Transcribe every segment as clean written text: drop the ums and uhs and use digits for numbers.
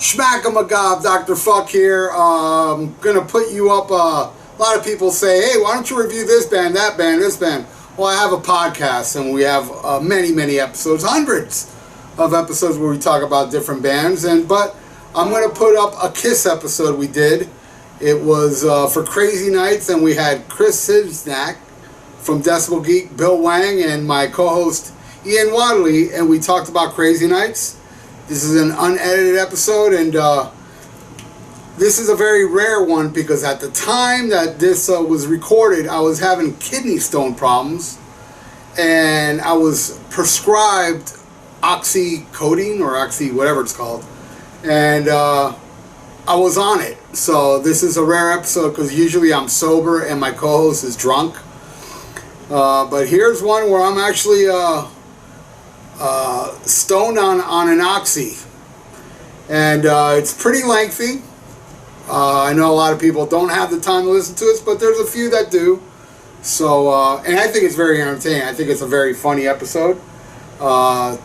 Schmack-a-magob, Dr. Fuck here. Gonna put you up. A lot of people say, hey, why don't you review this band, that band, this band? Well, I have a podcast, and we have many episodes, hundreds of episodes where we talk about different bands. But I'm gonna put up a Kiss episode we did. It was for Crazy Nights, and we had Chris Siznak from Decibel Geek, Bill Wang, and my co-host Ian Wadley, and we talked about Crazy Nights. This is an unedited episode, and this is a very rare one because at the time that this was recorded, I was having kidney stone problems, and I was prescribed oxycodone or oxy, whatever it's called, and I was on it. So this is a rare episode because usually I'm sober and my co-host is drunk. But here's one where I'm actually stoned on an oxy, and it's pretty lengthy. I know a lot of people don't have the time to listen to it, but there's a few that do. So, and I think it's very entertaining. I think it's a very funny episode.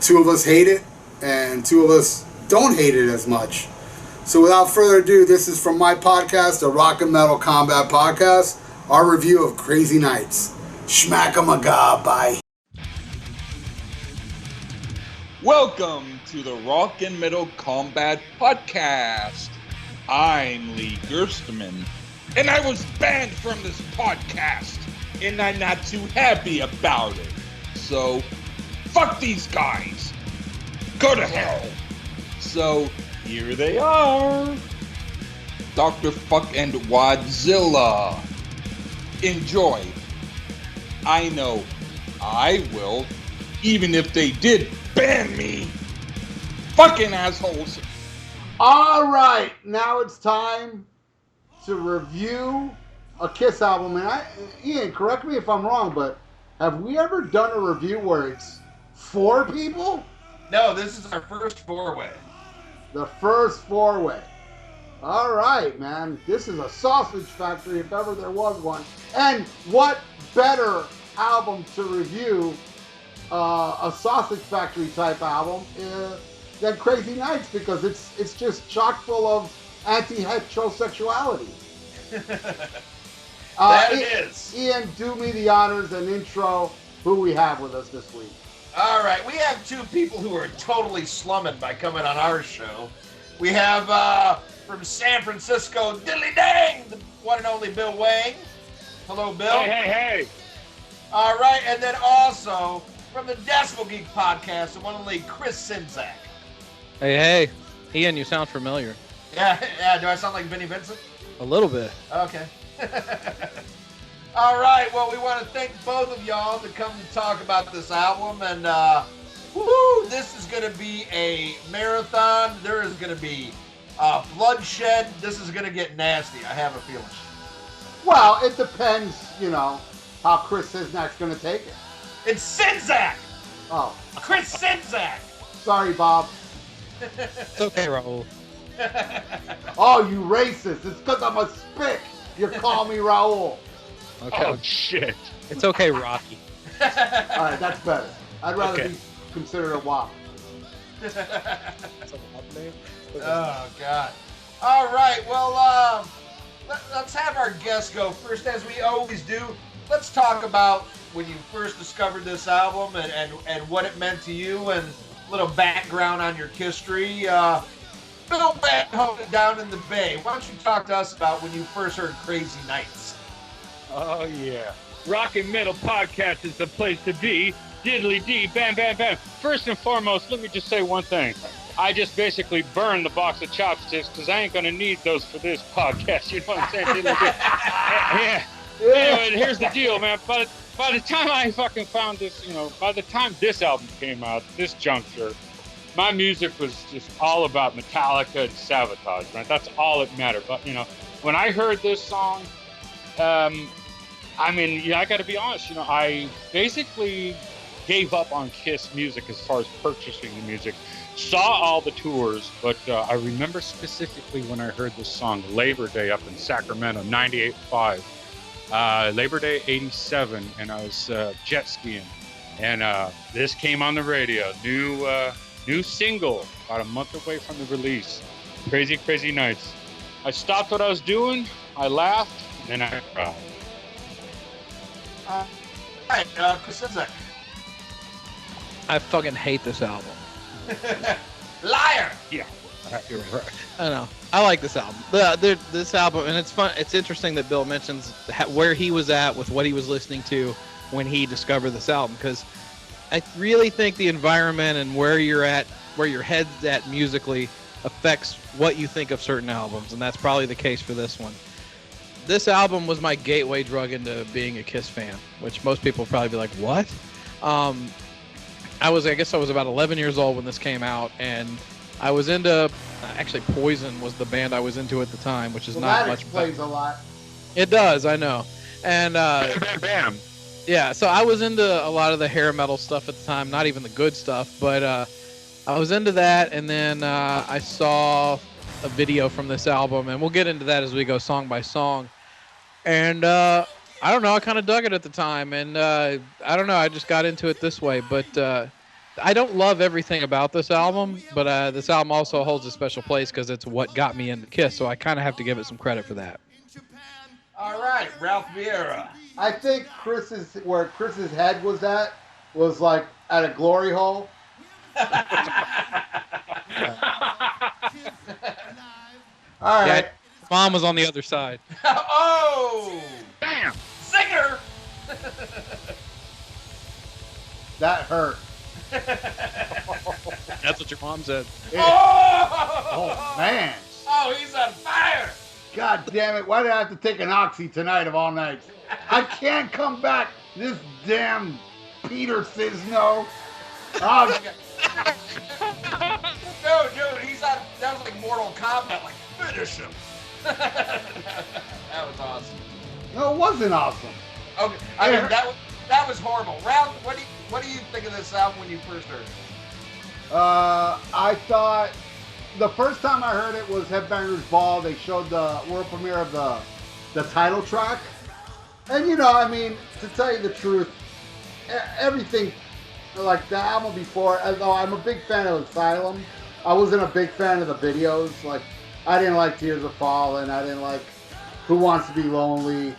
Two of us hate it, and two of us don't hate it as much. So without further ado, this is from my podcast, the Rock and Metal Combat Podcast, our review of Crazy Nights. Schmack-a-magob, bye. Welcome to the Rock and Metal Combat Podcast. I'm Lee Gerstmann, and I was banned from this podcast, and I'm not too happy about it. So, fuck these guys. Go to hell. So, here they are. Dr. Fuck and Wadzilla. Enjoy. I know I will, even if they did ban me. Fucking assholes. All right, now it's time to review a Kiss album. And Ian, correct me if I'm wrong, but have we ever done a review where it's 4 people? No, this is our first 4-way. The first 4-way. All right, man. This is a sausage factory if ever there was one. And what better album to review, a sausage factory type album, than Crazy Nights, because it's just chock full of anti-heterosexuality. It is. Ian, do me the honors and intro who we have with us this week. All right, we have 2 people who are totally slumming by coming on our show. We have from San Francisco, Diddly Dang, the one and only Bill Wang. Hello, Bill. Hey. All right, and then also from the Decibel Geek podcast, the one and only Chris Siznak. Hey. Ian, you sound familiar. Yeah, do I sound like Vinnie Vincent? A little bit. Okay. All right, well, we want to thank both of y'all to come to talk about this album, and this is going to be a marathon. There is going to be bloodshed. This is going to get nasty, I have a feeling. Well, it depends, how Chris Siznak's going to take it. It's Siznak! Oh. Chris Siznak! Sorry, Bob. It's okay, Raul. Oh, you racist. It's because I'm a spick. You call me Raul. Okay. Oh, shit. It's okay, Rocky. All right, that's better. I'd rather be considered a wop. Oh, God. All right, well, let's have our guests go first, as we always do. Let's talk about when you first discovered this album and what it meant to you, and a little background on your history. Bill Wang, down in the Bay, why don't you talk to us about when you first heard Crazy Nights? Oh, yeah. Rock and Metal Podcast is the place to be. Diddly dee, bam, bam, bam. First and foremost, let me just say one thing. I just basically burned the box of chopsticks because I ain't going to need those for this podcast. You know what I'm saying? Diddly dee. Yeah. Anyway, here's the deal, man. By the time I fucking found this, by the time this album came out, this juncture, my music was just all about Metallica and Sabotage, right? That's all it mattered. But, when I heard this song, I got to be honest, I basically gave up on Kiss music as far as purchasing the music. Saw all the tours, but I remember specifically when I heard this song, Labor Day up in Sacramento, 98.5. Labor Day 87, and I was jet skiing. And this came on the radio, new single, about a month away from the release. Crazy, crazy nights. I stopped what I was doing, I laughed, and then I cried. Right, Chris Czynszak. I fucking hate this album. Liar! Yeah, you're right. I don't know. I like this album. This album, and it's fun. It's interesting that Bill mentions where he was at with what he was listening to when he discovered this album, because I really think the environment and where you're at, where your head's at musically, affects what you think of certain albums, and that's probably the case for this one. This album was my gateway drug into being a Kiss fan, which most people would probably be like, what? I guess I was about 11 years old when this came out, and I was into, actually Poison was the band I was into at the time, which is not that much. explains a lot. It does, I know. And Bam, bam. yeah, so I was into a lot of the hair metal stuff at the time, not even the good stuff, but I was into that, and then I saw a video from this album, and we'll get into that as we go song by song. And I don't know, I kind of dug it at the time, and I don't know, I just got into it this way. But I don't love everything about this album, but this album also holds a special place because it's what got me into Kiss, so I kind of have to give it some credit for that. All right, Ralph Vieira. I think where Chris's head was at was like at a glory hole. All right. Yeah, Mom was on the other side. Oh! Bam! Singer! That hurt. That's what your mom said. Oh! Man. Oh, he's on fire! God damn it. Why did I have to take an oxy tonight of all nights? I can't come back. This damn Peter says no. Oh, No, dude, he's on. That was like Mortal Kombat. Like, finish him. That was awesome. no, it wasn't awesome. Okay, I mean that was horrible. Ralph, what do you think of this album when you first heard it? I thought the first time I heard it was Headbangers Ball. They showed the world premiere of the title track. And you know, I mean, to tell you the truth, everything, like the album before, although I'm a big fan of Asylum, I wasn't a big fan of the videos. Like, I didn't like Tears of Fallen, I didn't like Who Wants to Be Lonely.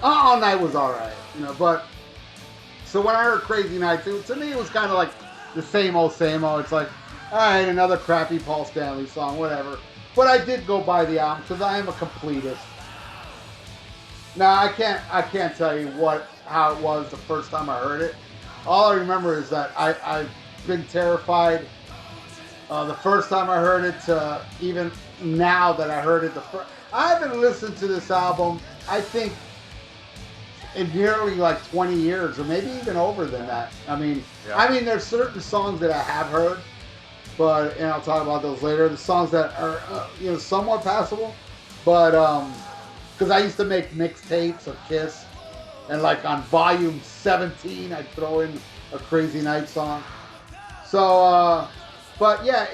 All Night was alright, you know, but, so when I heard Crazy Nights, to me it was kind of like the same old. It's like, alright, another crappy Paul Stanley song, whatever. But I did go buy the album, because I am a completist. Now, I can't tell you how it was the first time I heard it. All I remember is that I've been terrified the first time I heard it to even now that I heard it. I haven't listened to this album, I think, in nearly like 20 years, or maybe even over than that. I mean, there's certain songs that I have heard, but, and I'll talk about those later. The songs that are, somewhat passable, but, because I used to make mixtapes of Kiss, and like on volume 17, I'd throw in a Crazy Night song. So, but yeah,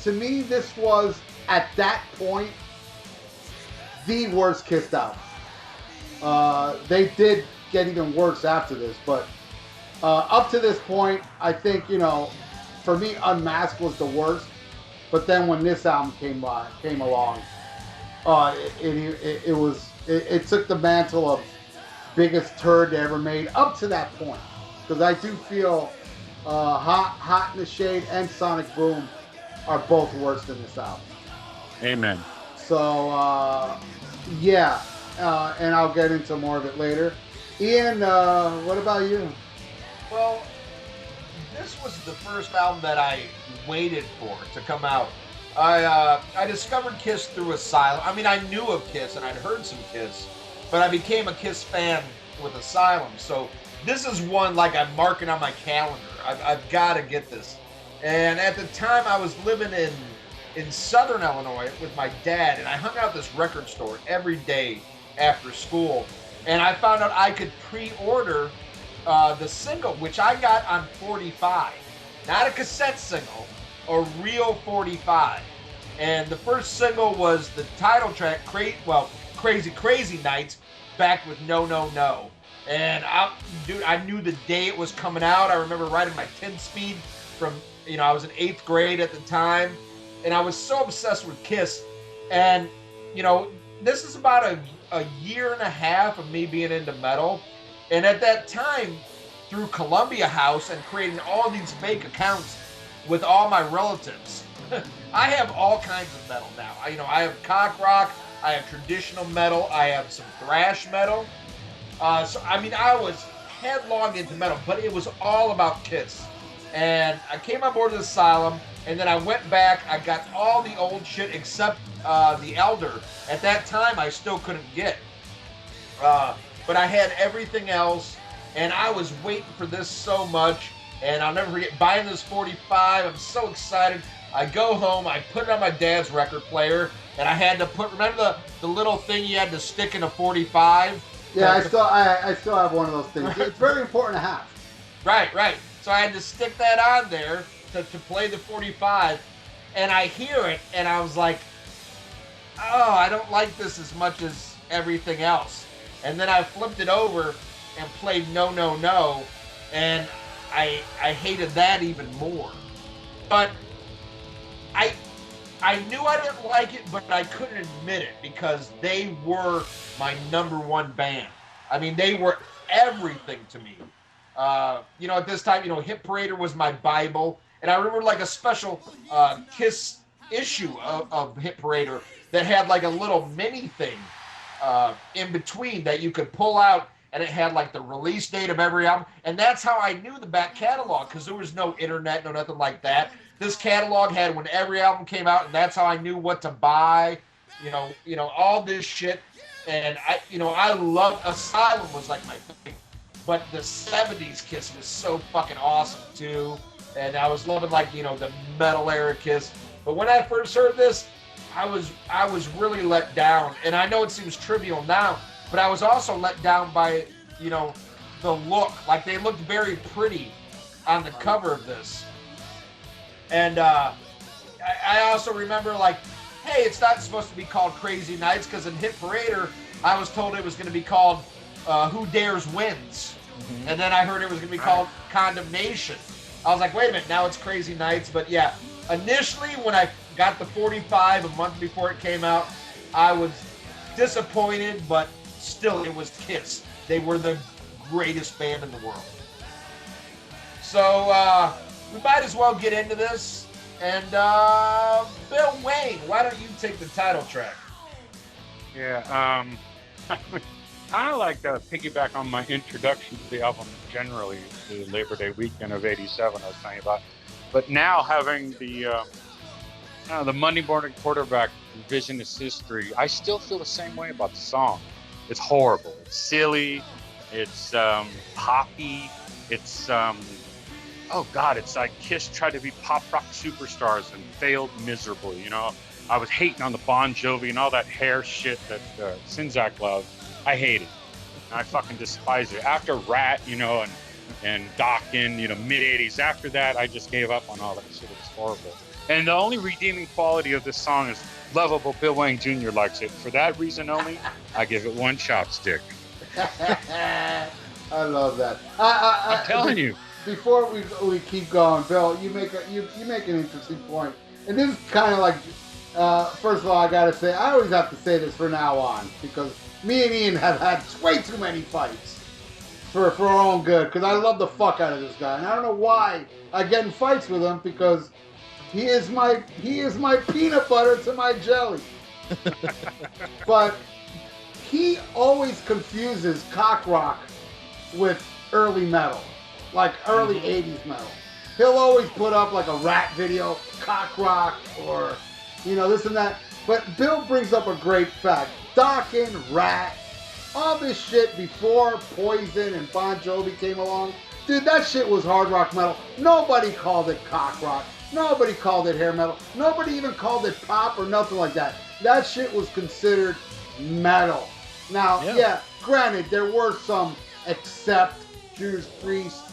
to me, this was, at that point, the worst Kiss album. They did get even worse after this, but up to this point, I think, for me, Unmasked was the worst. But then when this album came along, it took the mantle of biggest turd they ever made up to that point. Because I do feel Hot in the Shade and Sonic Boom are both worse than this album. Amen. So, yeah. And I'll get into more of it later. Ian, what about you? Well, this was the first album that I waited for to come out. I discovered Kiss through Asylum. I mean, I knew of Kiss and I'd heard some Kiss, but I became a Kiss fan with Asylum. So this is one like I'm marking on my calendar. I've got to get this. And at the time, I was living in Southern Illinois with my dad, and I hung out at this record store every day after school. And I found out I could pre-order the single, which I got on 45. Not a cassette single, a real 45. And the first single was the title track, Crazy Crazy Nights, backed with No No No. And I knew the day it was coming out. I remember riding my 10-speed from, I was in 8th grade at the time. and I was so obsessed with Kiss. And, you know, this is about a year and a half of me being into metal. And at that time, through Columbia House and creating all these fake accounts with all my relatives, I have all kinds of metal now. I have cock rock, I have traditional metal, I have some thrash metal. So I was headlong into metal, but it was all about Kiss. And I came on board the Asylum, and then I went back. I got all the old shit except the Elder. At that time, I still couldn't get. But I had everything else, and I was waiting for this so much. And I'll never forget buying this 45. I'm so excited. I go home, I put it on my dad's record player, and I had to remember the little thing you had to stick in a 45? Yeah, I still have one of those things. It's very important to have. Right. So I had to stick that on there to play the 45, and I hear it, and I was like, oh, I don't like this as much as everything else. And then I flipped it over and played No, No, No, and I hated that even more. But I knew I didn't like it, but I couldn't admit it because they were my number one band. I mean, they were everything to me. At this time, Hit Parader was my Bible. And I remember like a special Kiss issue of Hit Parader that had like a little mini thing in between that you could pull out, and it had like the release date of every album. And that's how I knew the back catalog, because there was no internet, no nothing like that. This catalog had when every album came out, and that's how I knew what to buy, all this shit. And I love Asylum was like my thing. But the 70s Kiss was so fucking awesome too. And I was loving the metal era Kiss. But when I first heard this, I was really let down. And I know it seems trivial now, but I was also let down by, the look. Like they looked very pretty on the cover of this. And I also remember hey, it's not supposed to be called Crazy Nights, because in Hit Parader, I was told it was going to be called Who Dares Wins. Mm-hmm. And then I heard it was going to be called Condemnation. I was like, wait a minute, now it's Crazy Nights. But yeah, initially when I got the 45 a month before it came out, I was disappointed, but still it was Kiss. They were the greatest band in the world. So we might as well get into this. And Bill Wayne, why don't you take the title track? Yeah, kind of like piggyback on my introduction to the album generally, the Labor Day weekend of '87 I was telling you about. But now having the Monday morning quarterback revisionist history, I still feel the same way about the song. It's horrible. It's silly. It's poppy. It's it's like Kiss tried to be pop rock superstars and failed miserably. I was hating on the Bon Jovi and all that hair shit that Sinzak loved. I hate it. I fucking despise it. After Rat, and Dokken, mid-'80s. After that, I just gave up on all that shit. It was horrible. And the only redeeming quality of this song is lovable Bill Wayne Jr. likes it. For that reason only, I give it one chopstick. I love that. I'm telling you. Before we keep going, Bill, you make an interesting point, and this is kind of like, first of all, I gotta say, I always have to say this from now on, because me and Ian have had way too many fights for our own good, because I love the fuck out of this guy, and I don't know why I get in fights with him, because he is my peanut butter to my jelly. But he always confuses cock rock with early metal. Like early 80s metal. He'll always put up like a Rat video, cock rock, or, this and that. But Bill brings up a great fact. Dokken, Rat, all this shit before Poison and Bon Jovi came along. Dude, that shit was hard rock metal. Nobody called it cock rock. Nobody called it hair metal. Nobody even called it pop or nothing like that. That shit was considered metal. Now, yeah granted, there were some accept Judas Priest,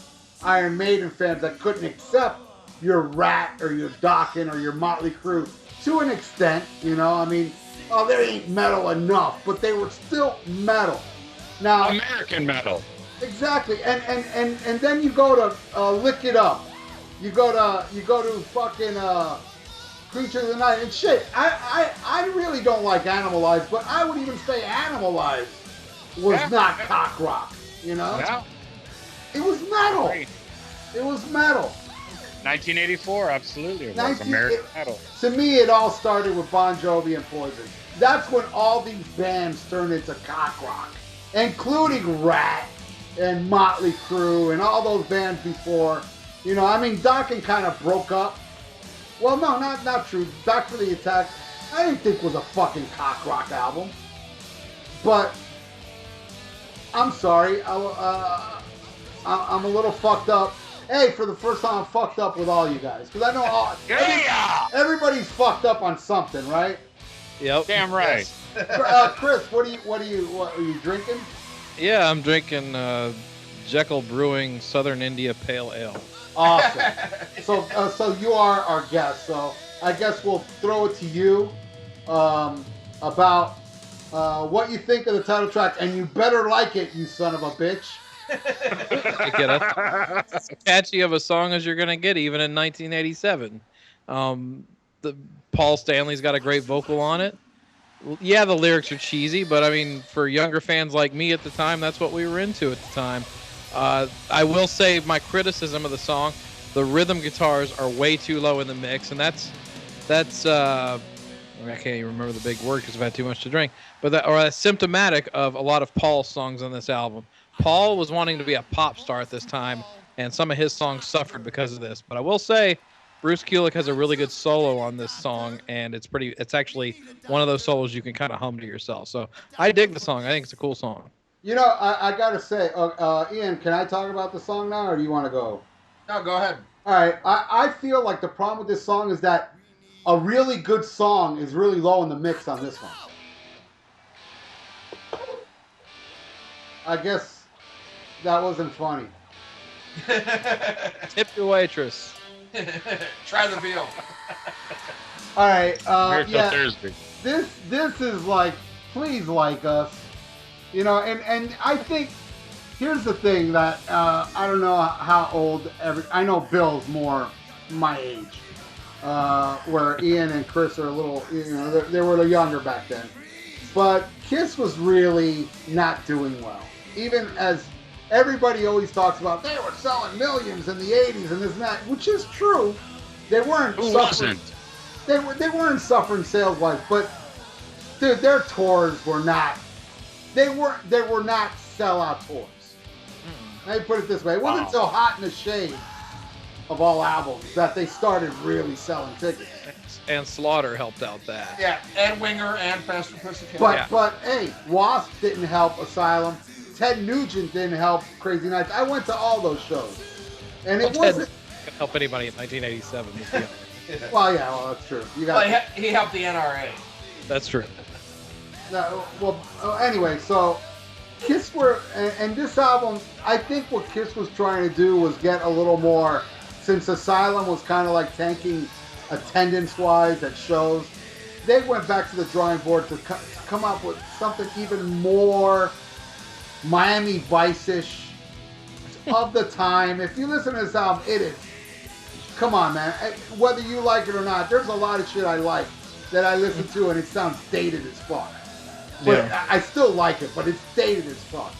Iron Maiden fans that couldn't accept your Rat or your Dokken or your Motley Crue to an extent, there ain't metal enough, but they were still metal. Now, American metal. Exactly, and then you go to Lick It Up. You go to fucking Creature of the Night, and shit. I really don't like Animalize, but I would even say Animalize was not cock rock. You know? Yeah. It was metal. Great. It was metal. 1984, absolutely. It was American metal. To me, it all started with Bon Jovi and Poison. That's when all these bands turned into cock rock, including Rat and Motley Crue and all those bands before. You know, I mean, Dokken kind of broke up. Well, no, not true. Back for the Attack, I didn't think was a fucking cock rock album. But I'm sorry, I'm a little fucked up. Hey, for the first time, I'm fucked up with all you guys because I know everybody's fucked up on something, right? Yep. Damn right. Chris, what are you drinking? Yeah, I'm drinking Jekyll Brewing Southern India Pale Ale. Awesome. So you are our guest. So I guess we'll throw it to you about what you think of the title track, and you better like it, you son of a bitch. As catchy of a song as you're gonna get, even in 1987. The Paul Stanley's got a great vocal on it. Yeah, the lyrics are cheesy, but I mean, for younger fans like me at the time, that's what we were into at the time. I will say my criticism of the song: the rhythm guitars are way too low in the mix, and that's I can't even remember the big word because I've had too much to drink. But that's symptomatic of a lot of Paul's songs on this album. Paul was wanting to be a pop star at this time, and some of his songs suffered because of this. But I will say, Bruce Kulick has a really good solo on this song, and it's actually one of those solos you can kind of hum to yourself. So I dig the song. I think it's a cool song. You know, I gotta say, Ian, can I talk about the song now, or do you want to go? No, go ahead. All right. I feel like the problem with this song is that a really good song is really low in the mix on this one. I guess that wasn't funny. Tip your waitress. Try the veal. All right. Till Thursday. This is like, please like us. You know, and I think here's the thing that I don't know how old I know Bill's more my age, where Ian and Chris are a little, you know, they were a little younger back then. But Kiss was really not doing well. Even as everybody always talks about, they were selling millions in the 80s and this and that, which is true. They weren't suffering. They weren't suffering sales-wise, but dude, their tours were not. They were not sellout tours. Let me put it this way: it wasn't until Hot in the Shade of all albums that they started really selling tickets. And Slaughter helped out that. Yeah, and Winger and Faster Pussycat. But hey, Wasp didn't help Asylum. Ted Nugent didn't help Crazy Nights. I went to all those shows, and it wasn't Ted help anybody in 1987. Well, yeah, well, that's true. You got. Well, he helped the NRA. That's true. No, well, anyway, so Kiss were, and this album, I think what Kiss was trying to do was get a little more, since Asylum was kind of like tanking attendance-wise at shows, they went back to the drawing board to come up with something even more Miami Vice-ish of the time. If you listen to this album, it is, come on, man, whether you like it or not, there's a lot of shit I like that I listen to and it sounds dated as fuck. But yeah. I still like it, but it's dated as fuck.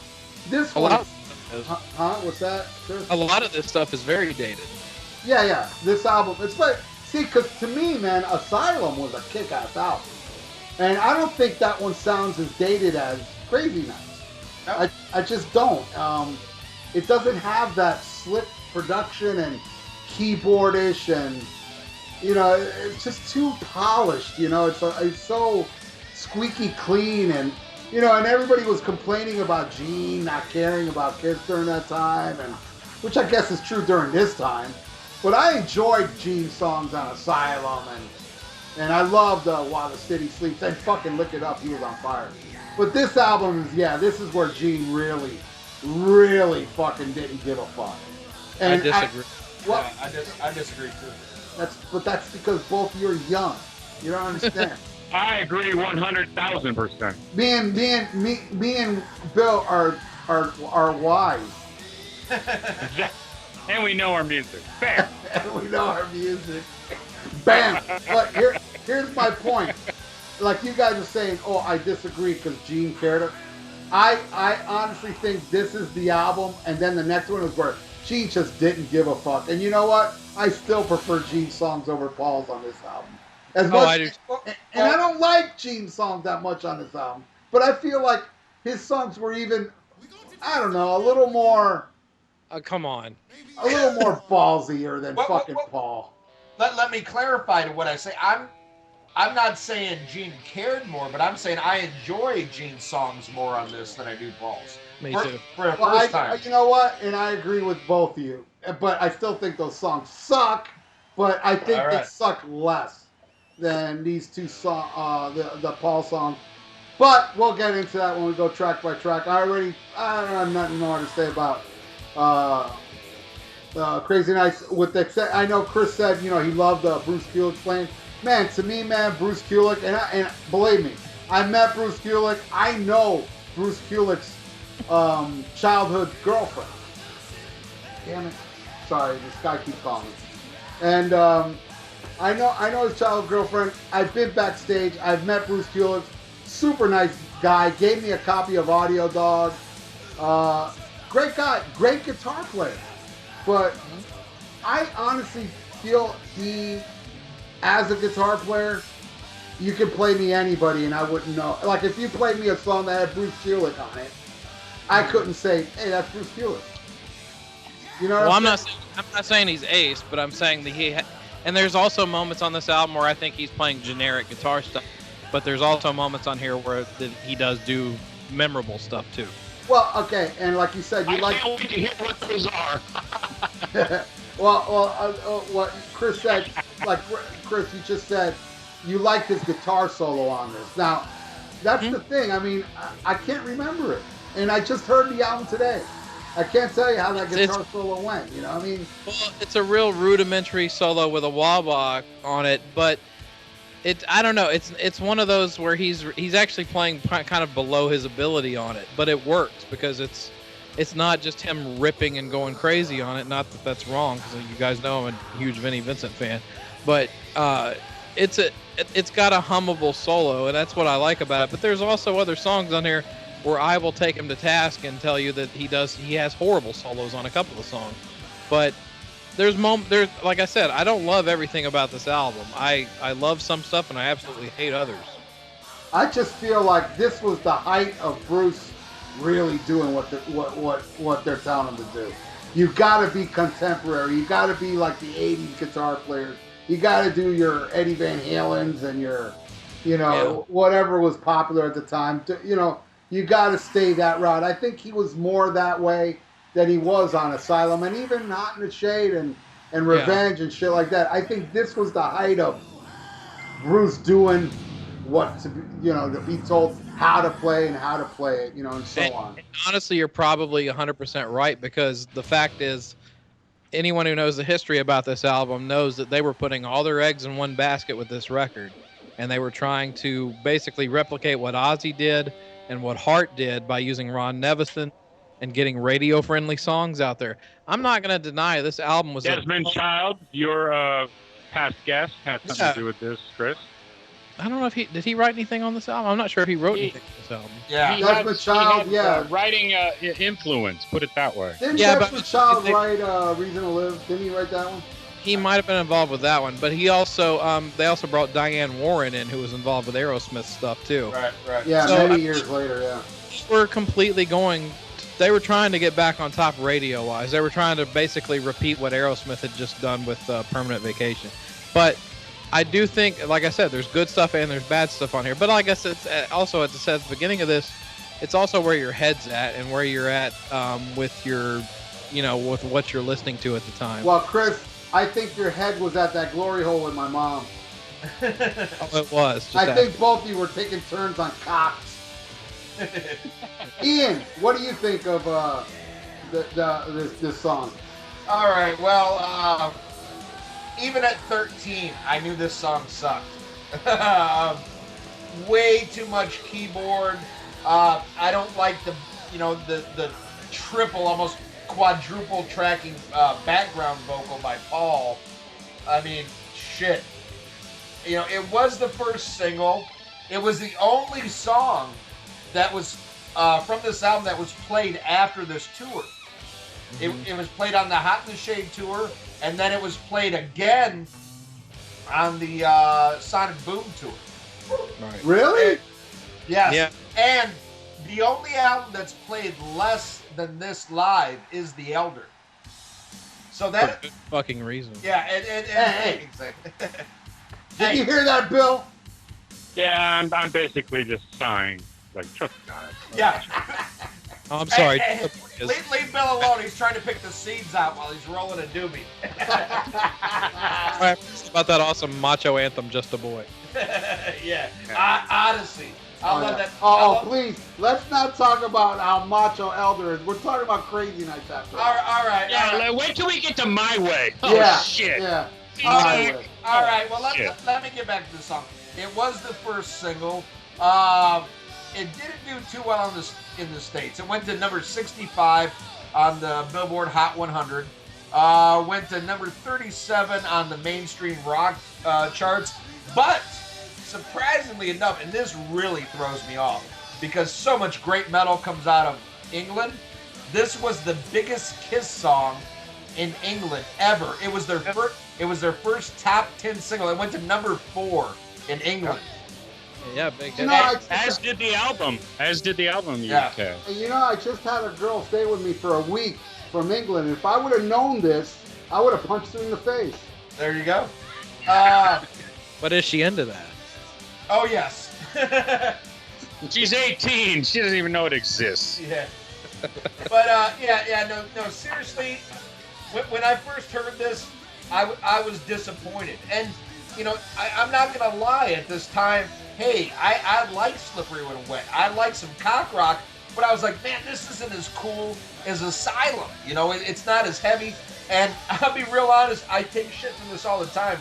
This one, what's that, Chris? A lot of this stuff is very dated. Yeah. This album, it's like, see, because to me, man, Asylum was a kick-ass album, and I don't think that one sounds as dated as Crazy Nights. No. I just don't. It doesn't have that slick production and keyboardish, and you know, it's just too polished. You know, it's so squeaky clean, and you know, and everybody was complaining about Gene not caring about Kiss during that time, and which I guess is true during this time. But I enjoyed Gene's songs on Asylum, and I loved While the City Sleeps, and fucking Lick It Up, he was on fire. But this album is, this is where Gene really, really fucking didn't give a fuck. And I disagree. I disagree too. That's because both you're young. You don't understand. I agree 100,000%. Me and Bill are wise. And we know our music. Fair. And we know our music. Bam! But here's my point. Like you guys are saying, oh, I disagree because Gene cared it. I honestly think this is the album, and then the next one is where Gene just didn't give a fuck. And you know what? I still prefer Gene's songs over Paul's on this album. As much, I do. and I don't like Gene's songs that much on this album, but I feel like his songs were even, I don't know, a little more. Come on. A little more ballsier than fucking Paul. Let me clarify to what I say. I'm not saying Gene cared more, but I'm saying I enjoy Gene's songs more on this than I do Paul's. Me too. For the first time. You know what? And I agree with both of you. But I still think those songs suck. But I think they suck less than these two songs, the Paul song. But we'll get into that when we go track by track. I have nothing more to say about Crazy Nights. I know Chris said, he loved Bruce Kulick playing. Man, to me, Bruce Kulick, and believe me, I met Bruce Kulick. I know Bruce Kulick's childhood girlfriend. Damn it. Sorry, this guy keeps calling me. And I know his childhood girlfriend. I've been backstage. I've met Bruce Kulick. Super nice guy. Gave me a copy of Audio Dog. Great guy. Great guitar player. But I honestly feel as a guitar player, you could play me anybody and I wouldn't know. Like if you played me a song that had Bruce Kulick on it, I couldn't say, "Hey, that's Bruce Kulick." You know? Well, I'm not saying he's ace, but I'm saying that and there's also moments on this album where I think he's playing generic guitar stuff, but there's also moments on here where he does do memorable stuff too. Well, okay, and like you said, I can't wait to hear what those are. What Chris said, Chris, you just said you like his guitar solo on this. Now, that's the thing. I mean, I can't remember it, and I just heard the album today. I can't tell you how that guitar solo went. You know, I mean, well, it's a real rudimentary solo with a wah-wah on it, but I don't know. It's one of those where he's actually playing kind of below his ability on it, but it works because it's not just him ripping and going crazy on it. Not that that's wrong, because you guys know I'm a huge Vinnie Vincent fan, but it's got a hummable solo, and that's what I like about it. But there's also other songs on here where I will take him to task and tell you that he has horrible solos on a couple of songs. But there's like I said, I don't love everything about this album. I love some stuff and I absolutely hate others. I just feel like this was the height of Bruce really doing what they're telling him to do. You got to be contemporary. You got to be like the '80s guitar players. You got to do your Eddie Van Halen's and your, whatever was popular at the time. You got to stay that route. I think he was more that way than he was on Asylum, and even Hot in the Shade and Revenge and shit like that. I think this was the height of Bruce doing what to be told how to play and how to play it, and so on. And honestly, you're probably 100% right, because the fact is, anyone who knows the history about this album knows that they were putting all their eggs in one basket with this record, and they were trying to basically replicate what Ozzy did and what Hart did by using Ron Nevison and getting radio-friendly songs out there. I'm not going to deny this album was Desmond Child, your past guest, had something to do with this, Chris. I don't know if did he write anything on this album? I'm not sure if he wrote anything on this album. Yeah, Desmond Child, writing influence, put it that way. Didn't Desmond Child write Reason to Live? Didn't he write that one? He might have been involved with that one, but he also they also brought Diane Warren in, who was involved with Aerosmith stuff too. Right. Yeah, so, many years later, yeah. We're completely they were trying to get back on top radio-wise. They were trying to basically repeat what Aerosmith had just done with Permanent Vacation. But I do think, like I said, there's good stuff and there's bad stuff on here. But I guess it's also, as I said at the beginning of this, it's also where your head's at and where you're at with your, with what you're listening to at the time. Well, Chris, I think your head was at that glory hole with my mom. It was. I think both of you were taking turns on cocks. Ian, what do you think of this song? All right, well, even at 13, I knew this song sucked. Way too much keyboard. I don't like the triple, almost quadruple tracking background vocal by Paul. I mean, shit. it was the first single. It was the only song that was from this album that was played after this tour. It was played on the Hot in the Shade tour, and then it was played again on the Sonic Boom tour. Right. Really? Yes. Yeah. And the only album that's played less than this live is The Elder. So that For good fucking reason. yeah, and Hey. exactly. Did you hear that, Bill? Yeah, I'm basically just sighing. Like, trust God. Yeah. Oh, I'm sorry. Hey, leave Bill alone. He's trying to pick the seeds out while he's rolling a doobie. About that awesome macho anthem, Just a Boy. Yeah. Odyssey. I love that. Oh, please, let's not talk about how macho Elder is. We're talking about Crazy Nights after All right. Yeah, all right. wait till we get to My Way. Oh, yeah, shit. Yeah. Fuck. All right. Well, Shit. let me get back to the song. It was the first single. It didn't do too well in the States. It went to number 65 on the Billboard Hot 100. Went to number 37 on the mainstream rock charts. But surprisingly enough, and this really throws me off because so much great metal comes out of England, this was the biggest Kiss song in England ever. It was their first top 10 single. It went to number 4 in England. Yeah, big hit. You know, As did the album. In the Yeah. UK. you know, I just had a girl stay with me for a week from England. If I would have known this, I would have punched her in the face. There you go. But is she into that? Oh yes. She's 18. She doesn't even know it exists. Yeah. But no. Seriously, when I first heard this, I was disappointed. And I'm not gonna lie. At this time, hey, I like Slippery When Wet. I like some cock rock, but I was like, man, this isn't as cool as Asylum. It's not as heavy. And I'll be real honest, I take shit from this all the time.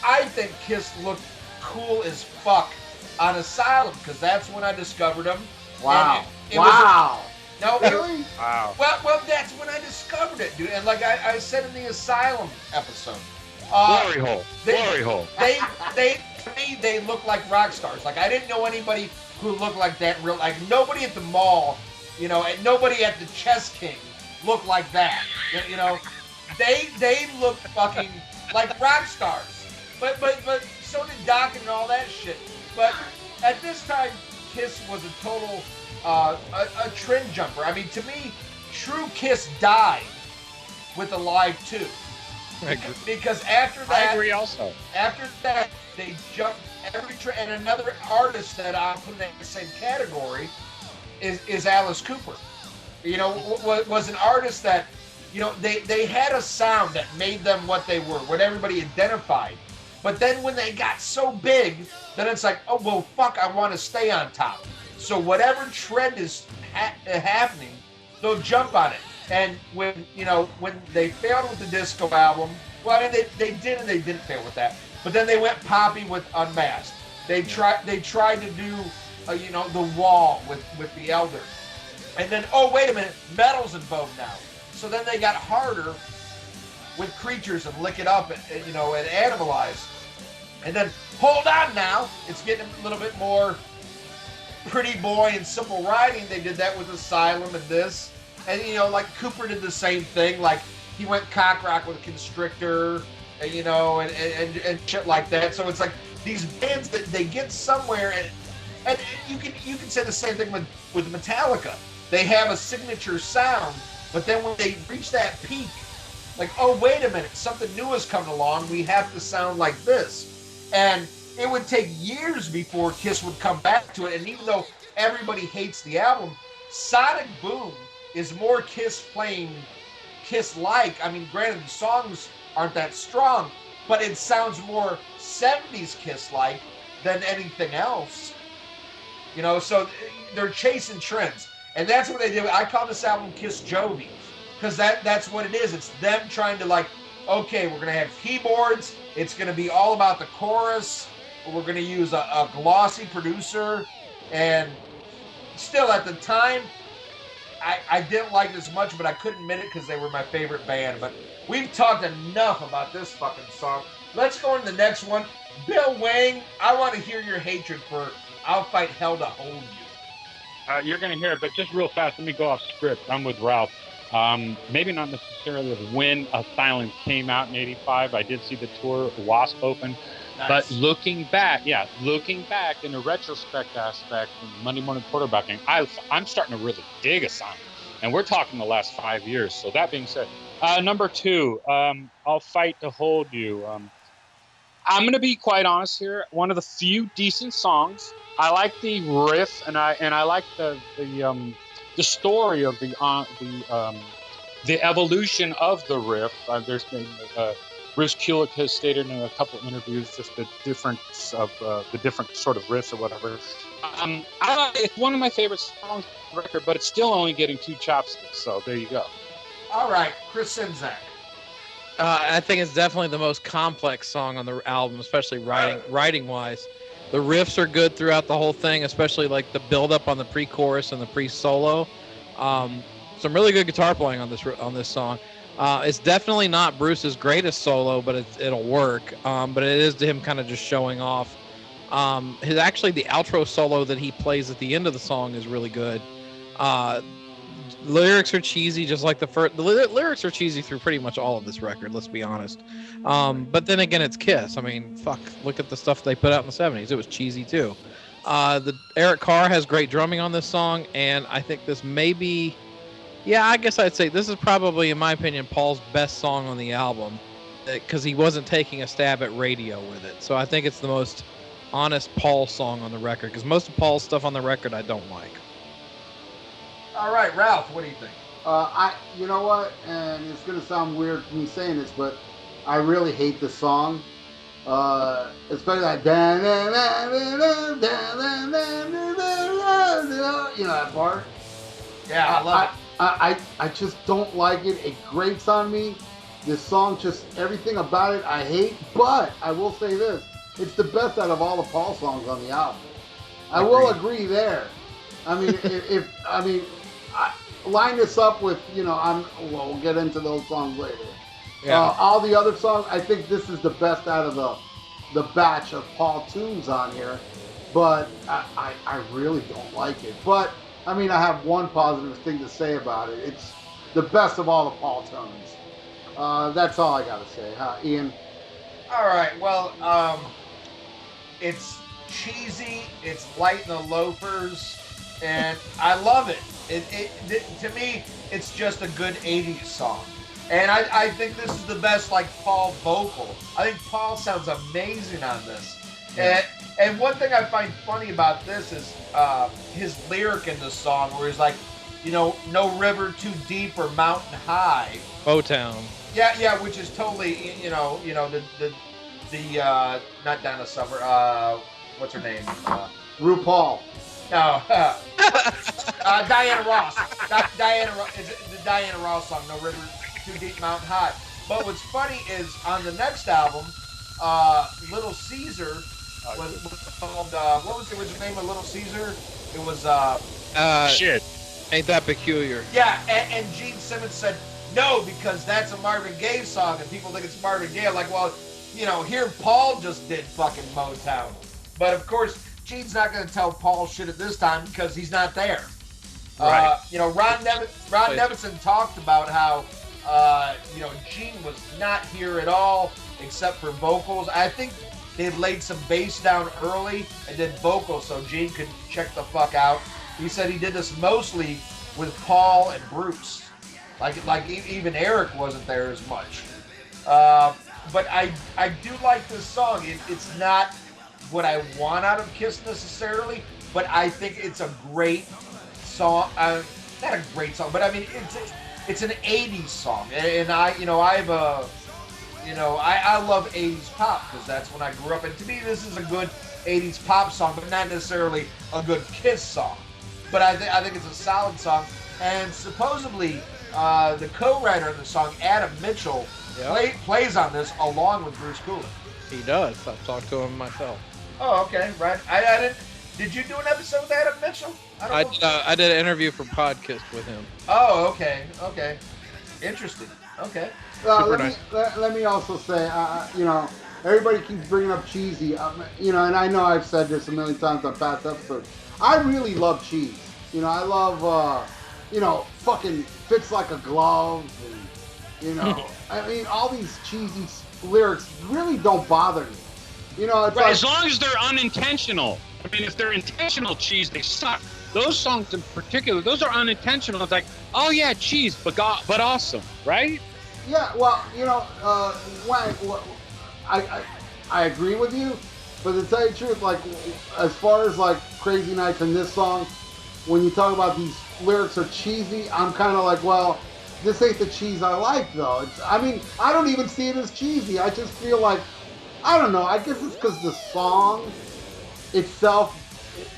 I think Kiss looked cool as fuck on Asylum because that's when I discovered them. Wow. It Wow. No, Really? Wow. well, that's when I discovered it, dude. And like I said in the Asylum episode, Glory hole. they- Glory hole. to me, they look like rock stars. Like I didn't know anybody who looked like that in real. Like nobody at the mall, and nobody at the Chess King looked like that. They look fucking like rock stars. But so did Doc and all that shit. But at this time, Kiss was a total a trend jumper. I mean, to me, true Kiss died with Alive 2. Because after that, I agree also. after that, they jumped every trend. And another artist that I'm putting in the same category is Alice Cooper. Was an artist that, they had a sound that made them what they were, what everybody identified. But then when they got so big, then it's like, oh, well, fuck, I want to stay on top. So whatever trend is happening, they'll jump on it. And when they failed with the disco album, well, I mean, they did and they didn't fail with that. But then they went poppy with Unmasked. They tried to do, The Wall with The Elder. And then, oh, wait a minute, metal's in vogue now. So then they got harder with Creatures and Lick It Up and Animalize. And then, hold on now, it's getting a little bit more Pretty Boy and Simple Riding. They did that with Asylum and this. And, like Cooper did the same thing. Like, he went cock rock with Constrictor, and shit like that. So it's like these bands that they get somewhere, and you can say the same thing with Metallica. They have a signature sound, but then when they reach that peak, like, oh, wait a minute, something new is coming along. We have to sound like this. And it would take years before Kiss would come back to it. And even though everybody hates the album, Sonic Boom is more Kiss playing Kiss-like. I mean, granted, the songs aren't that strong, but it sounds more 70s Kiss-like than anything else. So they're chasing trends. And that's what they do. I call this album Kiss Jovi, because that's what it is. It's them trying to, like, okay, we're going to have keyboards. It's going to be all about the chorus. We're going to use a glossy producer. And still, at the time, I didn't like it as much, but I couldn't admit it because they were my favorite band. But we've talked enough about this fucking song. Let's go into the next one. Bill Wang, I want to hear your hatred for "I'll Fight Hell to Hold You." You're going to hear it, but just real fast, let me go off script. I'm with Ralph. Maybe not necessarily of when A Silence came out in '85. I did see the tour Wasp open. Nice. But looking back in a retrospect aspect from Monday Morning Quarterbacking, I'm starting to really dig Asylum. And we're talking the last 5 years. So that being said, number 2, I'll Fight to Hold You. I'm going to be quite honest here. One of the few decent songs. I like the riff, and I like the story of the evolution of the riff. There's been Bruce Kulick has stated in a couple of interviews just the difference of the different sort of riffs or whatever. It's one of my favorite songs on the record, but it's still only getting 2 chopsticks. So there you go. All right, Chris Czynszak. I think it's definitely the most complex song on the album, especially writing wise. The riffs are good throughout the whole thing, especially like the build up on the pre-chorus and the pre-solo. Some really good guitar playing on this song. It's definitely not Bruce's greatest solo, but it'll work. But it is to him kind of just showing off. The outro solo that he plays at the end of the song is really good. Lyrics are cheesy, just like the first. The lyrics are cheesy through pretty much all of this record. Let's be honest. But then again, it's Kiss. I mean, fuck. Look at the stuff they put out in the '70s. It was cheesy too. The Eric Carr has great drumming on this song, and I think this may be. Yeah, I guess I'd say this is probably, in my opinion, Paul's best song on the album, because he wasn't taking a stab at radio with it. So I think it's the most honest Paul song on the record, because most of Paul's stuff on the record I don't like. All right, Ralph, what do you think? You know what? And it's gonna sound weird me saying this, but I really hate the song. Especially that that part. Yeah, I love it. I just don't like it. It grates on me. This song, just everything about it, I hate. But I will say this: it's the best out of all the Paul songs on the album. I will agree there. I mean, line this up with, we'll get into those songs later. Yeah. All the other songs, I think this is the best out of the batch of Paul tunes on here. But I really don't like it. But, I mean, I have one positive thing to say about it. It's the best of all the Paul tunes. That's all I got to say. Ian? All right, well, it's cheesy, it's light in the loafers, and I love it. To me, it's just a good 80s song. And I think this is the best, like, Paul vocal. I think Paul sounds amazing on this. Yeah. And one thing I find funny about this is his lyric in the song, where he's like, no river too deep or mountain high. O-Town. Yeah, which is totally, the not Donna Summer, what's her name? RuPaul. No, Diana Ross. The Diana Ross song, No River Too Deep, Mountain High. But what's funny is on the next album, Little Caesar was called, what was the original name of Little Caesar? It was, Shit. Ain't That Peculiar. Yeah, and Gene Simmons said, no, because that's a Marvin Gaye song, and people think it's Marvin Gaye. Like, well, here Paul just did fucking Motown. But, of course, Gene's not going to tell Paul shit at this time because he's not there. Right. Ron Nevison talked about how, Gene was not here at all except for vocals. I think they had laid some bass down early and did vocals so Gene could check the fuck out. He said he did this mostly with Paul and Bruce. Like even Eric wasn't there as much. But I do like this song. It's not what I want out of Kiss necessarily, but I think it's a great song. Not a great song, but I mean it's an 80s song, and I love 80s pop because that's when I grew up. And to me, this is a good 80s pop song, but not necessarily a good Kiss song. But I think it's a solid song, and supposedly the co-writer of the song, Adam Mitchell, plays on this along with Bruce Kulick. He does. I've talked to him myself. Oh, okay, right. I didn't. Did you do an episode with Adam Mitchell? I did an interview for Podcast with him. Oh, okay. Interesting. Okay. Let me also say, everybody keeps bringing up cheesy. You know, and I know I've said this a million times on past episodes. I really love cheese. You know, I love, you know, fucking fits like a glove. And, you know, I mean, all these cheesy lyrics really don't bother me. You know, it's Right, like, as long as they're unintentional. I mean, if they're intentional cheese, they suck. Those songs in particular, those are unintentional. It's like, oh yeah, cheese, but awesome, right? yeah, well, you know, I agree with you, but to tell you the truth, like, as far as like Crazy Nights and this song, when you talk about these lyrics are cheesy, I'm kind of like, well, this ain't the cheese I like, though. I mean, I don't even see it as cheesy. I just feel like, I don't know, I guess it's because the song itself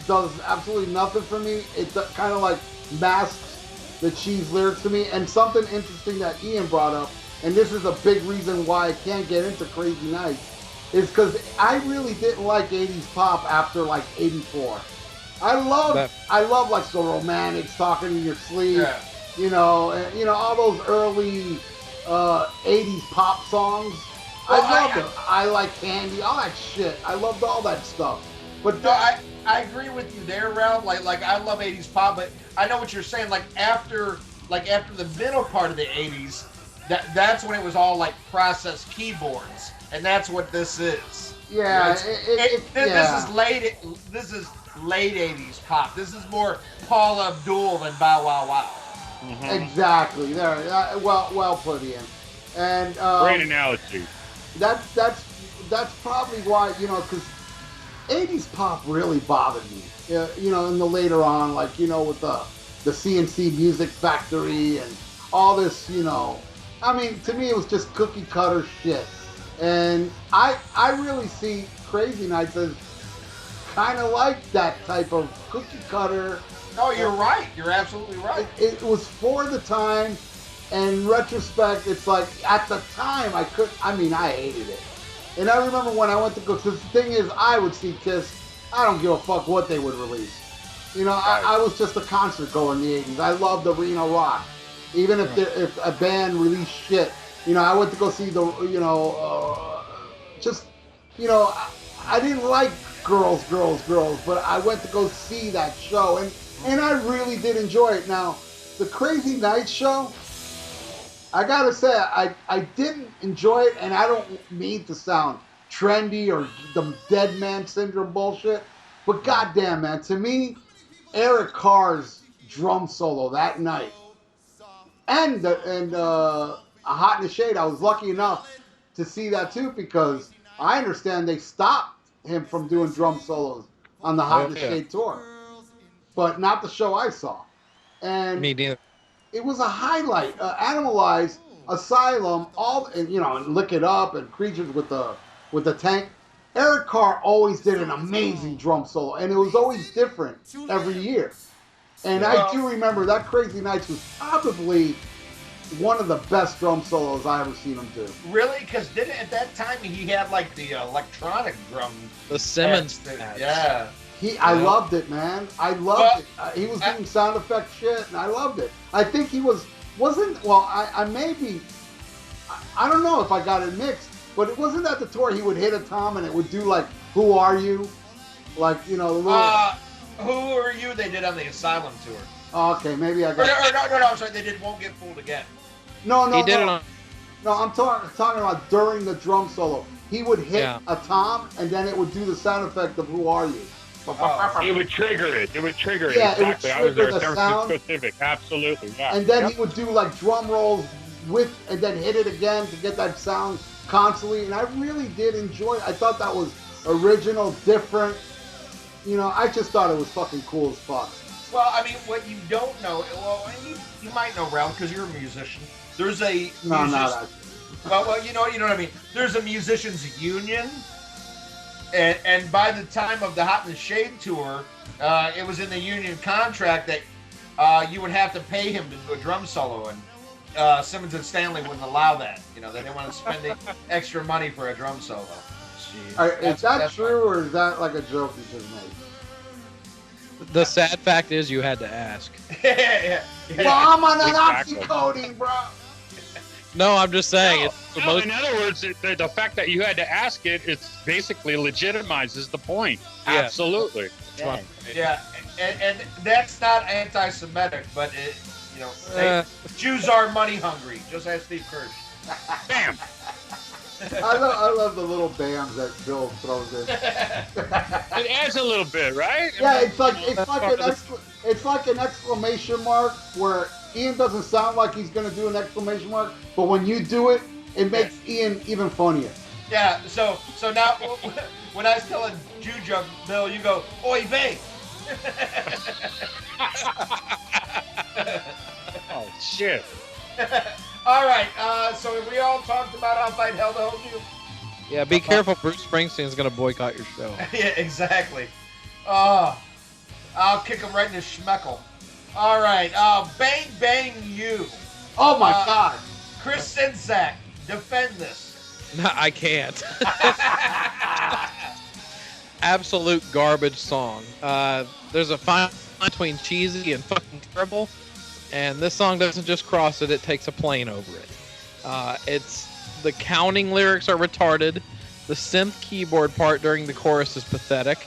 does absolutely nothing for me. It kind of like masks the cheese lyrics to me. And something interesting that Ian brought up, and this is a big reason why I can't get into Crazy Nights, is because I really didn't like 80s pop after like 84. I love like the Romantics, Talking in Your Sleep, Yeah. you know, and, you know, all those early 80s pop songs. Well, I loved them. I like Candy, all that shit. I loved all that stuff. But No, I agree with you there, Ralph. Like I love 80s pop, but I know what you're saying. Like after the middle part of the 80s, that's when it was all like processed keyboards, and that's what this is. yeah, This is late 80s pop. This is more Paul Abdul than Bow Wow Wow. Mm-hmm. exactly. There, well put, Ian. And Great analogy. that's probably why, you know, because 80s pop really bothered me. You know, in the later on, like, you know, with the CNC Music Factory and all this, you know, I mean, to me it was just cookie cutter shit. And I really see Crazy Nights as kind of like that type of cookie cutter. No, you're right. You're absolutely right. It was for the time, and in retrospect, it's like, at the time, I hated it. And I remember when I went to go, because the thing is, I would see Kiss, I don't give a fuck what they would release. You know, I was just a concert goer in the 80s. I loved Arena Rock. Even if a band released shit, you know, I went to go see the, you know, just, you know, I didn't like girls, but I went to go see that show, and I really did enjoy it. Now, the Crazy Nights show, I gotta say, I didn't enjoy it, and I don't mean to sound trendy or the dead man syndrome bullshit, but goddamn, man, to me, Eric Carr's drum solo that night, and A Hot in the Shade, I was lucky enough to see that too, because I understand they stopped him from doing drum solos on the Hot in the Shade tour, but not the show I saw. And Me neither. it was a highlight. Animalize, Asylum, all, and, you know, and Lick It Up and Creatures with the Tank. Eric Carr always did an amazing drum solo, and it was always different every year. And I do remember that Crazy Nights was probably one of the best drum solos I ever seen him do. Really? Because at that time he had like the electronic drum. The Simmons pads. pads. Yeah. I loved it, man. I loved it. He was doing sound effect shit, and I loved it. I think he I may be, I don't know if I got it mixed, but it wasn't that the tour he would hit a tom and it would do like, Who Are You? Like, you know, the little... Who Are You? They did on the Asylum tour. Oh, okay, maybe I got... No, I'm sorry, they did Won't Get Fooled Again. No, He did it on. No, I'm talking about during the drum solo. He would hit a tom, and then it would do the sound effect of Who Are You? It would trigger it. It would trigger it. Yeah, it would Exactly. I was there. trigger the San sound. Francisco Civic. Absolutely. Yeah. And then he would do like drum rolls and then hit it again to get that sound constantly. And I really did enjoy it. I thought that was original, different. You know, I just thought it was fucking cool as fuck. Well, I mean, what you don't know, you might know, Ralph, because you're a musician. There's a No, not well, you know what I mean. There's a musicians union, and by the time of the Hot in the Shade tour, it was in the union contract that you would have to pay him to do a drum solo, and Simmons and Stanley wouldn't allow that. You know, they didn't want to spend the extra money for a drum solo. Is that true, or is that like a joke you just made? The sad fact is, you had to ask. yeah. Well, I'm on an oxycodone, bro. No, I'm just saying No, it's the no, most. in other words, the fact that you had to ask it, it's basically legitimizes the point. Yeah. Absolutely. Yeah, and that's not anti-Semitic, but Jews are money hungry. Just ask Steve Kirsch. Bam. I love the little bams that Bill throws in. It adds a little bit, right? Yeah, it's like an exclamation mark where Ian doesn't sound like he's gonna do an exclamation mark, but when you do it, it makes Ian even funnier. Yeah. So now when I was telling Jew joke, Bill, you go, "Oy vey." Oh shit. All right. So we all talked about I'll fight hell to hold you. Yeah, be careful. Bruce Springsteen's gonna boycott your show. Yeah, exactly. I'll kick him right in the schmeckle. All right. Bang Bang You. Oh my God. Chris Sinzak, defend this. No, I can't. Absolute garbage song. There's a fine line between cheesy and fucking terrible, and this song doesn't just cross it; it takes a plane over it. It's the counting lyrics are retarded. The synth keyboard part during the chorus is pathetic,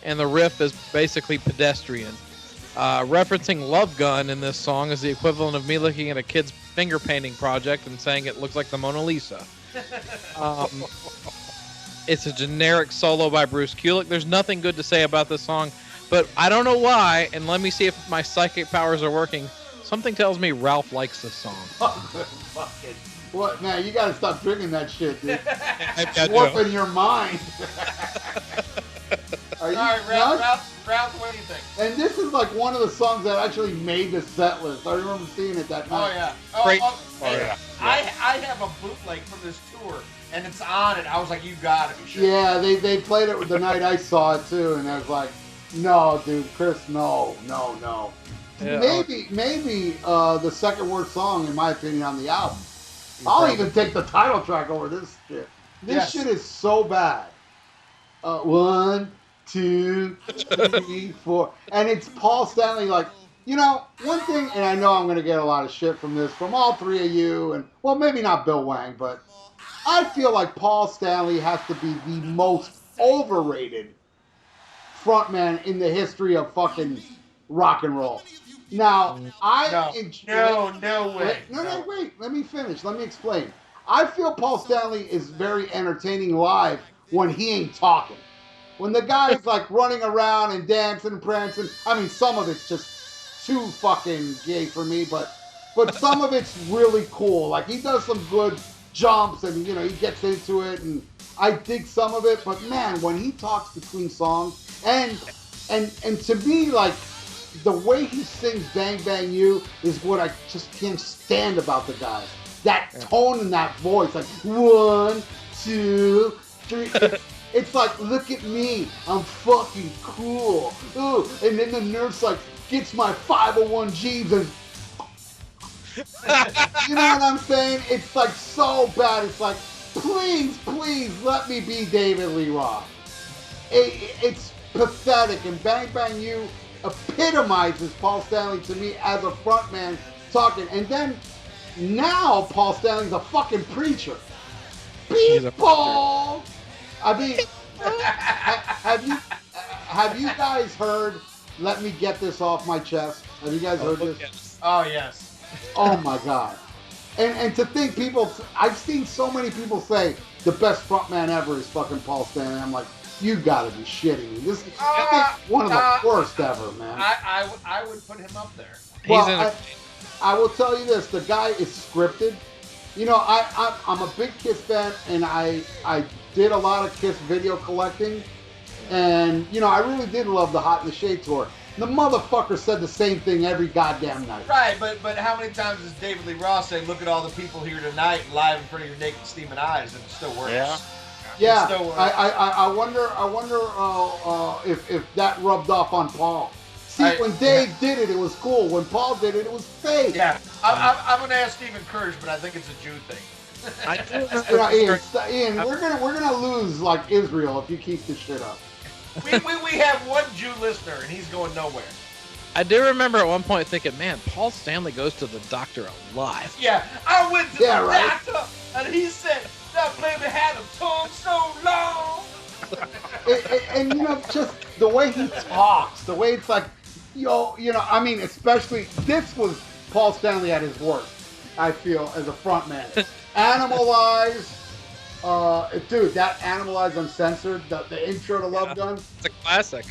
and the riff is basically pedestrian. Referencing Love Gun in this song is the equivalent of me looking at a kid's finger painting project and saying it looks like the Mona Lisa. It's a generic solo by Bruce Kulick. There's nothing good to say about this song, but I don't know why, and let me see if my psychic powers are working. Something tells me Ralph likes this song. Fucking. What, man, you gotta stop drinking that shit, dude. I Warping your mind. Are you All right, Ralph, what do you think? And this is like one of the songs that actually made the set list. I remember seeing it that night. Oh yeah. Great. Yeah. I have a bootleg from this tour, and it's on it. I was like, you gotta be sure. Yeah, they played it the night I saw it too, and I was like, no, dude, Chris, no. Yeah. Maybe the second worst song, in my opinion, on the album. I'll even take the title track over this shit. This shit is so bad. 1, 2, 3, 4. And it's Paul Stanley, like, one thing, and I know I'm going to get a lot of shit from this, from all three of you, and, well, maybe not Bill Wang, but I feel like Paul Stanley has to be the most overrated frontman in the history of fucking rock and roll. Now, No way. No, wait. Let me finish. Let me explain. I feel Paul Stanley is very entertaining live when he ain't talking. When the guy's like running around and dancing and prancing. I mean, some of it's just too fucking gay for me, but some of it's really cool. Like, he does some good jumps and, he gets into it, and I dig some of it. But man, when he talks between songs, and to me, like, the way he sings Bang Bang You is what I just can't stand about the guy. That tone and that voice, like 1, 2, 3. It's like, look at me, I'm fucking cool. Ooh, and then the nurse like gets my 501 G's and you know what I'm saying? It's like so bad. It's like, please let me be David Lee Roth. It's pathetic, and Bang Bang You epitomizes Paul Stanley to me as a frontman talking. And then now Paul Stanley's a fucking preacher. People! I mean, have you guys heard Let Me Get This Off My Chest? Have you guys heard this? Yes. Oh yes. Oh my God. And to think I've seen so many people say the best frontman ever is fucking Paul Stanley. I'm like, you gotta be shitting me. This is one of the worst ever, man. I would put him up there. Well, I will tell you this: the guy is scripted. I'm a big Kiss fan, and I did a lot of Kiss video collecting, and I really did love the Hot in the Shade tour. The motherfucker said the same thing every goddamn night. Right, but how many times does David Lee Roth say, "Look at all the people here tonight, live in front of your naked, steaming eyes," and it still works? Yeah. Still works. I wonder if that rubbed off on Paul. See, when Dave did it, it was cool. When Paul did it, it was fake. Yeah, I'm going to ask Stephen Kirsch, but I think it's a Jew thing. Ian, we're gonna lose like Israel if you keep this shit up. We have one Jew listener, and he's going nowhere. I do remember at one point thinking, man, Paul Stanley goes to the doctor alive. Yeah, I went to the doctor, and he said, that baby had a tongue so long. And you know, just the way he talks, the way it's like, I mean, especially, this was Paul Stanley at his worst, I feel, as a frontman. Animalize, dude, that Animalize Uncensored, the intro to Love Gun. It's a classic.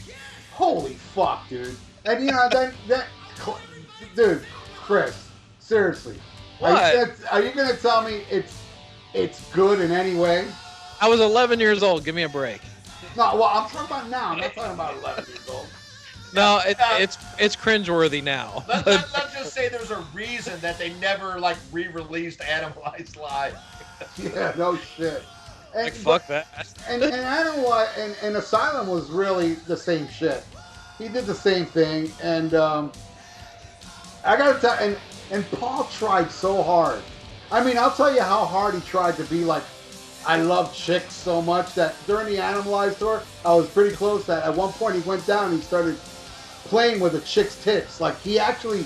Holy fuck, dude. And you know, then dude, Chris, seriously. What? Are you gonna tell me it's good in any way? I was 11 years old. Give me a break. No, well, I'm talking about now. I'm not talking about 11 years old. No, it's cringeworthy now. Let's just say there's a reason that they never like re-released Animalized Live. Yeah, no shit. And, fuck that. And Animalize and Asylum was really the same shit. He did the same thing, and I gotta tell, and Paul tried so hard. I mean, I'll tell you how hard he tried to be like, I love chicks so much that during the Animalized tour, I was pretty close that at one point he went down and he started playing with a chick's tits. Like, he actually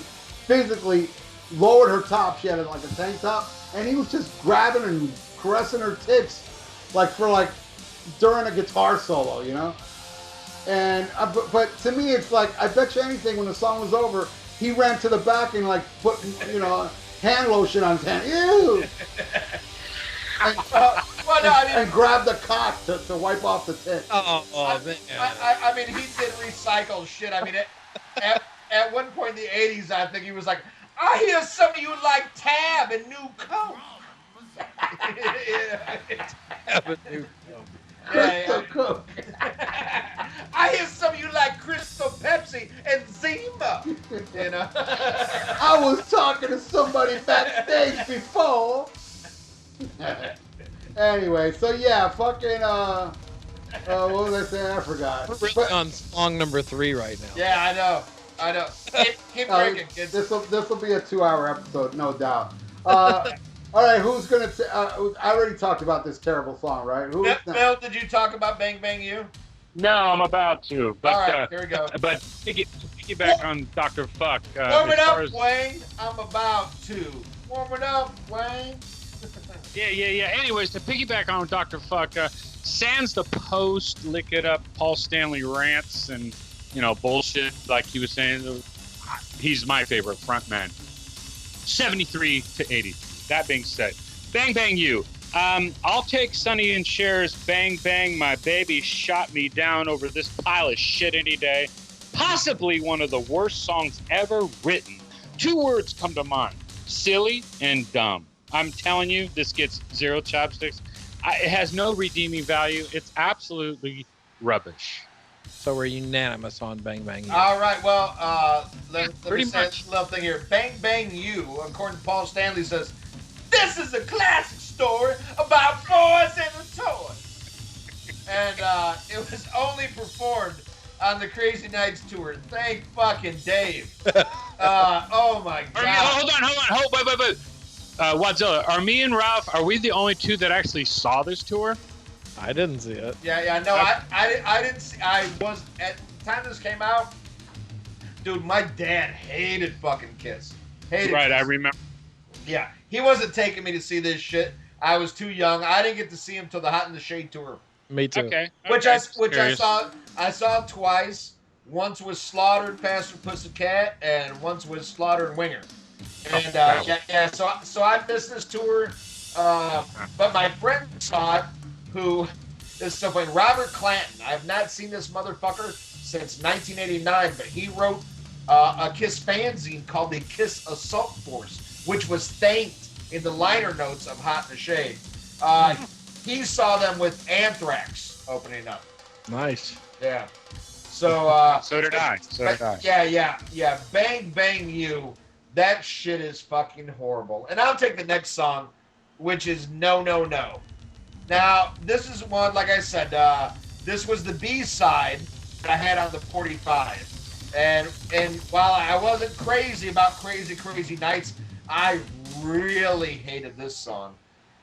physically lowered her top. She had like a tank top, and he was just grabbing and caressing her tits, like during a guitar solo, you know? And but to me, it's like, I bet you anything, when the song was over, he ran to the back and like put, hand lotion on his hand. Ew! And grabbed the cock to wipe off the tit. Man. I mean, he did recycle shit. I mean, at one point in the 80s, I think he was like, I hear some of you like Tab and New Coke. Tab and New Coke. Crystal Coke. I hear some of you like Crystal Pepsi and Zima. You know. I was talking to somebody backstage before. Anyway, so yeah, fucking what was I saying? I forgot. We're really on song number 3 right now. Yeah, I know. Keep drinking, kids. This will be a 2-hour episode, no doubt. All right, who's gonna? I already talked about this terrible song, right? Bill, did you talk about Bang Bang You? No, I'm about to. But, all right, here we go. But piggyback on Dr. Fuck. Warm it up, Wayne. I'm about to. Warm it up, Wayne. Yeah. Anyways, to piggyback on Dr. Fuck, sans the post, lick it up, Paul Stanley rants and, bullshit, like he was saying, he's my favorite frontman. 73 to 80. That being said, Bang Bang You. I'll take Sonny and Cher's Bang Bang My Baby Shot Me Down over this pile of shit any day. Possibly one of the worst songs ever written. 2 words come to mind: silly and dumb. I'm telling you, this gets 0 chopsticks. It has no redeeming value. It's absolutely rubbish. So we're unanimous on Bang Bang You. All right, well, let Pretty me say much. a little thing here. Bang Bang You, according to Paul Stanley, says, this is a classic story about boys and a toy. And it was only performed on the Crazy Nights tour. Thank fucking Dave. Oh my God. Hold on. Wait. Wadzilla, are me and Ralph, are we the only 2 that actually saw this tour? I didn't see it. Yeah, no, I didn't see, I was, at the time this came out, dude, my dad hated fucking Kiss. Hated Right, Kiss. I remember. Yeah, he wasn't taking me to see this shit. I was too young. I didn't get to see him till the Hot in the Shade tour. Me too. Okay. Which I saw twice. Once with Slaughter and Pastor Pussycat, and once with Slaughter and Winger. And so I missed this tour. But my friend saw it, who is so funny. Robert Clanton. I have not seen this motherfucker since 1989, but he wrote a Kiss fanzine called the Kiss Assault Force, which was thanked in the liner notes of Hot in the Shade. He saw them with Anthrax opening up. Nice. Yeah. So So did I. Yeah. Bang Bang You. That shit is fucking horrible. And I'll take the next song, which is No No No. Now, this is one, like I said, this was the B-side that I had on the 45. And while I wasn't crazy about Crazy Crazy Nights, I really hated this song.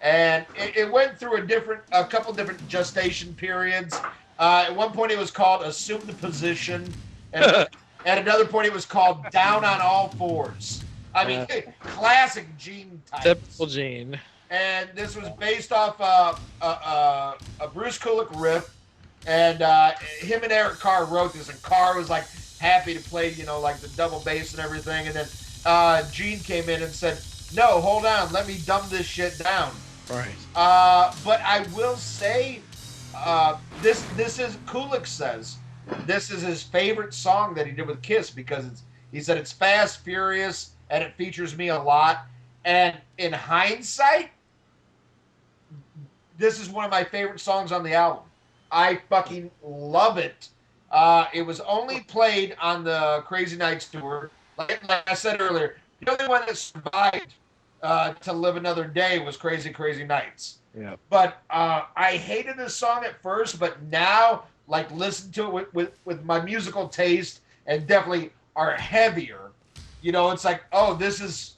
And it went through a couple different gestation periods. At one point it was called Assume the Position. And At another point, it was called Down on All Fours. I mean, classic Gene types. Typical Gene. And this was based off a Bruce Kulick riff, and him and Eric Carr wrote this, and Carr was like happy to play, like the double bass and everything, and then Gene came in and said, "No, hold on, let me dumb this shit down." Right. But I will say, this is Kulick says this is his favorite song that he did with Kiss because he said it's fast, furious, and it features me a lot. And in hindsight, this is one of my favorite songs on the album. I fucking love it. It was only played on the Crazy Nights tour. Like I said earlier, the only one that survived to live another day was Crazy Crazy Nights. Yeah. But I hated this song at first, but now, like, listen to it with my musical taste and definitely are heavier. It's like, oh, this is.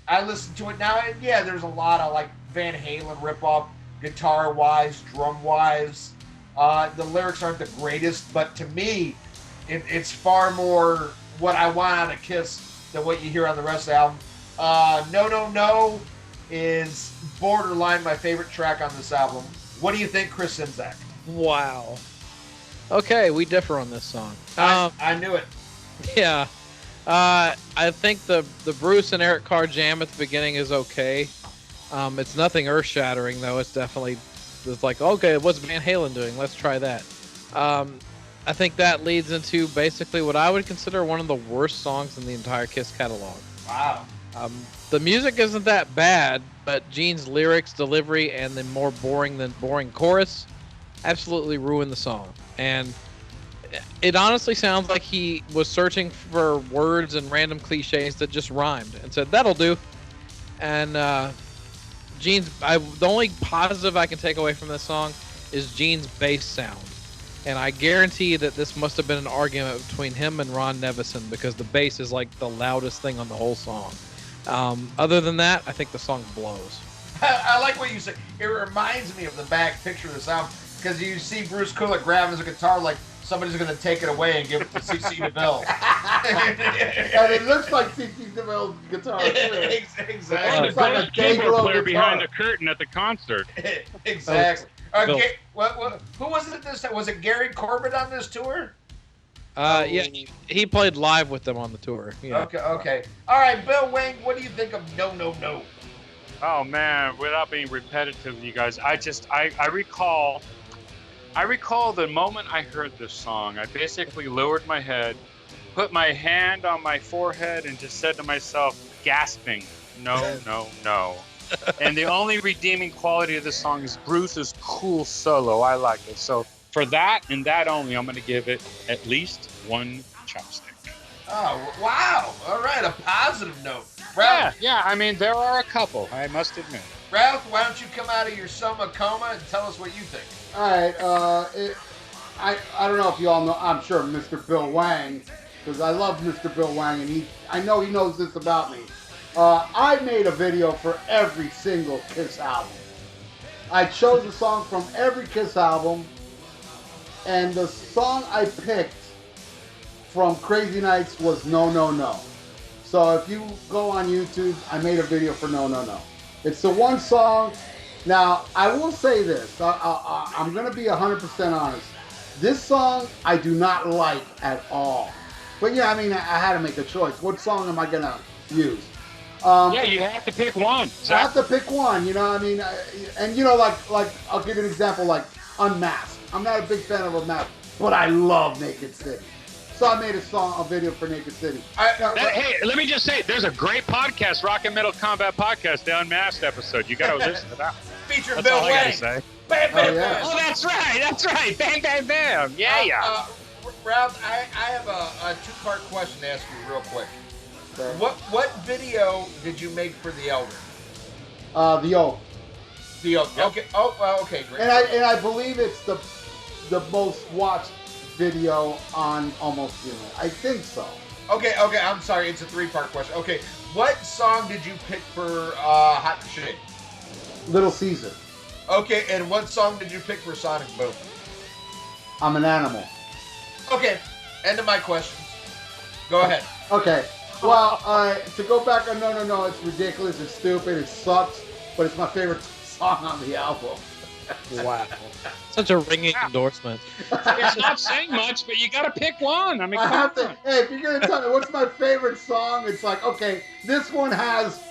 I listen to it now, and yeah, there's a lot of like Van Halen ripoff, guitar-wise, drum-wise. The lyrics aren't the greatest, but to me, it's far more what I want out of Kiss than what you hear on the rest of the album. No, No, No is borderline my favorite track on this album. What do you think, Chris Sinzak? Wow. Okay, we differ on this song. I knew it. Yeah. I think the Bruce and Eric Carr jam at the beginning is okay. It's nothing earth-shattering, though. It's like, okay, what's Van Halen doing? Let's try that. I think that leads into basically what I would consider one of the worst songs in the entire Kiss catalog. Wow. The music isn't that bad, but Gene's lyrics, delivery, and the more boring than boring chorus absolutely ruin the song. And it honestly sounds like he was searching for words and random cliches that just rhymed and said, that'll do. And the only positive I can take away from this song is Gene's bass sound. And I guarantee that this must have been an argument between him and Ron Nevison because the bass is like the loudest thing on the whole song. Other than that, I think the song blows. I like what you say. It reminds me of the back picture of this album because you see Bruce Kulick grabbing his guitar like somebody's going to take it away and give it to C.C. DeVille. And it looks like C.C. DeVille's guitar, too. Exactly. It's like a keyboard player behind the curtain at the concert. Exactly. Who was it this time? Was it Gary Corbett on this tour? Yeah, he played live with them on the tour. Yeah. Okay. All right, Bill Wang, what do you think of No, No, No? Oh man, without being repetitive, you guys, I recall the moment I heard this song. I basically lowered my head, put my hand on my forehead, and just said to myself, gasping, no, no, no. And the only redeeming quality of this song is Bruce's cool solo. I like it. So for that and that only, I'm going to give it at least one chopstick. Oh, wow. All right, a positive note. Ralph, Yeah. I mean, there are a couple, I must admit. Ralph, why don't you come out of your soma coma and tell us what you think? All right. I don't know if you all know. I'm sure Mr. Bill Wang, because I love Mr. Bill Wang, and I know he knows this about me. I made a video for every single Kiss album. I chose a song from every Kiss album, and the song I picked from Crazy Nights was No, No, No. So if you go on YouTube, I made a video for No, No, No. It's the one song. Now, I will say this. I'm going to be 100% honest. This song, I do not like at all. But yeah, I mean, I had to make a choice. What song am I going to use? Yeah, you have to pick one. I have to pick one, you know what I mean? And, you know, like I'll give you an example, like Unmasked. I'm not a big fan of Unmasked, but I love Naked City. So I made a video for Naked City. Hey, let me just say, there's a great podcast, Rock and Metal Combat Podcast, the Unmasked episode. You got to listen to that. Featuring That's Bill all I gotta Wang. say. Bam, bam, Oh, yeah. bam. Oh, that's right. Bam, bam, bam. Yeah. Ralph, I have a two-part question to ask you real quick. Okay. What video did you make for The Elder? The Oath. The Oath. Yep. Okay. Oh, well, okay, great. And I believe it's the most watched video on Almost Human. I think so. Okay, I'm sorry. It's a three-part question. Okay, what song did you pick for Hot and Shade? Little Caesar. Okay, and what song did you pick for Sonic Boom? I'm an Animal. Okay, end of my questions. Go ahead. Okay. Well, to go back on No, it's ridiculous, it's stupid, it sucks, but it's my favorite song on the album. Wow. Such a ringing endorsement. It's not saying much, but you got to pick one. I mean, I come have to. on. Hey, if you're gonna tell me what's my favorite song, it's like, okay, this one has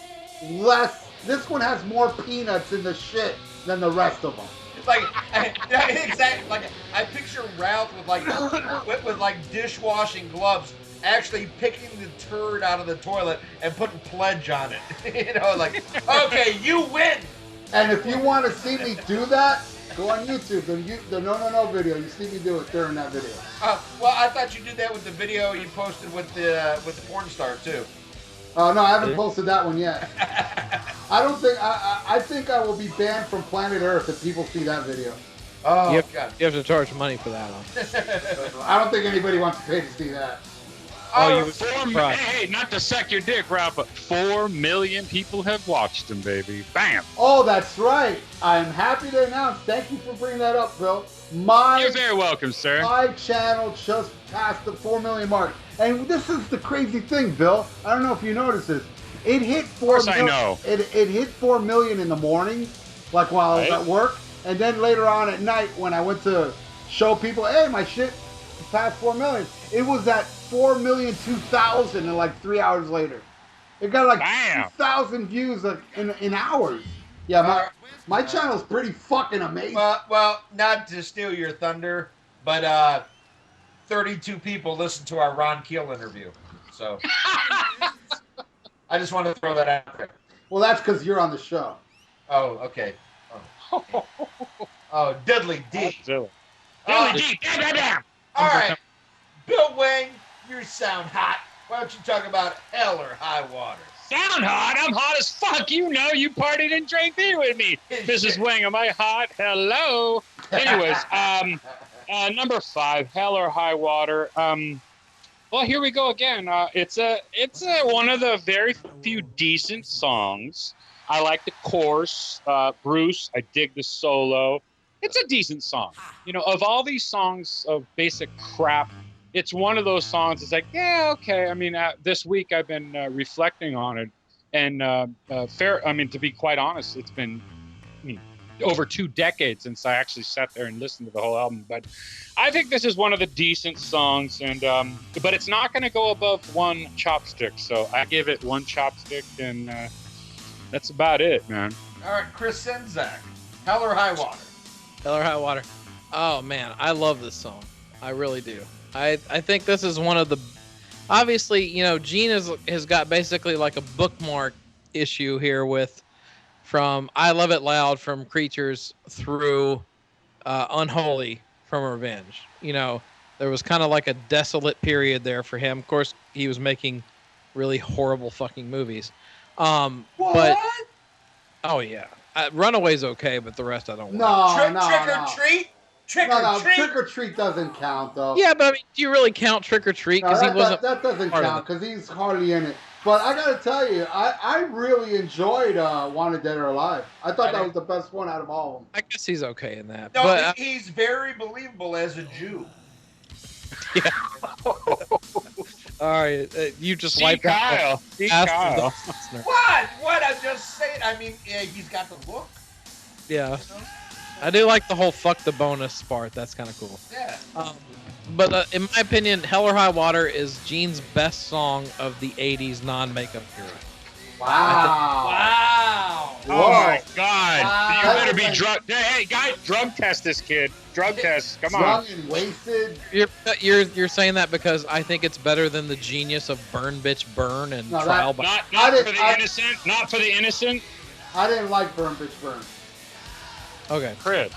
more peanuts in the shit than the rest of them. Like, exactly. Like, I picture Ralph with like dishwashing gloves, actually picking the turd out of the toilet and putting pledge on it. You know, like, okay, you win. And if you want to see me do that, go on YouTube. The No video. You see me do it during that video. Well, I thought you did that with the video you posted with the porn star too. No, I haven't posted that one yet. I don't think I think I will be banned from planet Earth if people see that video. Oh, God. You have to charge money for that one. I don't think anybody wants to pay to see that. Hey, not to suck your dick, Ralph, but 4 million people have watched him, baby. Bam. Oh, that's right. I'm happy to announce. Thank you for bringing that up, Bill. You're very welcome, sir. My channel just passed the 4 million mark. And this is the crazy thing, Bill. I don't know if you noticed this. It hit 4 million. I know. It hit 4 million in the morning, like while I was at work. And then later on at night when I went to show people, hey, my shit passed 4 million. It was at 4,002,000 in like 3 hours later. It got like 2,000 views like in hours. Yeah, my channel's pretty fucking amazing. Well, not to steal your thunder, but 32 people listened to our Ron Keel interview. So I just want to throw that out there. Well, that's because you're on the show. Oh, okay. Oh, Diddly D. Diddly D. Bam. All right. Bill Wang, you sound hot. Why don't you talk about Hell or High Water? Sound hot? I'm hot as fuck. You know, you partied and drank beer with me. Mrs. Wang, am I hot? Hello. Anyways, number 5, Hell or High Water. Well, here we go again. It's one of the very few decent songs. I like the chorus. Bruce, I dig the solo. It's a decent song. You know, of all these songs of basic crap, it's one of those songs. It's like, yeah, okay. I mean, this week I've been reflecting on it, and to be quite honest, it's been over 2 decades since I actually sat there and listened to the whole album. But I think this is one of the decent songs, and but it's not going to go above 1 chopstick. So I give it 1 chopstick, and that's about it, man. All right, Chris Senzak, Hell or High Water. Hell or High Water. Oh man, I love this song. I really do. I think this is one of the, obviously, you know, Gene has got basically like a bookmark issue here with, from I Love It Loud from Creatures through Unholy from Revenge. You know, there was kind of like a desolate period there for him. Of course, he was making really horrible fucking movies. What? But, oh yeah. Runaway's okay, but the rest I don't want. Trick or Treat? Trick or Treat doesn't count, though. Yeah, but I mean, do you really count Trick or Treat? Because that doesn't count, because he's hardly in it. But I gotta tell you, I really enjoyed Wanted Dead or Alive. I thought that was the best one out of all of them. I guess he's okay in that. No, but, he's very believable as a Jew. Yeah. All right, you just wiped out. Kyle. What? I'm just saying. I mean, he's got the look. Yeah. You know? I do like the whole fuck the bonus part. That's kind of cool. Yeah. But in my opinion, Hell or High Water is Gene's best song of the 80s non-makeup era. Wow. Oh my God. Wow. You better be drug. Hey, guys, drug test this kid. Drug test. Come on. Drunk and wasted. You're saying that because I think it's better than the genius of Burn Bitch Burn and Trial by Not for the innocent. Not for the innocent. I didn't like Burn Bitch Burn. Okay. Chris.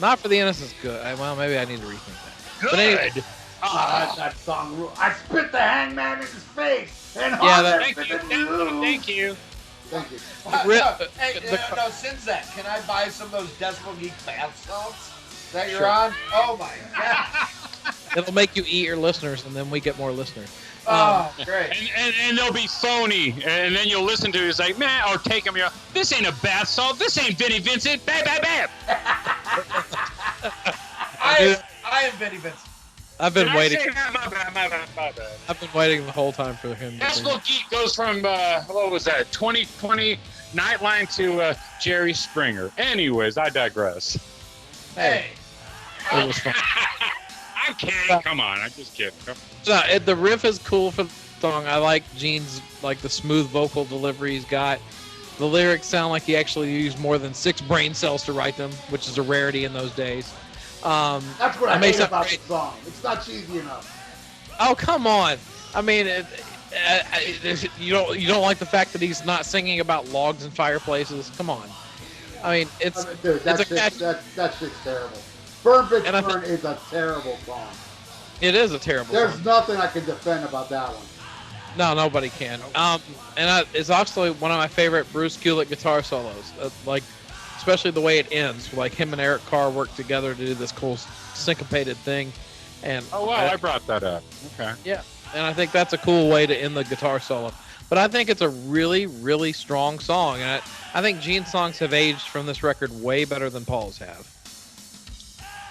Not for the innocent's good. Well, maybe I need to rethink that. Good. But anyway, that song rule. I spit the hangman in his face. And thank you. Thank you. No, Sinzak, can I buy some of those Decibel Geek bath salts that you're on? Oh my God. It'll make you eat your listeners, and then we get more listeners. Oh, great. And they'll be phony, and then you'll listen to it. It's like, man, or take them. This ain't a bath salt. This ain't Vinnie Vincent. Bam, bam, bam. I am Vinnie Vincent. I've been waiting. My bad. I've been waiting the whole time for him. Decibel Geek goes from what was that? 2020 Nightline to Jerry Springer. Anyways, I digress. Hey. It was fun. I'm kidding. Come on, I'm just kidding. No, the riff is cool for the song. I like Gene's the smooth vocal delivery he's got. The lyrics sound like he actually used more than 6 brain cells to write them, which is a rarity in those days. That's what I hate about the song. It's not cheesy enough. Oh, come on! I mean, you don't like the fact that he's not singing about logs and fireplaces? Come on! I mean, that shit's terrible. Burn Bitch Burn is a terrible song. It is a terrible. There's nothing I can defend about that one. No, nobody can. It's actually one of my favorite Bruce Kulick guitar solos. Especially the way it ends. Like him and Eric Carr work together to do this cool syncopated thing. And oh wow, I brought that up. Okay. Yeah, and I think that's a cool way to end the guitar solo. But I think it's a really, really strong song, and I think Gene's songs have aged from this record way better than Paul's have.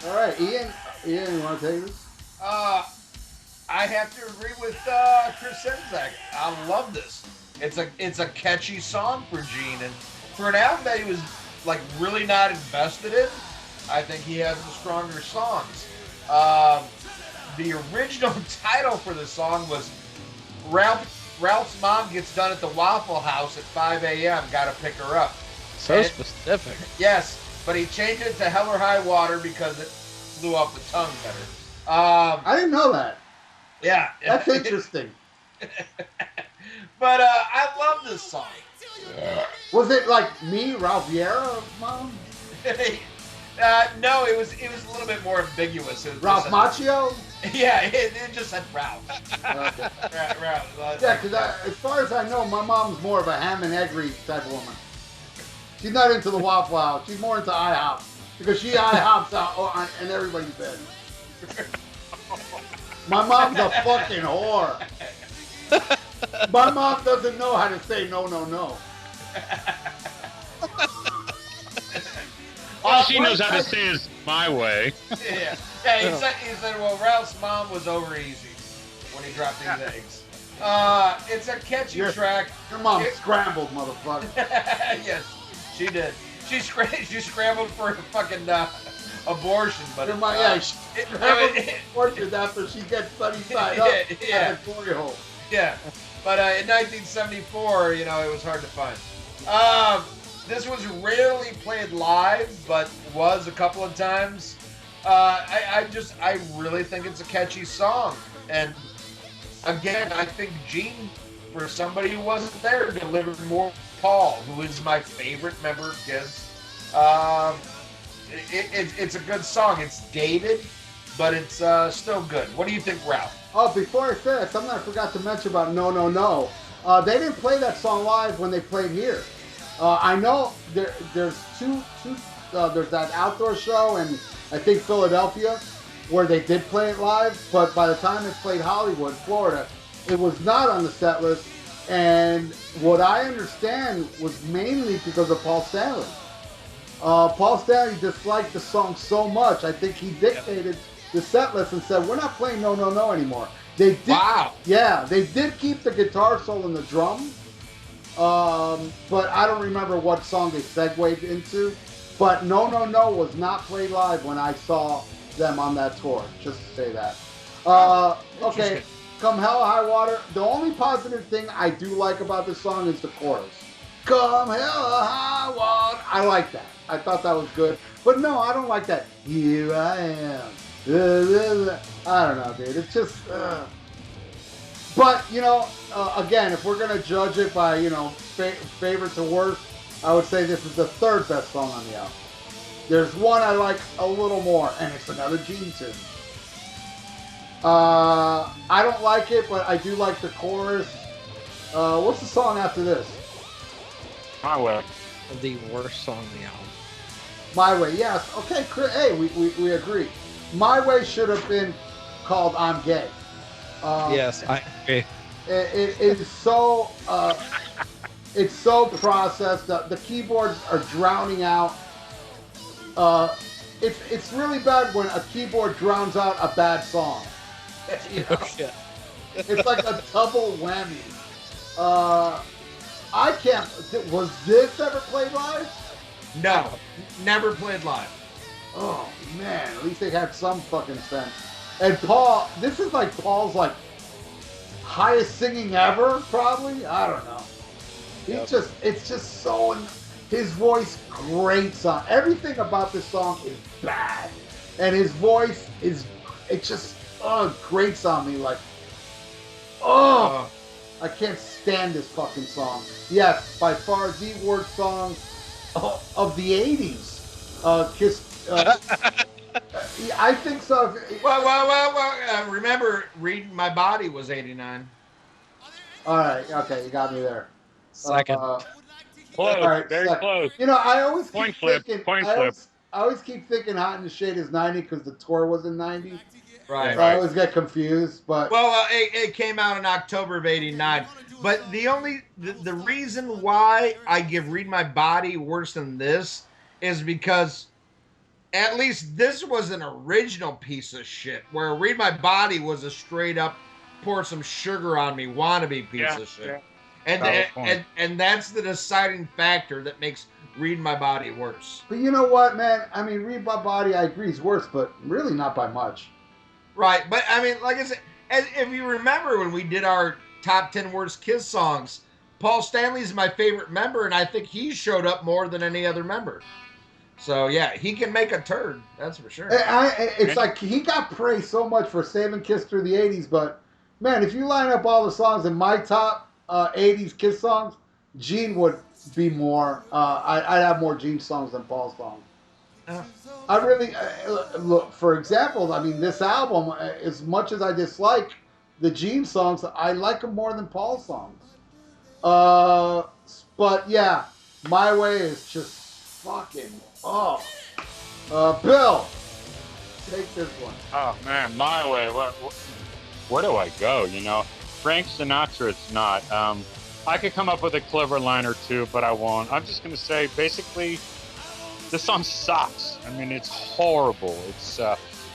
All right, Ian, you want to take this? I have to agree with Chris Senzak. I love this. It's a catchy song for Gene, and for an album that he was really not invested in, I think he has the stronger songs. The original title for the song was Ralph's mom gets done at the Waffle House at 5 a.m. Gotta pick her up. So specific. Yes, but he changed it to Hell or High Water because it flew off the tongue better. I didn't know that. Yeah. That's interesting. But I love this song. Was it like me, Ralph Vieira, mom? No, it was a little bit more ambiguous. It was Ralph Macchio? Yeah, it just said Ralph. Okay. Ralph. Yeah, because as far as I know, my mom's more of a ham and eggery type of woman. She's not into the Waffle House. She's more into IHOP. Because she IHOPs out in everybody's bed. My mom's a fucking whore. My mom doesn't know how to say no, no, no. All she knows how to say is my way. Yeah. He said, well, Ralph's mom was over easy when he dropped these eggs. It's a catchy track. Your mom scrambled, motherfucker. Yes, she did. She scrambled for a fucking abortion, but she scrambled abortion after she gets sunny side up at the glory hole. Yeah, but in 1974, it was hard to find. This was rarely played live, but was a couple of times. I really think it's a catchy song. And again, I think Gene, for somebody who wasn't there, delivered more. Paul, who is my favorite member of Kiss. It's a good song. It's dated, but it's still good. What do you think, Ralph? Oh, before I say that, something I forgot to mention about No, No, No. They didn't play that song live when they played here. I know there's there's that outdoor show in, I think, Philadelphia, where they did play it live, but by the time it played Hollywood, Florida, it was not on the set list, and what I understand was mainly because of Paul Stanley. Paul Stanley disliked the song so much, I think he dictated the set list and said, we're not playing No, No, No anymore. They did, wow. Yeah, they did keep the guitar solo and the drum, but I don't remember what song they segued into. But No, No, No was not played live when I saw them on that tour, just to say that. Okay, Come Hell or High Water. The only positive thing I do like about this song is the chorus. Come Hell or High Water. I like that. I thought that was good. But no, I don't like that. Here I am. I don't know, dude. It's just... But, again, if we're going to judge it by, favorite to worst, I would say this is the third best song on the album. There's one I like a little more, and it's another Gene tune. I don't like it, but I do like the chorus. What's the song after this? My Way. The worst song on the album. My Way, yes. Okay, hey, we agree. My Way should have been called I'm Gay. Yes, I agree. It is so... it's so processed. The keyboards are drowning out. It's really bad when a keyboard drowns out a bad song. You know? Oh, shit. It's like a double whammy. I can't. Was this ever played live? No, never played live. Oh man, at least they had some fucking sense. And Paul, this is like Paul's like highest singing ever, probably. I don't know. It's just so. His voice grates on everything about this song is bad, and his voice is it just grates on me like I can't stand this fucking song. Yes, by far the worst song of the '80s. Kiss. I think so. Well. Remember, Read My Body was '89. All right, okay, you got me there. Second. Close, all right, very close. You know, I always keep Point flip, thinking. point I flip. always keep thinking "Hot in the Shade" is '90 because the tour was in '90. Right. So I always get confused, but Well, it came out in October of '89. But the reason why I give Read My Body worse than this is because at least this was an original piece of shit, where Read My Body was a straight up pour some sugar on me wannabe piece of shit. Yeah. And that's the deciding factor that makes Read My Body worse. But you know what, man? I mean, Read My Body, I agree, is worse, but really not by much. Right, but I mean, like I said, if you remember when we did our top 10 worst Kiss songs, Paul Stanley's my favorite member, and I think he showed up more than any other member. So yeah, he can make a turd, that's for sure. It's like he got praised so much for saving Kiss through the '80s, but man, if you line up all the songs in my top '80s Kiss songs, Gene would be more. I'd have more Gene songs than Paul songs. I really look. For example, I mean, this album, as much as I dislike the Gene songs, I like them more than Paul's songs. But yeah, My Way is just fucking Bill, take this one. Oh man, My Way. Where do I go? You know, Frank Sinatra. It's not. I could come up with a clever line or two, but I won't. I'm just gonna say, basically, this song sucks. I mean, it's horrible. It's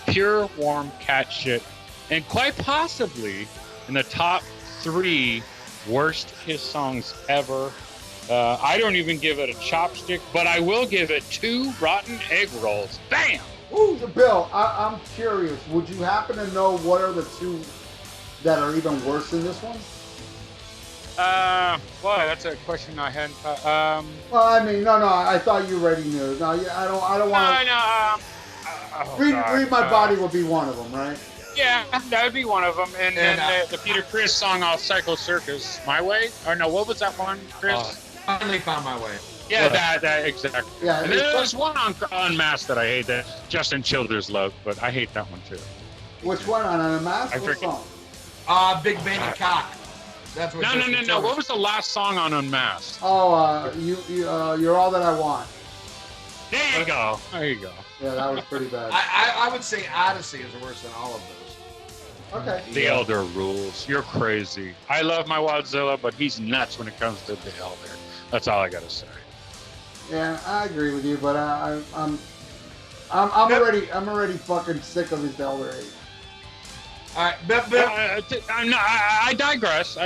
pure warm cat shit, and quite possibly in the top 3 worst Kiss songs ever. I don't even give it a chopstick, but I will give it 2 rotten egg rolls. Bam! Ooh, Bill, I'm curious. Would you happen to know what are the 2 that are even worse than this one? Boy, that's a question I hadn't. Well, I mean, no. I thought you already knew. No, I don't want. Read My Body will be one of them, right? Yeah, that would be one of them. And the Peter Criss song off Psycho Circus, My Way? Or no, what was that one, Chris? Finally Found My Way. Yeah, that exactly. Yeah, and there's one on Unmasked that I hate, that Justin Childers loved, but I hate that one too. Which one on Unmasked? What song? Big Baby Cock. That's what. No. What was the last song on Unmasked? Oh, You're All That I Want. There you go. Yeah, that was pretty bad. I would say Odyssey is worse than all of those. Okay. The Elder rules. You're crazy. I love my Wadzilla, but he's nuts when it comes to the Elder. That's all I gotta say. Yeah, I agree with you, but I'm already fucking sick of his Elder hate. All right, but I digress.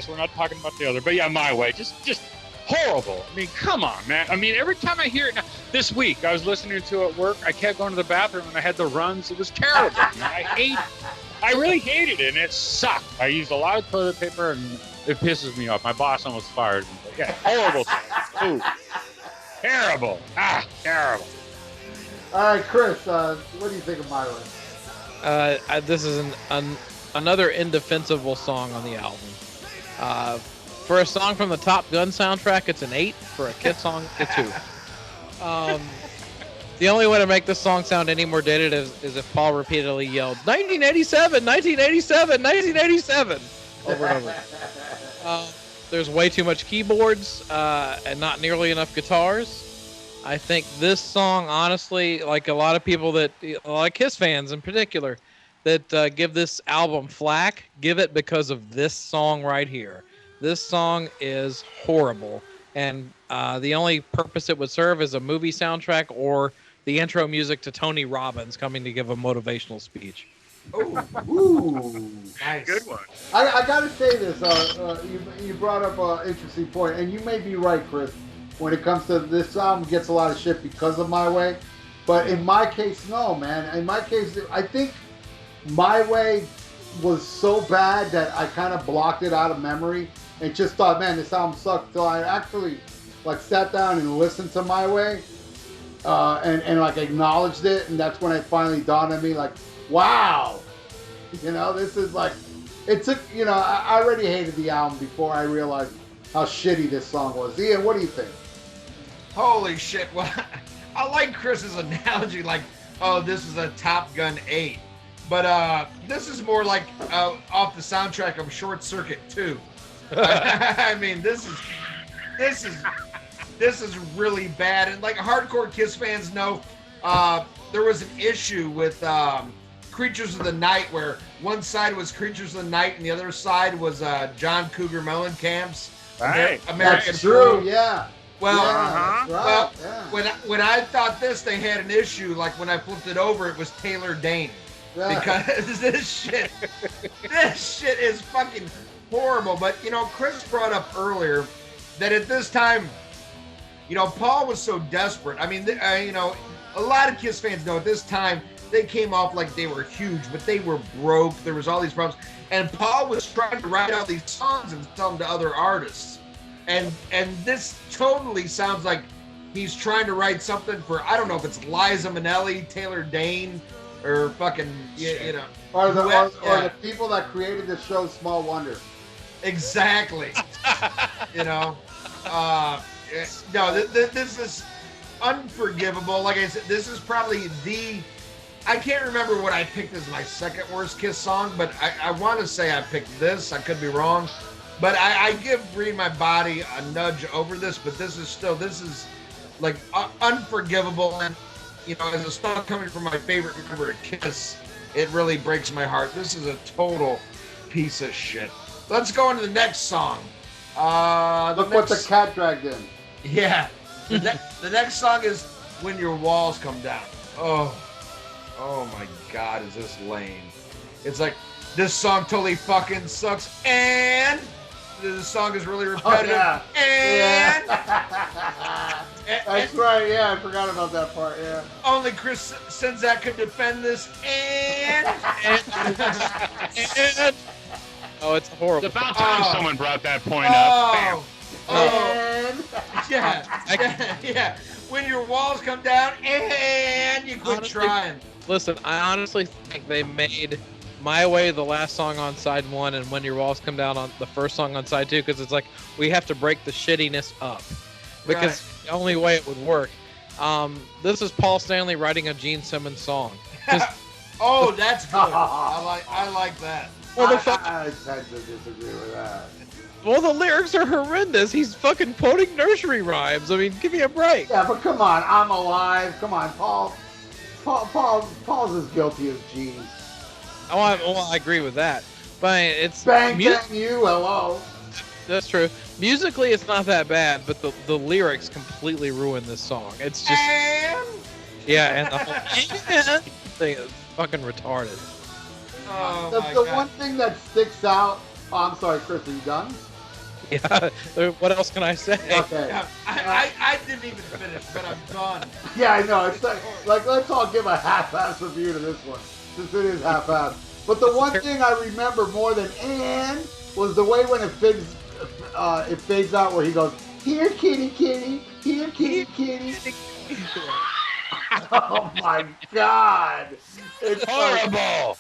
We're not talking about the Elder, but yeah, My Way. Just horrible. I mean, come on, man. I mean, every time I hear it now, this week I was listening to it at work. I kept going to the bathroom and I had the runs. It was terrible. I really hated it, and it sucked. I used a lot of toilet paper, and it pisses me off. My boss almost fired me. But yeah, horrible. Ooh, terrible. Terrible. All right, Chris, what do you think of My Way? This is another indefensible song on the album. For a song from the Top Gun soundtrack, it's an 8. For a Kiss song, it's a 2. The only way to make this song sound any more dated is if Paul repeatedly yelled, 1987, 1987, 1987, over and over. There's way too much keyboards and not nearly enough guitars. I think this song, honestly, like a lot of people a lot of Kiss fans in particular, that give this album flack, give it because of this song right here. This song is horrible, and the only purpose it would serve is a movie soundtrack or the intro music to Tony Robbins coming to give a motivational speech. Oh, Ooh. nice. Good one. I gotta say this. You brought up an interesting point, and you may be right, Chris. When it comes to this album, gets a lot of shit because of My Way, but in my case, no, man. In my case, I think My Way was so bad that I kind of blocked it out of memory and just thought, man, this album sucked. Till I actually like sat down and listened to My Way, and like acknowledged it, and that's when it finally dawned on me, like, wow, this is like, it took, I already hated the album before I realized how shitty this song was. Ian, what do you think? Holy shit. Well, I like Chris's analogy, like, oh, this is a Top Gun 8. But this is more like off the soundtrack of Short Circuit 2. I mean, this is really bad. And like hardcore Kiss fans know, there was an issue with Creatures of the Night where one side was Creatures of the Night and the other side was John Cougar Mellencamp's American That's true, Fool. yeah. Well, yeah, that's right, yeah. when I thought this, they had an issue. Like when I flipped it over, it was Taylor Dane. Yeah. Because this shit is fucking horrible. But Chris brought up earlier that at this time, Paul was so desperate. I mean, a lot of Kiss fans know at this time they came off like they were huge, but they were broke. There was all these problems, and Paul was trying to write all these songs and sell them to other artists. And this totally sounds like he's trying to write something for, I don't know if it's Liza Minnelli, Taylor Dane, or fucking, Or the people that created the show Small Wonder. Exactly. No, this is unforgivable. Like I said, this is probably I can't remember what I picked as my second worst Kiss song, but I want to say I picked this. I could be wrong. But I give Read My Body a nudge over this, but this is like unforgivable. And, as a song coming from my favorite member of Kiss, it really breaks my heart. This is a total piece of shit. Let's go into the next song. What the cat dragged in. Yeah. The next song is When Your Walls Come Down. Oh my God, is this lame. It's like, this song totally fucking sucks, and the song is really repetitive. Oh, yeah. And, That's right, yeah, I forgot about that part, yeah. Only Chris Czynszak could defend this, and Oh, it's horrible. It's about time someone brought that point up. Yeah. When your walls come down, and you quit trying. Listen, I honestly think they made My Way the last song on side 1 and When Your Walls Come Down on the first song on side 2, because it's like we have to break the shittiness up, because the only way it would work. This is Paul Stanley writing a Gene Simmons song. Oh, that's good. I like that. I tend to disagree with that. Well, the lyrics are horrendous. He's fucking quoting nursery rhymes. I mean, give me a break. Yeah, but come on, I'm Alive. Come on, Paul's as guilty as Gene. Oh, I agree with that. But it's Bang you, hello. That's true. Musically, it's not that bad, but the lyrics completely ruin this song. It's just and the whole thing is fucking retarded. The one thing that sticks out. Oh, I'm sorry, Chris. Are you done? Yeah. What else can I say? Okay. Yeah, I didn't even finish, but I'm done. Yeah, I know. It's like let's all give a half-ass review to this one, since it is half-ass. But the one thing I remember more than "and" was the way when it fades out, where he goes, "Here, kitty, kitty, here, kitty, kitty." Oh my God! It's horrible.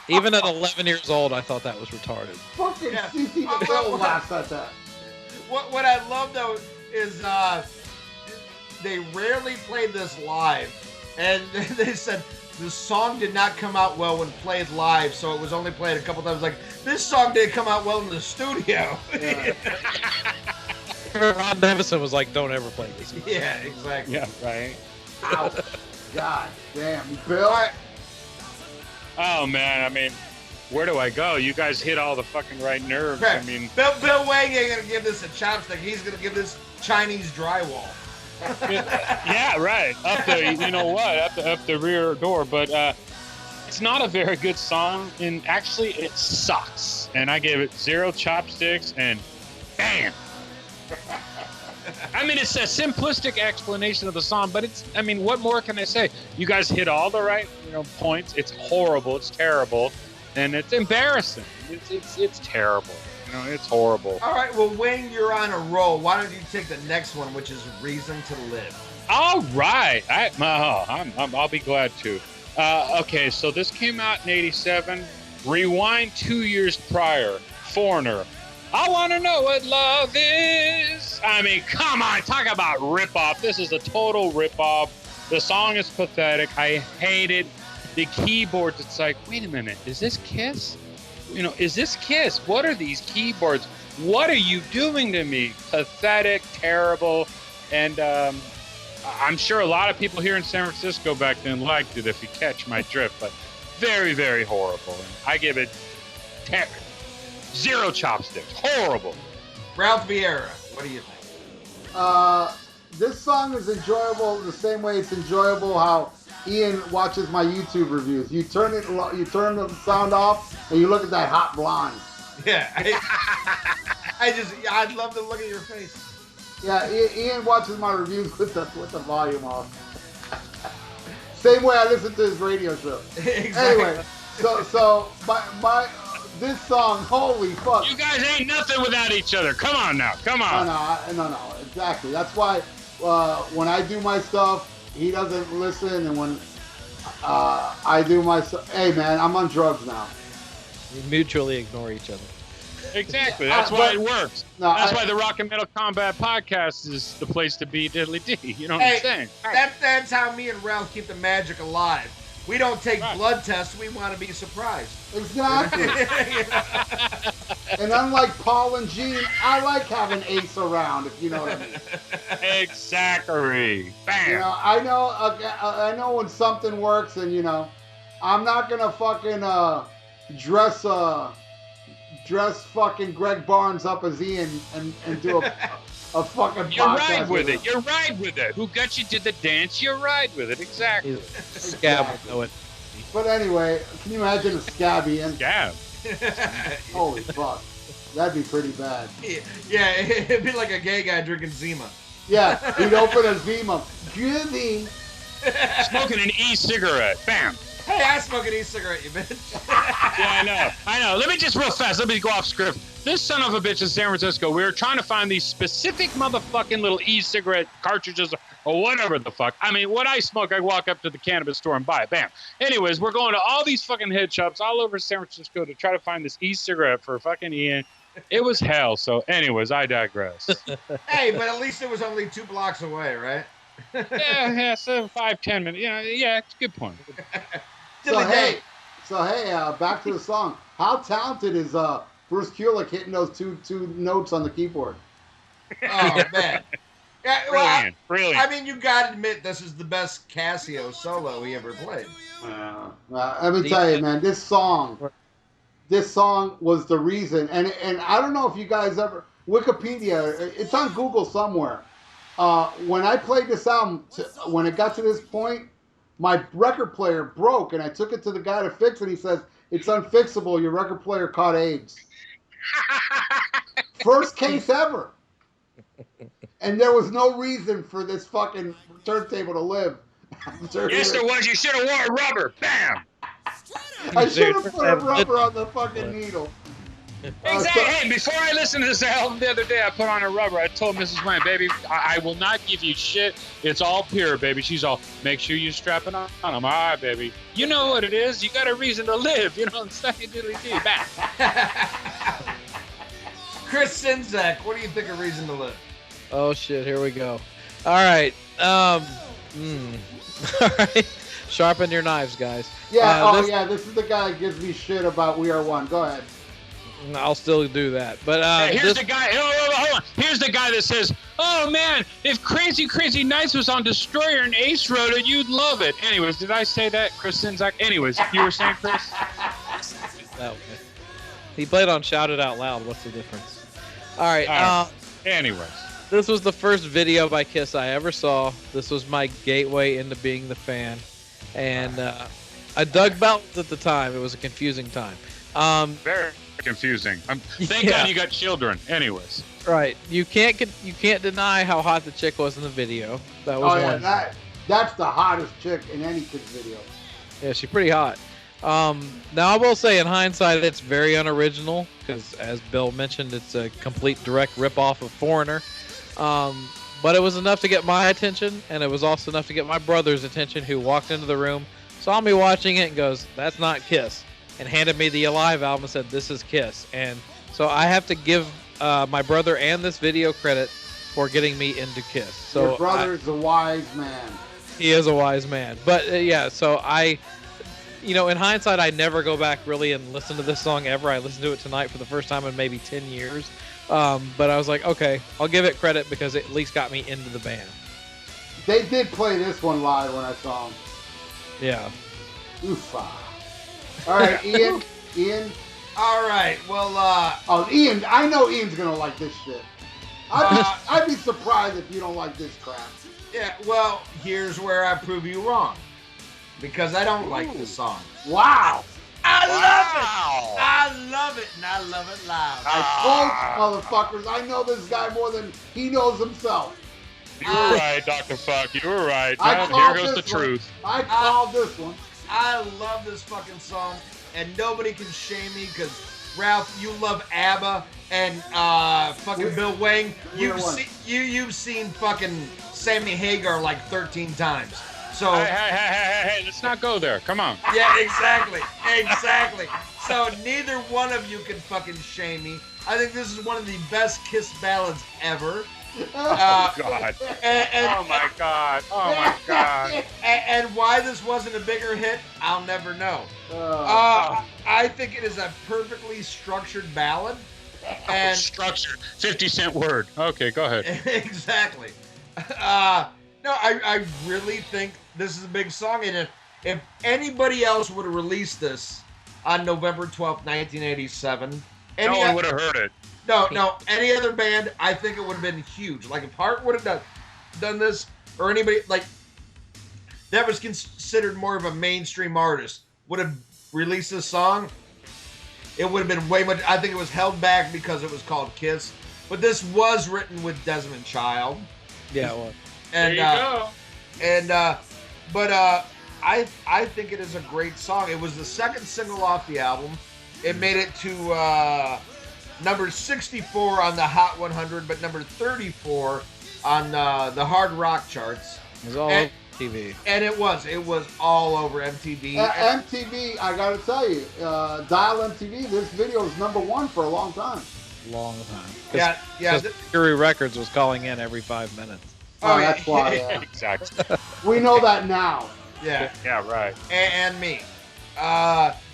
Even at 11 years old, I thought that was retarded. Fucking CC the Bill laughs at that. What I love though is they rarely played this live, and they said the song did not come out well when played live, so it was only played a couple times. Like, this song didn't come out well in the studio. Yeah. Ron Nevison was like, "Don't ever play this." Yeah, exactly. Yeah, right. Ow. God damn, Bill. Oh man, I mean, where do I go? You guys hit all the fucking right nerves. Okay. I mean, Bill Wang ain't gonna give this a chopstick. He's gonna give this Chinese drywall. yeah, right. Up the, up the rear door. But It's not a very good song, and actually it sucks. And I gave it 0 chopsticks and bam. I mean, it's a simplistic explanation of the song, but what more can I say? You guys hit all the right, points. It's horrible. It's terrible. And it's embarrassing. It's terrible. It's horrible. All right, well, Wayne, you're on a roll. Why don't you take the next one, which is Reason to Live? All right. I'll be glad to. Okay, so this came out in 87. Rewind 2 years prior. Foreigner. I want to know what love is. I mean, come on. Talk about ripoff. This is a total ripoff. The song is pathetic. I hate it. The keyboards, it's like, wait a minute. Is this Kiss? Is this Kiss? What are these keyboards? What are you doing to me? Pathetic, terrible. And I'm sure a lot of people here in San Francisco back then liked it, if you catch my drift. But very, very horrible. And I give it 0 chopsticks. Horrible. Ralph Vieira, what do you think? This song is enjoyable the same way it's enjoyable how Ian watches my YouTube reviews. You turn the sound off, and you look at that hot blonde. Yeah, I'd love to look at your face. Yeah, Ian watches my reviews with the volume off. Same way I listen to his radio show. Exactly. Anyway, so my this song, holy fuck. You guys ain't nothing without each other. Come on now. Come on. No, exactly. That's why when I do my stuff, he doesn't listen, and when I do my stuff, hey man, I'm on drugs now. We mutually ignore each other. Exactly. That's why it works. That's why the Rock and Metal Combat Podcast is the place to be, Diddly D. You know what I'm saying? That's how me and Ralph keep the magic alive. We don't take blood tests. We want to be surprised. Exactly. And unlike Paul and Gene, I like having Ace around, if you know what I mean. Exactly. Bam. I know when something works, and I'm not gonna fucking dress fucking Greg Barnes up as Ian and do a fucking You're podcast right with it. You're right with it. Who got you to the dance? You're right with it. Exactly. Scab will know it. But anyway, can you imagine a Scab, Ian? Scab. Holy fuck. That'd be pretty bad. Yeah, it'd be like a gay guy drinking Zima. Yeah, he'd open a Zima. Goody. Smoking an e-cigarette. Bam. Hey, I smoke an e-cigarette, you bitch. Yeah, I know. Let me just real fast. Let me go off script. This son of a bitch in San Francisco, we were trying to find these specific motherfucking little e-cigarette cartridges or whatever the fuck. I mean, what I smoke, I walk up to the cannabis store and buy it. Bam. Anyways, we're going to all these fucking head shops all over San Francisco to try to find this e-cigarette for fucking Ian. It was hell. So anyways, I digress. Hey, but at least it was only 2 blocks away, right? yeah, so 5-10 minutes. Yeah, it's a good point. So hey, back to the song. How talented is Bruce Kulick hitting those two notes on the keyboard? Oh man, yeah, well, brilliant. I mean, you gotta admit this is the best Casio solo he ever played. Let me tell you, man, this song was the reason, and I don't know if you guys ever Wikipedia, it's on Google somewhere. When I played this album, when it got to this point, my record player broke, and I took it to the guy to fix it. He says, it's unfixable. Your record player caught AIDS. First case ever. And there was no reason for this fucking turntable to live. Yes, there was. You should have worn rubber. Bam. I should have put a rubber on the fucking needle. Exactly. Hey, before I listened to this album the other day, I put on a rubber. I told Mrs. Wayne, baby, I will not give you shit. It's all pure, baby. She's all, make sure you strap it on. I'm all right, baby. You know what it is. You got a reason to live. You know what I'm saying? Diddly-dee. Back. Chris Sinzak, what do you think of Reason to Live? Oh shit, here we go. All right. All right. Sharpen your knives, guys. Yeah, this is the guy that gives me shit about We Are One. Go ahead. I'll still do that. But here's the guy. Hold on. Here's the guy that says, "Oh man, if Crazy Crazy Nights was on Destroyer and Ace wrote it, you'd love it." Anyways, did I say that, Chris Sinzak? Anyways, you were saying, Chris? Okay. He played on Shout It Out Loud. What's the difference? All right. Anyways, this was the first video by Kiss I ever saw. This was my gateway into being the fan, and I dug ballads at the time. It was a confusing time. Very confusing. Thank Yeah. God you got children. Anyways. Right. You can't deny how hot the chick was in the video. That was Oh yeah, one. that's the hottest chick in any kid's video. Yeah, she's pretty hot. Now I will say, in hindsight, it's very unoriginal because, as Bill mentioned, it's a complete direct ripoff of Foreigner. But it was enough to get my attention, and it was also enough to get my brother's attention, who walked into the room, saw me watching it, and goes, "That's not Kiss," and handed me the Alive album and said, "This is Kiss." And so I have to give my brother and this video credit for getting me into Kiss. So Your brother is a wise man. he is a wise man. But yeah, so in hindsight, I never go back really and listen to this song ever. I listened to it tonight for the first time in maybe 10 years. But I was like, okay, I'll give it credit because it at least got me into the band. They did play this one live when I saw them. Yeah. Oofa. All right, Ian. All right. Well, Oh, Ian. I know Ian's gonna like this shit. I'd be surprised if you don't like this crap. yeah. Well, here's where I prove you wrong, because I don't like this song. Wow. I love it, and I love it loud. I told motherfuckers, I know this guy more than he knows himself. You were right, Dr. Fuck. You were right. I Now, called here goes the this one. truth. I called this one. I love this fucking song, and nobody can shame me because Ralph, you love ABBA and fucking Bill Wang. You've seen fucking Sammy Hagar like 13 times. So Hey, let's not go there. Come on. yeah, exactly. So neither one of you can fucking shame me. I think this is one of the best Kiss ballads ever. God. Oh my God. And why this wasn't a bigger hit, I'll never know. I think it is a perfectly structured ballad. And Structured. 50-cent word. Okay, go ahead. exactly. No, I really think this is a big song. And if anybody else would have released this on November 12th, 1987, No one would have heard it. No, any other band, I think it would have been huge. Like if Heart would have done this, or anybody like that was considered more of a mainstream artist would have released this song, it would have been way much. I think it was held back because it was called Kiss, but this was written with Desmond Child. Yeah, well. And There you go. I think it is a great song. It was the second single off the album. It made it to number 64 on the Hot 100, but number 34 on the Hard Rock charts. It was all over TV. And it was all over MTV. MTV, I gotta tell you, Dial MTV, this video was #1 for a long time. Long time. Yeah. Because Mercury Records was calling in every 5 minutes. Oh, that's why. Yeah. Exactly. We know that now. Yeah. Yeah, right. And me.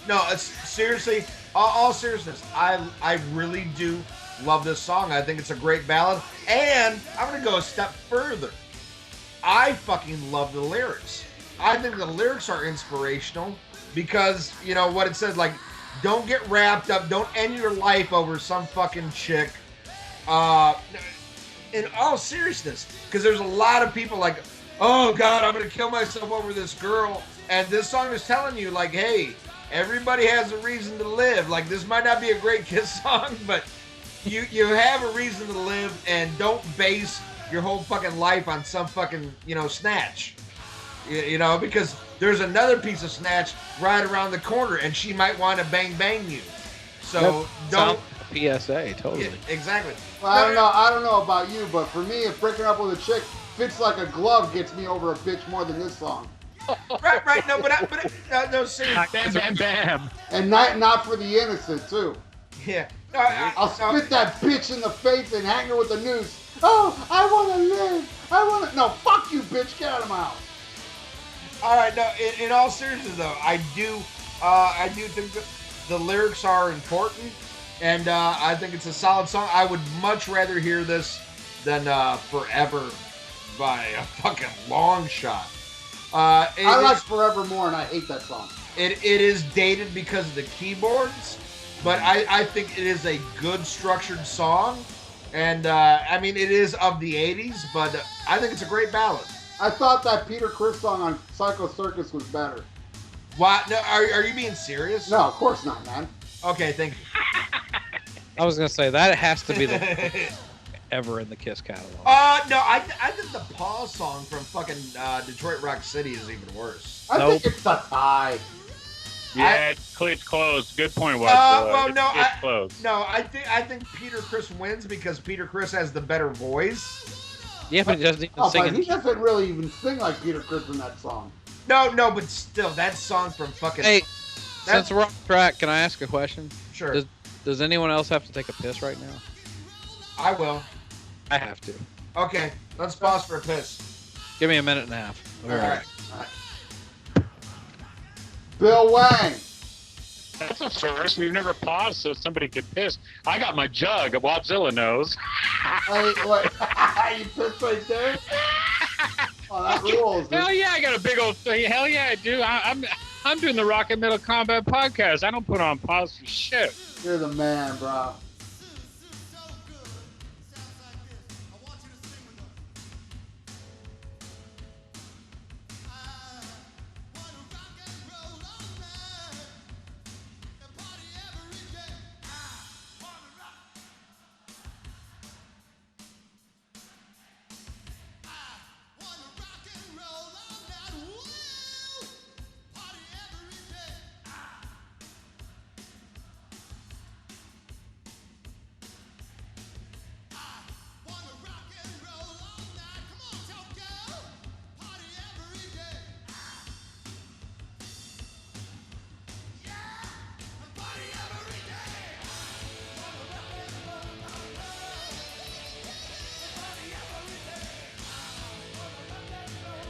No, it's seriously, all seriousness, I really do love this song. I think it's a great ballad. And I'm going to go a step further. I fucking love the lyrics. I think the lyrics are inspirational because, you know, what it says, like, don't get wrapped up, don't end your life over some fucking chick. In all seriousness, because there's a lot of people like, oh God, I'm gonna kill myself over this girl. And this song is telling you, like, hey, everybody has a reason to live. Like, this might not be a great Kiss song, but you have a reason to live, and don't base your whole fucking life on some fucking, snatch. You know, because there's another piece of snatch right around the corner, and she might want to bang you. So don't. PSA, totally. Yeah, exactly. Well, I don't know about you, but for me, if breaking up with a chick fits like a glove gets me over a bitch more than this song. Right. No, no, seriously. Bam. And not for the innocent, too. Yeah. No, I'll spit that bitch in the face and hang her with a noose. Oh, I want to live. No, fuck you, bitch. Get out of my house. All right. No, in all seriousness, though, I do think that the lyrics are important, and I think it's a solid song. I would much rather hear this than Forever by a fucking long shot. I like Forevermore, and I hate that song. It is dated because of the keyboards, but I think it is a good structured song. And, I mean, it is of the 80s, but I think it's a great ballad. I thought that Peter Criss song on Psycho Circus was better. What? No, are you being serious? No, of course not, man. Okay, thank you. I was gonna say that has to be the ever in the Kiss catalog. No, I think the Pause song from fucking Detroit Rock City is even worse. I think it's the tie. Yeah, it's close. Good point, Wes. Well, no, it's close. No, I think Peter Criss wins because Peter Criss has the better voice. Yeah, but he doesn't even Oh, sing but it. he doesn't really even sing like Peter Criss in that song. No, but still, that song from fucking. Hey, since we're on track, can I ask a question? Sure. Does anyone else have to take a piss right now? I will. I have to. Okay, let's pause for a piss. Give me a minute and a half. All right. Bill Wang. That's a first. We've never paused so somebody could piss. I got my jug. Wadzilla knows. Wait. You pissed right there? Oh, that rules, dude. Hell yeah, I got a big old thing. Hell yeah, I do. I'm doing the Rock and Metal Combat podcast. I don't put on pause for shit. You're the man, bro.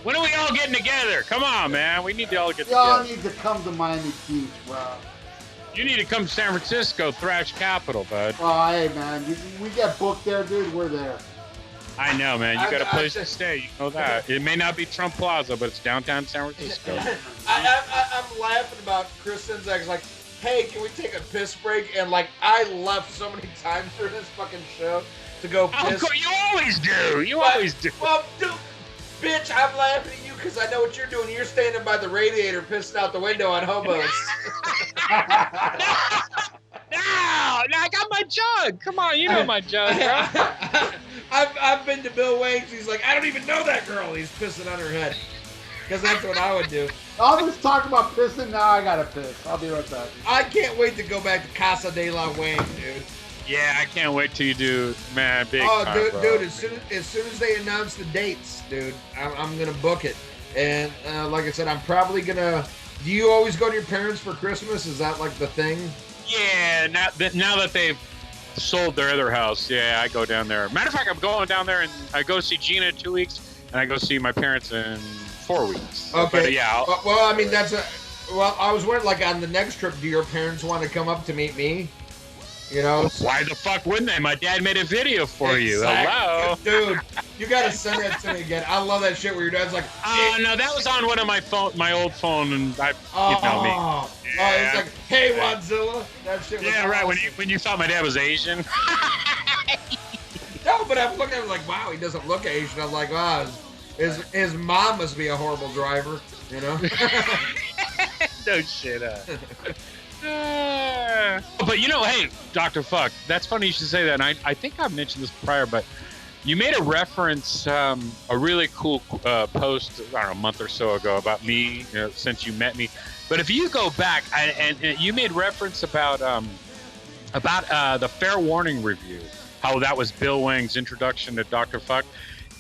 When are we all getting together? Come on, man. We need to all get Y'all together. need to come to Miami Beach, bro. You need to come to San Francisco, thrash capital, bud. Oh, hey, man. We get booked there, dude. We're there. I know, man. You got a place to stay. You know that. It may not be Trump Plaza, but it's downtown San Francisco. I'm laughing about Chris Sinzak's like, hey, can we take a piss break? And like, I left so many times for this fucking show to go piss. You always do. You always do. Well, dude, bitch, I'm laughing at you because I know what you're doing. You're standing by the radiator pissing out the window on hobos. No, I got my jug. Come on, you know my jug, bro. I've been to Bill Wang's. He's like, I don't even know that girl. He's pissing on her head. Because that's what I would do. All this talk about pissing, now I gotta piss. I'll be right back. I can't wait to go back to Casa de la Wang, dude. Yeah, I can't wait till you do, man. Big time, bro. Dude, as soon as they announce the dates, dude, I'm gonna book it. And like I said, I'm probably gonna. Do you always go to your parents for Christmas? Is that like the thing? Yeah, now that they've sold their other house, yeah, I go down there. Matter of fact, I'm going down there and I go see Gina in 2 weeks, and I go see my parents in 4 weeks. Okay. But, yeah. Well, I mean, well, I was wondering, like, on the next trip, do your parents want to come up to meet me? You know? Why the fuck wouldn't they? My dad made a video for you. Hello? Dude, you gotta send that to me again. I love that shit where your dad's like, no, that was on one of my old phone, and you know me. Oh, it's like, hey, Wadzilla. That shit was right. awesome. When you thought my dad was Asian. No, but I'm looking at him like, wow, he doesn't look Asian. I'm like, wow, his mom must be a horrible driver, you know? No shit. But you know, hey, Dr. Fuck, that's funny you should say that. And I think I've mentioned this prior, but you made a reference, a really cool post, I don't know, a month or so ago about me, since you met me. But if you go back, and you made reference about the Fair Warning review, how that was Bill Wang's introduction to Dr. Fuck.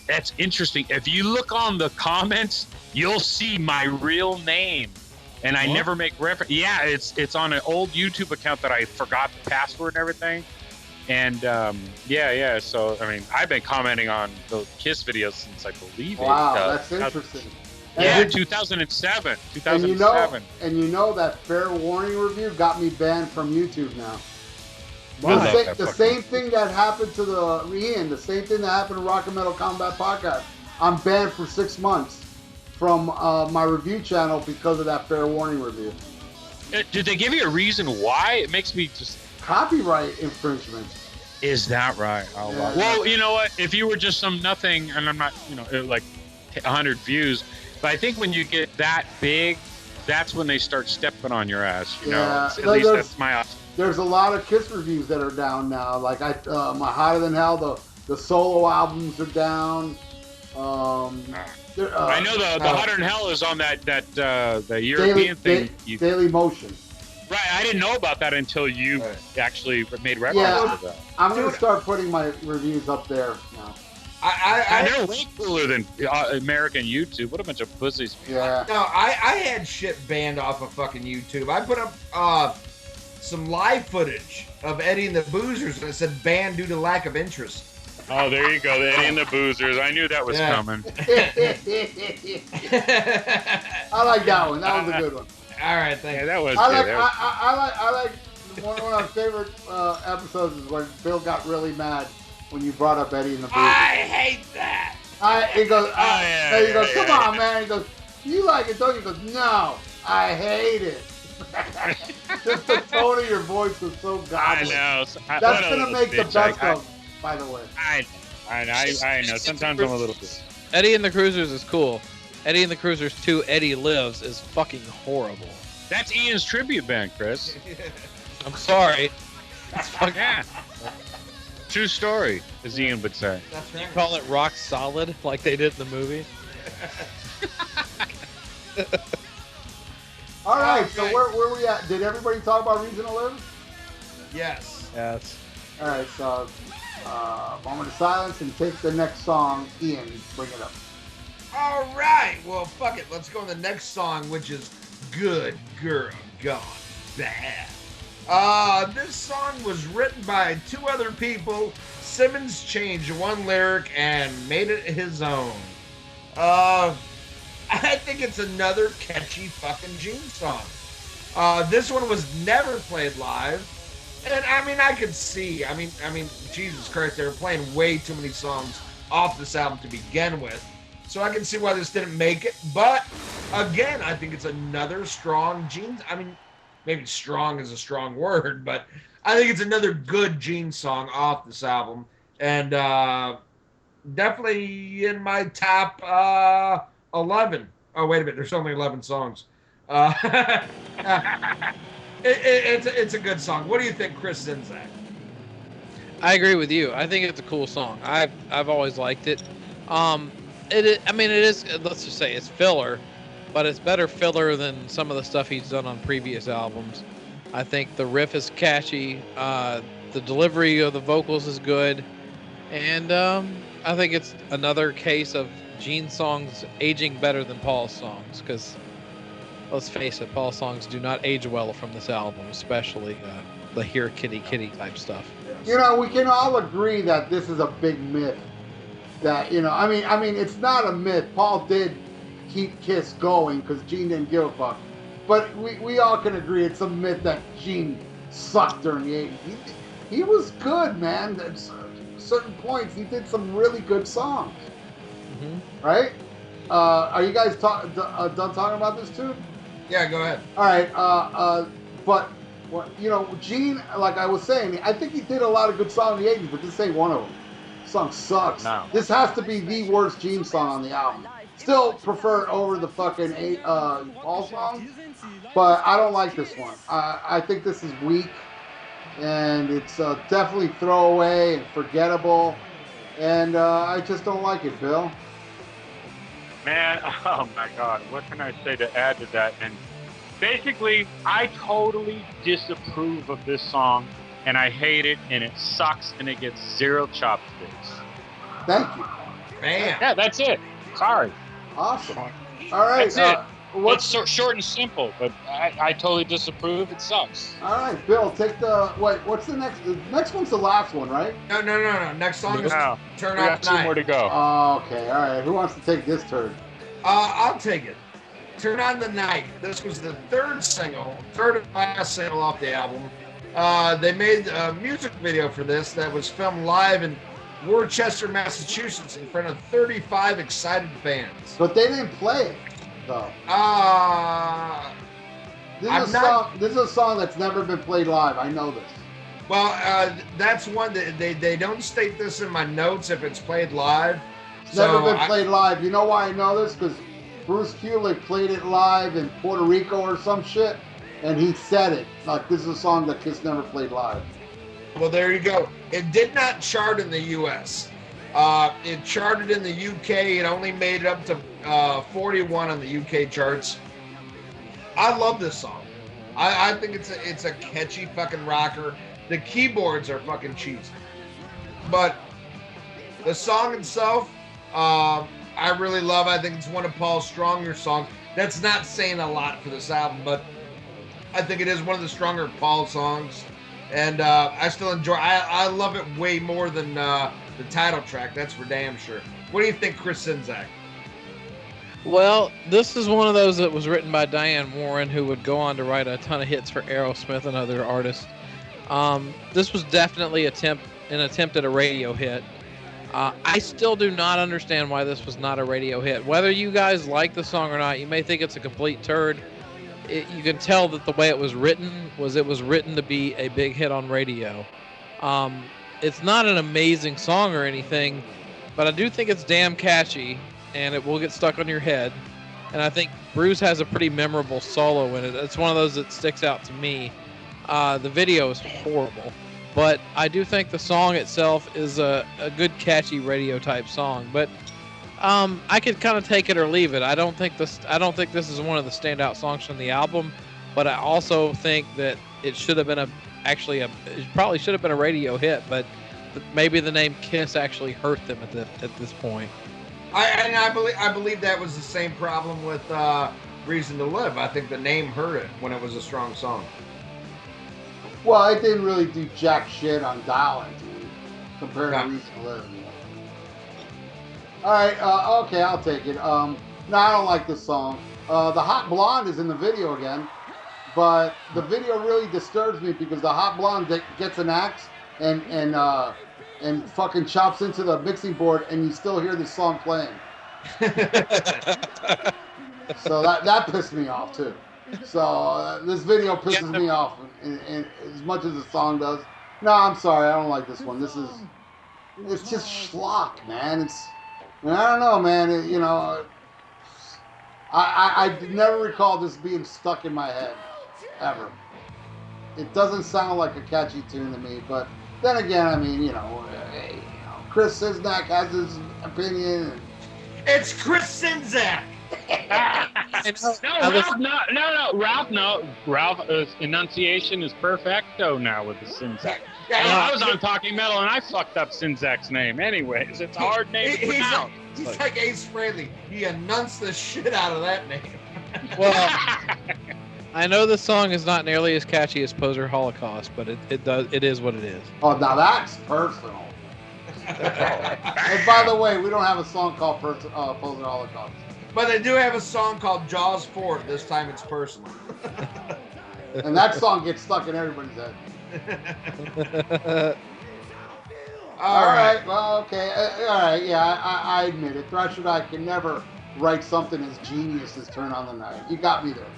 That's interesting. If you look on the comments, you'll see my real name. And I never make reference. Yeah, it's on an old YouTube account that I forgot the password and everything. And yeah. So I mean, I've been commenting on the Kiss videos since I believe. Wow, that's interesting. Yeah, 2007. 2007. And you know that Fair Warning review got me banned from YouTube now. Wow. The same thing that happened to the same thing that happened to Rock and Metal Combat Podcast. I'm banned for 6 months from my review channel because of that Fair Warning review. Did they give you a reason why? It makes me just... Copyright infringement. Is that right? Oh, wow. Well, you know what? If you were just some nothing, and I'm not, like 100 views, but I think when you get that big, that's when they start stepping on your ass. You know, Yeah, at least that's my option. There's a lot of Kiss reviews that are down now. Like my Hotter Than Hell, the solo albums are down. I know the Hotter Than Hell is on the European thing. Daily Motion. Right, I didn't know about that until you actually made reference to that. I'm gonna start putting my reviews up there now. And they're way cooler than American YouTube. What a bunch of pussies. Yeah. No, I had shit banned off of fucking YouTube. I put up some live footage of Eddie and the Boozers, and it said banned due to lack of interest. Oh, there you go, the Eddie and the Boozers. I knew that was coming. I like that one. That was a good one. All right, thank you. Yeah, that was I like one of my favorite episodes is when Bill got really mad when you brought up Eddie and the Boozers. I hate that. He goes, come on, man. He goes, you like it, don't you? He goes, no, I hate it. Just the tone of your voice was so godly. I know. That's going to make the best of, by the way. I know. Sometimes I'm a little bit. Eddie and the Cruisers is cool. Eddie and the Cruisers 2, Eddie Lives is fucking horrible. That's Ian's tribute band, Chris. I'm sorry. It's fucking... Yeah. True story, as Ian would say. That's right. You call it rock solid like they did in the movie? All right, so where we at? Did everybody talk about Reason to Live? Yes. Yes. All right, so moment of silence and take the next song. Ian, bring it up. All right. Well, fuck it. Let's go on the next song, which is Good Girl Gone Bad. This song was written by two other people. Simmons changed one lyric and made it his own. I think it's another catchy fucking Gene song. This one was never played live. And I mean, I could see, I mean, Jesus Christ, they were playing way too many songs off this album to begin with. So I can see why this didn't make it. But again, I think it's another strong Gene. I mean, maybe strong is a strong word, but I think it's another good Gene song off this album. And definitely in my top 11. Oh, wait a minute. There's only 11 songs. It's a good song. What do you think, Chris Zinzak? I agree with you. I think it's a cool song. I've always liked it. It is, let's just say it's filler, but it's better filler than some of the stuff he's done on previous albums. I think the riff is catchy, the delivery of the vocals is good, and I think it's another case of Gene's songs aging better than Paul's songs, because let's face it, Paul's songs do not age well from this album, especially the Here Kitty Kitty type stuff. You know, we can all agree that this is a big myth. That, you know, I mean, it's not a myth. Paul did keep Kiss going because Gene didn't give a fuck. But we all can agree it's a myth that Gene sucked during the 80s. He was good, man. At certain points, he did some really good songs. Mm-hmm. Right? Are you guys done talking about this too? Yeah, go ahead. All right. But, you know, Gene, like I was saying, I think he did a lot of good songs in the 80s, but this ain't one of them. Song sucks. No. This has to be the worst Gene song on the album. Still prefer it over the fucking Paul song, but I don't like this one. I think this is weak, and it's definitely throwaway and forgettable, and I just don't like it, Bill. Man, oh my God, what can I say to add to that? And basically, I totally disapprove of this song. And I hate it, and it sucks, and it gets 0 chopsticks. Thank you. Man. Yeah, that's it. Sorry. Awesome. All right. That's it. It's so short and simple, but I totally disapprove. It sucks. All right, Bill, take the... Wait, what's the next... The next one's the last one, right? No. Next song is Turn We Out got the Night. 2 more to go. Oh, okay. All right. Who wants to take this turn? I'll take it. Turn On the Night. This was the third and last single off the album. They made a music video for this that was filmed live in Worcester, Massachusetts in front of 35 excited fans. But they didn't play it, though. This is a song that's never been played live. I know this. Well, that's one that they don't state this in my notes if it's played live. It's never been played live. You know why I know this? Because Bruce Kulick played it live in Puerto Rico or some shit, and he said it. Like, this is a song that Kiss never played live. Well, there you go. It did not chart in the U.S. It charted in the U.K. It only made it up to 41 on the U.K. charts. I love this song. I think it's a catchy fucking rocker. The keyboards are fucking cheesy. But the song itself, I really love. I think it's one of Paul's stronger songs. That's not saying a lot for this album, but I think it is one of the stronger Paul songs. And I still enjoy. I love it way more than the title track. That's for damn sure. What do you think, Chris Czynszak? Well, this is one of those that was written by Diane Warren, who would go on to write a ton of hits for Aerosmith and other artists. This was definitely an attempt at a radio hit. I still do not understand why this was not a radio hit. Whether you guys like the song or not, you may think it's a complete turd. You can tell that the way it was written to be a big hit on radio. It's not an amazing song or anything, but I do think it's damn catchy, and it will get stuck on your head. And I think Bruce has a pretty memorable solo in it. It's one of those that sticks out to me. The video is horrible, but I do think the song itself is a good, catchy radio type song. But I could kind of take it or leave it. I don't think this is one of the standout songs from the album, but I also think that it should have been it probably should have been a radio hit, but maybe the name Kiss actually hurt them at this point. I believe that was the same problem with Reason to Live. I think the name hurt it when it was a strong song. Well, it didn't really do jack shit on Dialing compared to Reason to Live. All right, okay, I'll take it. No, I don't like this song. The Hot Blonde is in the video again, but the video really disturbs me because the Hot Blonde gets an axe and fucking chops into the mixing board, and you still hear this song playing. So that pissed me off too. So this video pisses me off, and as much as the song does. No, I'm sorry, I don't like this one. It's just schlock, man. I don't know, man. I never recall this being stuck in my head, ever. It doesn't sound like a catchy tune to me, but then again, I mean, Chris Czynszak has his opinion. It's Chris Czynszak! Ralph's enunciation is perfecto now with the Czynszak. I was on Talking Metal and I fucked up Czynszak's name. Anyways, it's a hard name to pronounce. He's like Ace Frehley. He enunciates the shit out of that name. Well, I know the song is not nearly as catchy as Poser Holocaust, but it is what it is. Oh, now that's personal. And by the way, we don't have a song called Poser Holocaust. But they do have a song called Jaws 4. This time it's personal. And that song gets stuck in everybody's head. All right. Well, okay. All right. Yeah, I admit it. Thrash and I can never write something as genius as Turn on the Night. You got me there.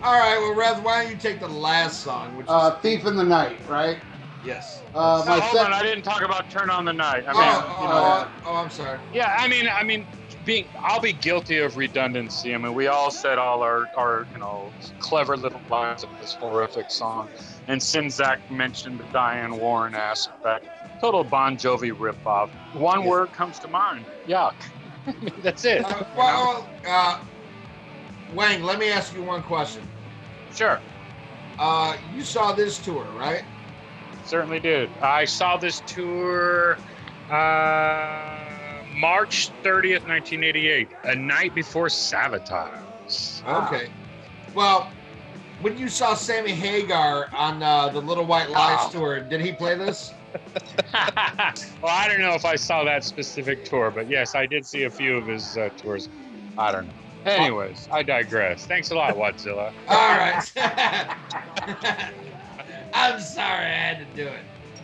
All right. Well, Rev, why don't you take the last song? Which is Thief in the Night, right? Yes. Hold on, I didn't talk about Turn on the Night. I'm sorry. Yeah, I mean, I'll be guilty of redundancy. I mean, we all said all our clever little lines of this horrific song, and Czynszak mentioned the Diane Warren aspect. Total Bon Jovi ripoff. One word comes to mind: yuck. That's it. Wang, let me ask you one question. Sure. You saw this tour, right? Certainly did. I saw this tour March 30th, 1988, a night before Sabotage. Okay. Well, when you saw Sammy Hagar on the Little White Lies tour, did he play this? Well, I don't know if I saw that specific tour, but yes, I did see a few of his tours. I don't know. Anyways, I digress. Thanks a lot, Wadzilla. All right. I'm sorry I had to do it.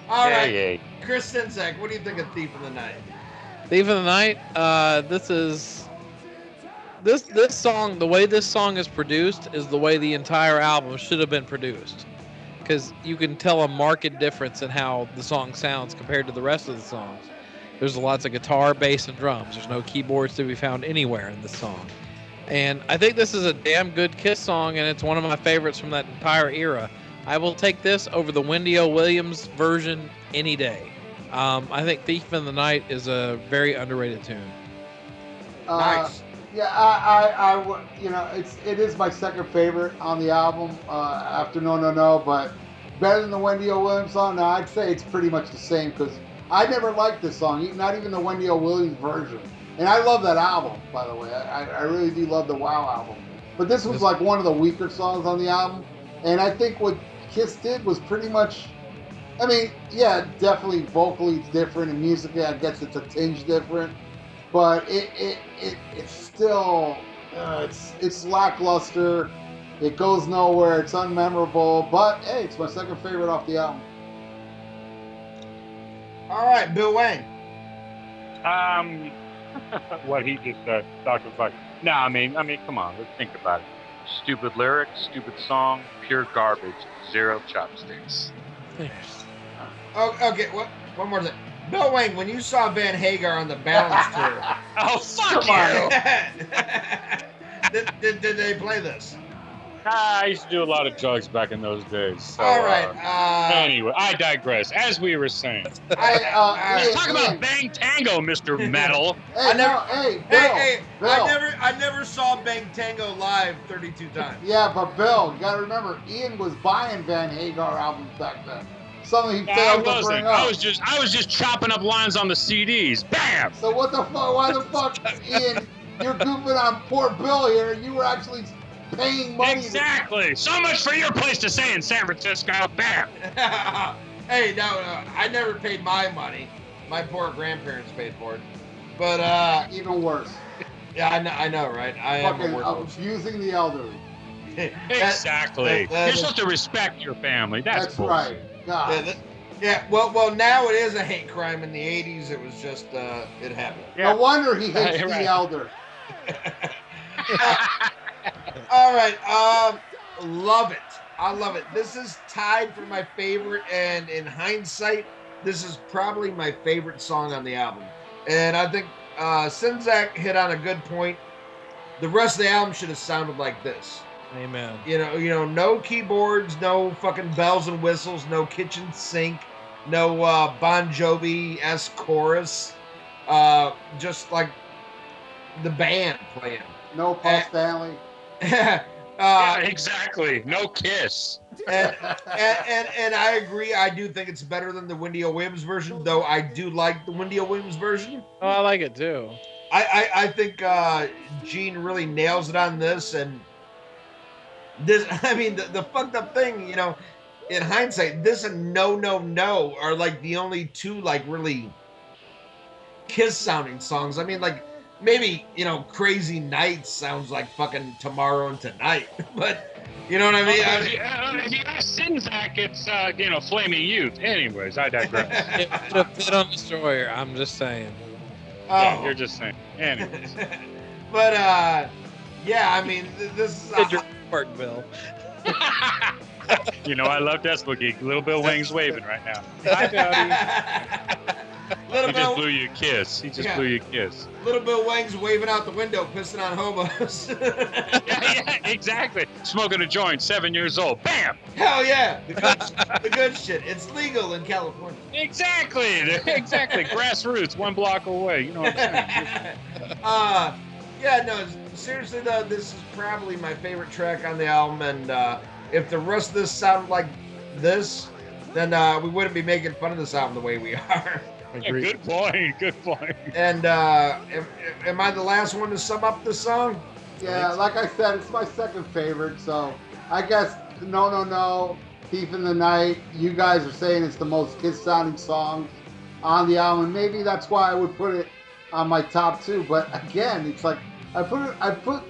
All right. Yay. Chris Czynszak, what do you think of Thief of the Night? Thief of the Night, this song, the way this song is produced is the way the entire album should have been produced. Because you can tell a marked difference in how the song sounds compared to the rest of the songs. There's lots of guitar, bass, and drums. There's no keyboards to be found anywhere in this song. And I think this is a damn good Kiss song, and it's one of my favorites from that entire era. I will take this over the Wendy O. Williams version any day. I think Thief in the Night is a very underrated tune. Nice. Yeah, I it is my second favorite on the album after No No No, but better than the Wendy O. Williams song. No, I'd say it's pretty much the same because I never liked this song, not even the Wendy O. Williams version. And I love that album, by the way. I really do love the Wow album. But this was like one of the weaker songs on the album. And I think what Kiss did was pretty much, I mean, yeah, definitely vocally it's different, and musically I guess it's a tinge different. But it's still, it's lackluster. It goes nowhere. It's unmemorable. But hey, it's my second favorite off the album. All right, Bill Wang. What he just said, Dr. Fuck. No, I mean, come on, let's think about it. Stupid lyrics, stupid song, pure garbage, zero chopsticks. Oh, okay, one more thing. Bill Wang, when you saw Van Hagar on the Balance tour, Oh, fuck you! did they play this? I used to do a lot of drugs back in those days. So, All right. Anyway, I digress. As we were saying, talk about Bang Tango, Mr. Metal. I never saw Bang Tango live 32 times. Yeah, but Bill, you gotta remember, Ian was buying Van Hagar albums back then. Something he failed to bring up. I was just chopping up lines on the CDs. Bam! So what the fuck? Why the fuck, Ian? You're goofing on poor Bill here. You were actually paying money. Exactly. So much for your place to stay in San Francisco. Bam! Hey, no, I never paid my money. My poor grandparents paid for it. But even worse. Yeah, I know, right? I am abusing the elderly. Exactly. You're supposed to respect your family. That's right. God. Yeah, well, now it is a hate crime. In the 80s, it was just, it happened. Yeah. No wonder he hates the elder. All right, love it. I love it. This is tied for my favorite, and in hindsight, this is probably my favorite song on the album. And I think Sinzak hit on a good point. The rest of the album should have sounded like this. Amen. You know, no keyboards, no fucking bells and whistles, no kitchen sink, no Bon Jovi-esque chorus, just like the band playing. No Paul Stanley. Yeah, exactly. No Kiss. And I agree. I do think it's better than the Wendy O. Williams version, though I do like the Wendy O. Williams version. Oh, I like it too. I think Gene really nails it on this, and this. I mean, the fucked up thing, you know, in hindsight, this and No No No are like the only two like really Kiss sounding songs. I mean, like. Maybe, you know, Crazy Nights sounds like fucking Tomorrow and Tonight, but you know what I mean? If you ask Sinzak, it's, you know, Flaming Youth. Anyways, I digress. It would have fit on Destroyer, I'm just saying. Yeah, you're just saying. Anyways. But, yeah, I mean, this is... Did your work, Bill. You know, I love Decibel Geek. Little Bill Wang's waving right now. Hi, Dowdy. He just blew you a kiss. Blew you a kiss. Little Bill Wang's waving out the window, pissing on hobos. yeah, exactly. Smoking a joint, 7 years old. Bam! Hell yeah. The good shit. It's legal in California. Exactly. Grassroots, 1 block away. You know what I'm saying? Yeah, no, seriously though, this is probably my favorite track on the album, and if the rest of this sounded like this, then we wouldn't be making fun of this album the way we are. Yeah, good point. And am I the last one to sum up the song? Yeah, like I said, it's my second favorite, so I guess No No No, Thief in the Night, you guys are saying it's the most Kiss sounding song on the album. Maybe that's why I would put it on my top 2, but again, it's like I put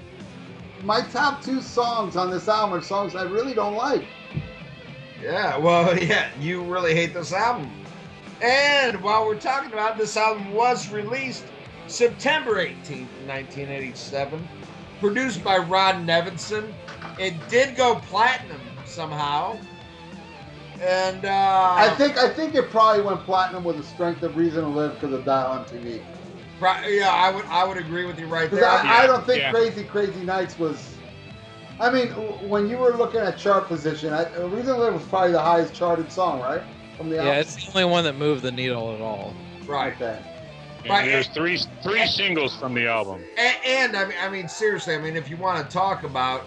my top 2 songs on this album are songs I really don't like. Yeah, well, yeah, you really hate this album. And while we're talking about it, this album was released September 18th, 1987, produced by Ron Nevinson. It did go platinum somehow. And I think it probably went platinum with the strength of Reason to Live because of Dial MTV. right, yeah, I would agree with you right there. Because I don't think Yeah. Crazy Nights was. I mean, when you were looking at chart position, Reason to Live was probably the highest charted song, right? From the album. Yeah, it's the only one that moved the needle at all. Right. Okay. And Right. there's three singles from the album. And I mean, seriously, I mean, if you want to talk about,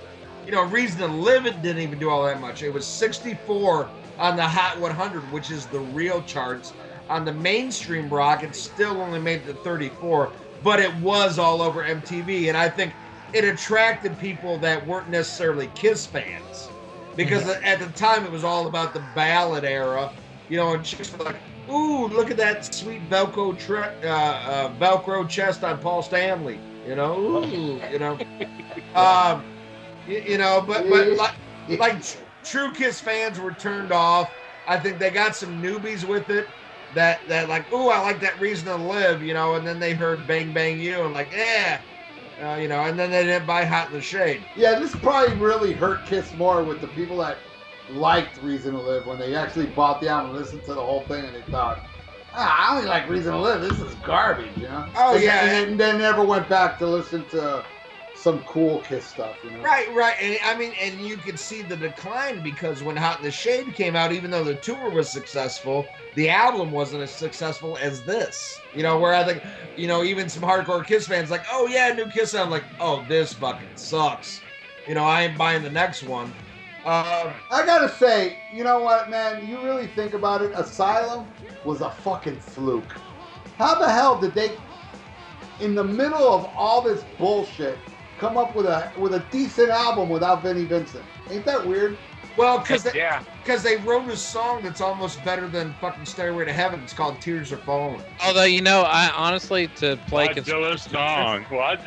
Reason to Live, it didn't even do all that much. It was 64 on the Hot 100, which is the real charts. On the mainstream rock, it still only made it to 34, but it was all over MTV. And I think it attracted people that weren't necessarily Kiss fans. Because at the time, it was all about the ballad era, and chicks were like, ooh, look at that sweet Velcro chest on Paul Stanley. But like true Kiss fans were turned off. I think they got some newbies with it that like, ooh, I like that Reason to Live, and then they heard Bang Bang You and like, yeah, and then they didn't buy Hot in the Shade. Yeah, this probably really hurt Kiss more with the people that liked Reason to Live when they actually bought the album, listened to the whole thing, and they thought, I only like Reason to Live. This is garbage, Oh, yeah. And then never went back to listen to some cool Kiss stuff, Right. And I mean, and you could see the decline because when Hot in the Shade came out, even though the tour was successful, the album wasn't as successful as this. Where I think, even some hardcore Kiss fans like, oh yeah, new Kiss album, like, oh, this fucking sucks. I ain't buying the next one. I gotta say, you know what, man? You really think about it, Asylum was a fucking fluke. How the hell did they, in the middle of all this bullshit, come up with a decent album without Vinnie Vincent? Ain't that weird? Well, because they wrote a song that's almost better than fucking Stairway to Heaven. It's called Tears Are Falling. Although, I honestly, to play Godzilla's song. Well,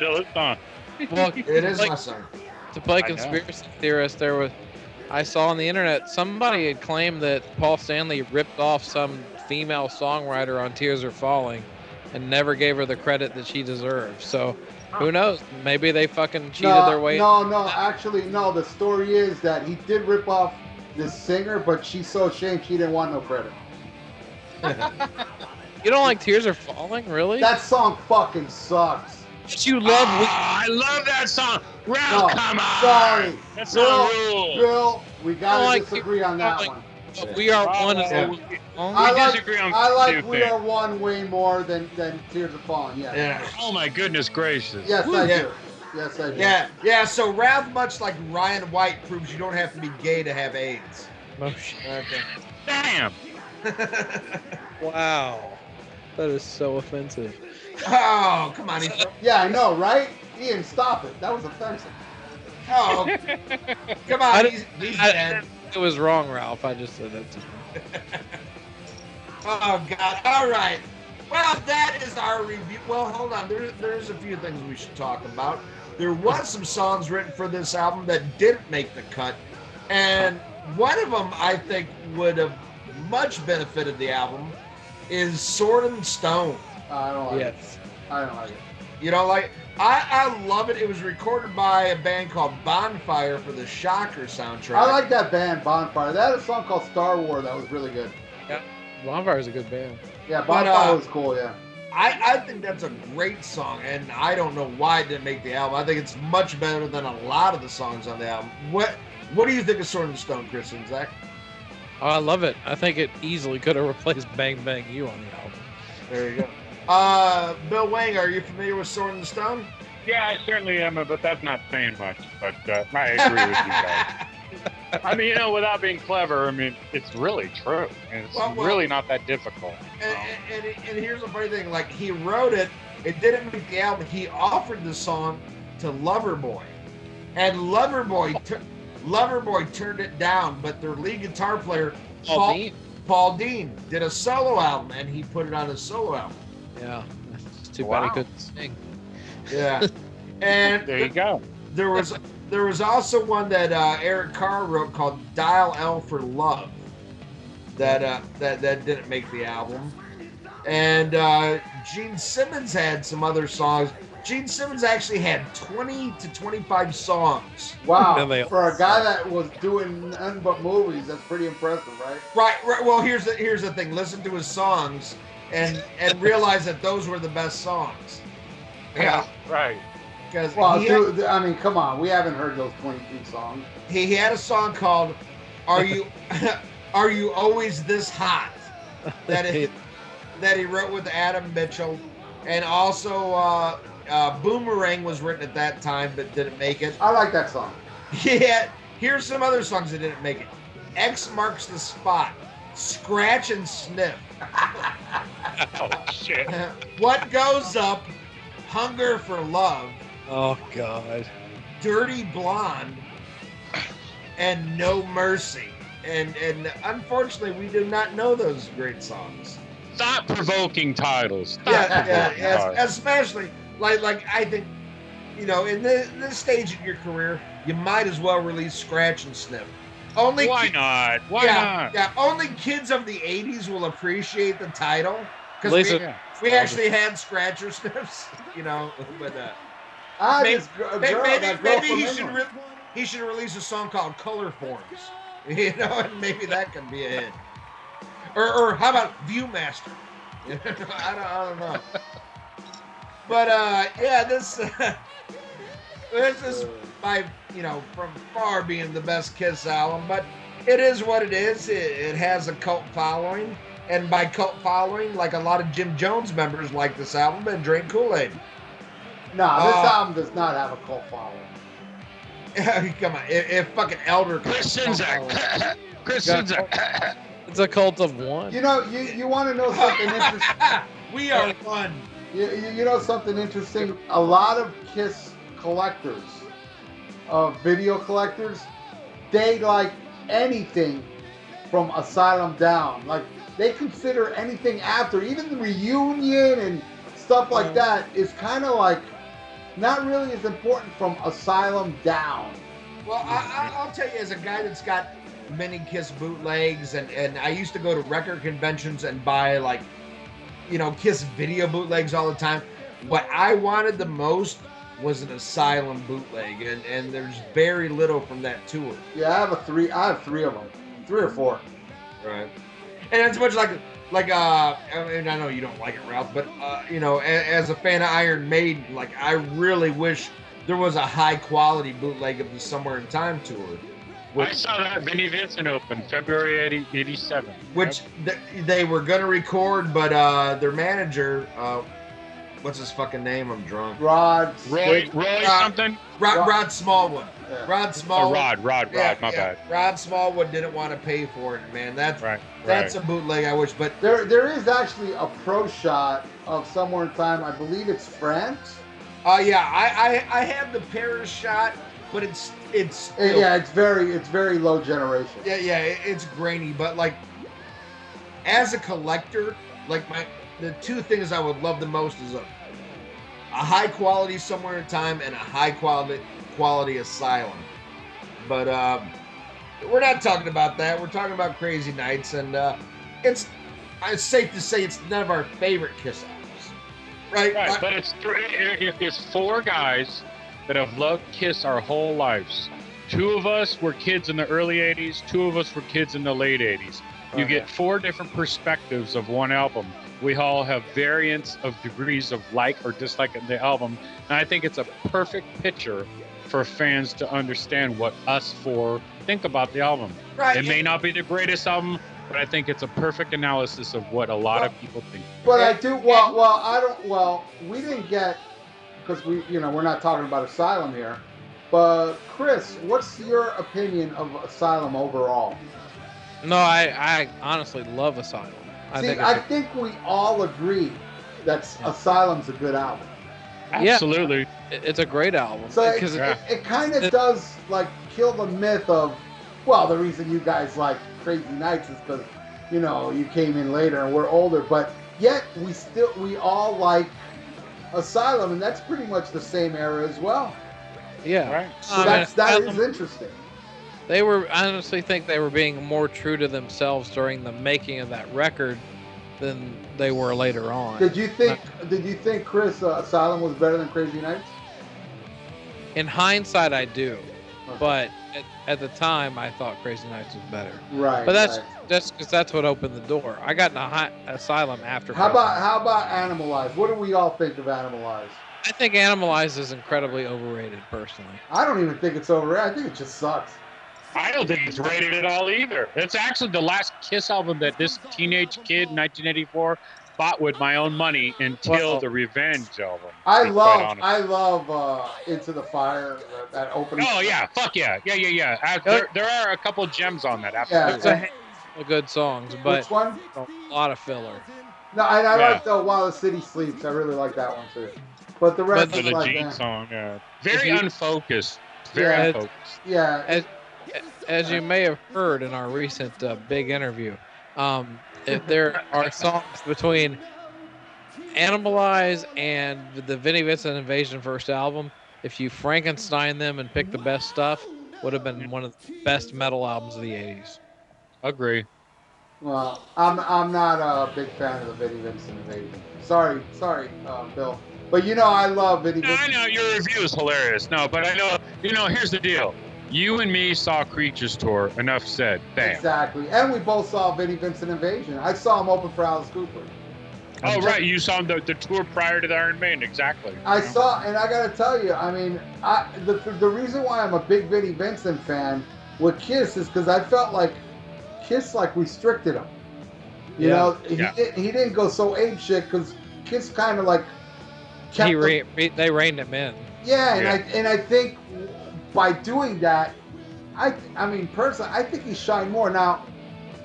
It is my song. to play conspiracy theorist, I saw on the internet somebody had claimed that Paul Stanley ripped off some female songwriter on Tears Are Falling and never gave her the credit that she deserved. So who knows? Maybe they fucking cheated their way. No. Actually, no. The story is that he did rip off this singer, but she's so ashamed she didn't want no credit. You don't like Tears Are Falling, really? That song fucking sucks. But you love. I love that song. Ralph, come on. Sorry. That's not rules. Bill, we gotta like disagree on that one. We Are One. I disagree on I like two We things. Are One way more than Tears Are Falling. Yeah. Oh my goodness gracious. Yes, I do. Yes, I do. Yeah. So Ralph, much like Ryan White, proves you don't have to be gay to have AIDS. Oh shit! Okay. Damn. Wow, that is so offensive. Oh, come on. Yeah, I know, right? Ian, stop it. That was offensive. Oh, come on. He's dead. It was wrong, Ralph. I just said that to him. Oh, God. All right. Well, that is our review. Well, hold on. There's a few things we should talk about. There was some songs written for this album that didn't make the cut. And one of them, I think, would have much benefited the album is Sword and Stone. I don't like Yes. it. I don't like it. You know, like, I love it. It was recorded by a band called Bonfire for the Shocker soundtrack. I like that band, Bonfire. They had a song called Star War that was really good. Yeah, Bonfire is a good band. Yeah, Bonfire was cool, yeah. I think that's a great song, and I don't know why it didn't make the album. I think it's much better than a lot of the songs on the album. What do you think of Sword and Stone, Chris and Zach? Oh, I love it. I think it easily could have replaced Bang Bang You on the album. There you go. Bill Wang, are you familiar with Sword and Stone? Yeah, I certainly am, but that's not saying much. But I agree with you guys. I mean, without being clever, I mean, it's really true. And it's really not that difficult. And here's the funny thing. Like, he wrote it. It didn't make the album. He offered the song to Loverboy. And Loverboy turned it down, but their lead guitar player, Paul Dean, did a solo album, and he put it on his solo album. Yeah, it's too bad he couldn't sing. Yeah, and There you go. There was also one that Eric Carr wrote called Dial L for Love that didn't make the album. And Gene Simmons had some other songs. Gene Simmons actually had 20 to 25 songs. Wow. And they- For a guy that was doing nothing but movies, that's pretty impressive, right? Right. Well, here's the thing. Listen to his songs and realize that those were the best songs. Yeah, right. Because Well, dude, I mean, come on. We haven't heard those 23 songs. he had a song called "Are You Are You Always This Hot?" that he wrote with Adam Mitchell, and also "Boomerang" was written at that time but didn't make it. I like that song. Yeah, here's some other songs that didn't make it. X Marks the Spot, Scratch and Sniff, Oh, shit. What Goes Up, Hunger for Love, Oh God. Dirty Blonde, and No Mercy. And unfortunately, we do not know those great songs. Thought-provoking titles. Yeah, especially like I think, in this stage in your career, you might as well release Scratch and Sniff. Why not? Why not? Yeah, only kids of the '80s will appreciate the title because we actually had Scratcher Sniffs, but. Maybe he should release a song called Color Forms, and maybe that could be a hit. Or how about Viewmaster? I don't know. But this is by from far being the best Kiss album, but it is what it is. It has a cult following, and by cult following, like a lot of Jim Jones members like this album and drink Kool-Aid. No, this album does not have a cult following. Come on, if fucking Elder Christians It's a cult of one. You want to know something interesting? We are one. You know something interesting? A lot of Kiss collectors, video collectors, they like anything from Asylum down. Like, they consider anything after, even the reunion and stuff like that, is kind of like not really as important from Asylum down. Well, I'll tell you, as a guy that's got many Kiss bootlegs, and I used to go to record conventions and buy, like, Kiss video bootlegs all the time. What I wanted the most was an Asylum bootleg, and there's very little from that tour. Yeah, I have three of them, 3 or 4. Right. And it's much like I mean, I know you don't like it, Ralph, but as a fan of Iron Maiden, like, I really wish there was a high quality bootleg of the Somewhere in Time tour. I saw that Vinnie Vincent open February 87. Which they were gonna record, but their manager, what's his fucking name? I'm drunk. Roy something. Rod Smallwood. Yeah. Rod Smallwood. Rod. My bad. Rod Smallwood didn't want to pay for it, man. That's a bootleg. I wish, but there is actually a pro shot of Somewhere in Time. I believe it's France. Yeah, I have the Paris shot, but it's still, it's very low generation. Yeah, it's grainy, but like, as a collector, like, the two things I would love the most is a high quality Somewhere in Time and a high quality Asylum. But we're not talking about that. We're talking about Crazy Nights, and it's safe to say it's none of our favorite Kiss albums. Right, but it's 4 guys that have loved Kiss our whole lives. 2 of us were kids in the early 80s, 2 of us were kids in the late 80s. You get 4 different perspectives of one album. We all have variants of degrees of like or dislike of the album, and I think it's a perfect picture for fans to understand what us 4 think about the album. Right. It may not be the greatest album, but I think it's a perfect analysis of what a lot of people think. But I do. We didn't get, because we're not talking about Asylum here. But Chris, what's your opinion of Asylum overall? No, I honestly love Asylum. I think we all agree that Asylum's a good album. Absolutely. It's a great album. So it kind of does, like, kill the myth of, well, the reason you guys like Crazy Nights is because, you came in later and we're older, but yet we all like Asylum, and that's pretty much the same era as well. Yeah. Right. So that is interesting. I honestly think they were being more true to themselves during the making of that record than they were later on. Did you think Chris Asylum was better than Crazy Nights? In hindsight, I do, Okay. but at the time, I thought Crazy Nights was better. Right. But that's right. just because that's what opened the door. I got in Asylum after. How Crazy about Nights. Animalize? What do we all think of Animalize? I think Animalize is incredibly overrated, personally. I don't even think it's overrated. I think it just sucks. I don't think it's rated at all either. It's actually the last Kiss album that this teenage kid in 1984 bought with my own money until the Revenge album. I to be quite honest. love Into the Fire, that opening. Oh yeah, fuck yeah. There are a couple gems on that. Yeah, Absolutely. There's a handful of good songs, but which one? a lot of filler. No, and I Yeah. like While the City Sleeps. I really like that one too. But the rest For is the like Gene that. song, yeah. Very unfocused. Very Yeah, unfocused. Yeah. As you may have heard in our recent big interview, there are songs between Animalize and the Vinnie Vincent Invasion first album. If you Frankenstein them and pick the best stuff, would have been one of the best metal albums of the 80s. Agree. Well, I'm not a big fan of the Vinnie Vincent Invasion. Sorry, Bill. But I love Vinnie Vincent. I know your review is hilarious. No, but I know, here's the deal. You and me saw Creatures tour. Enough said. Bam. Exactly. And we both saw Vinnie Vincent Invasion. I saw him open for Alice Cooper. Oh, right. You saw the tour prior to the Iron Maiden. Exactly. I saw, and I got to tell you, I mean, the reason why I'm a big Vinnie Vincent fan with Kiss is because I felt like Kiss restricted him. You know, he didn't go so ape shit because Kiss kind of kept they reined him in. Yeah, and I think by doing that, I mean personally, I think he shined more. Now,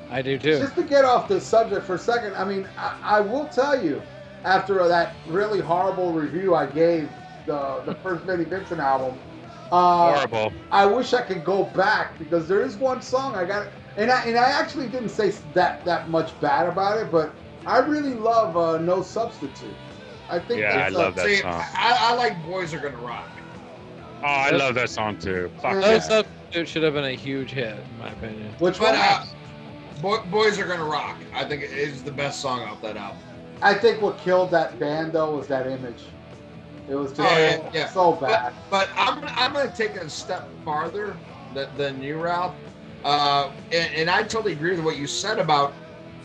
I do too. just to get off the subject for a second, I mean, I will tell you, after that really horrible review I gave the first Vinnie Vincent album, horrible. I wish I could go back because there is one song I got, and I actually didn't say that much bad about it, but I really love No Substitute. I think I love that song. I like Boys Are Gonna Rock. Oh, I love that song too. Fuck No yeah. Substitute should have been a huge hit, in my opinion. Which one? Boys Are Gonna Rock. I think it is the best song off that album. I think what killed that band though was that image. It was just so bad. But I'm going to take it a step farther than you, Ralph. And I totally agree with what you said about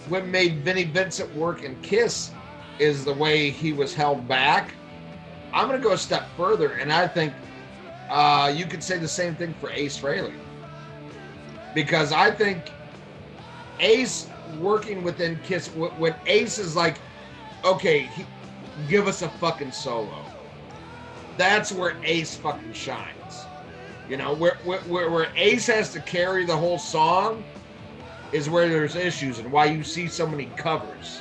what made Vinnie Vincent work in Kiss is the way he was held back. I'm going to go a step further, and I think you could say the same thing for Ace Frehley. Because I think Ace working within Kiss, when Ace is like, okay, give us a fucking solo. That's where Ace fucking shines. You know, where Ace has to carry the whole song is where there's issues and why you see so many covers.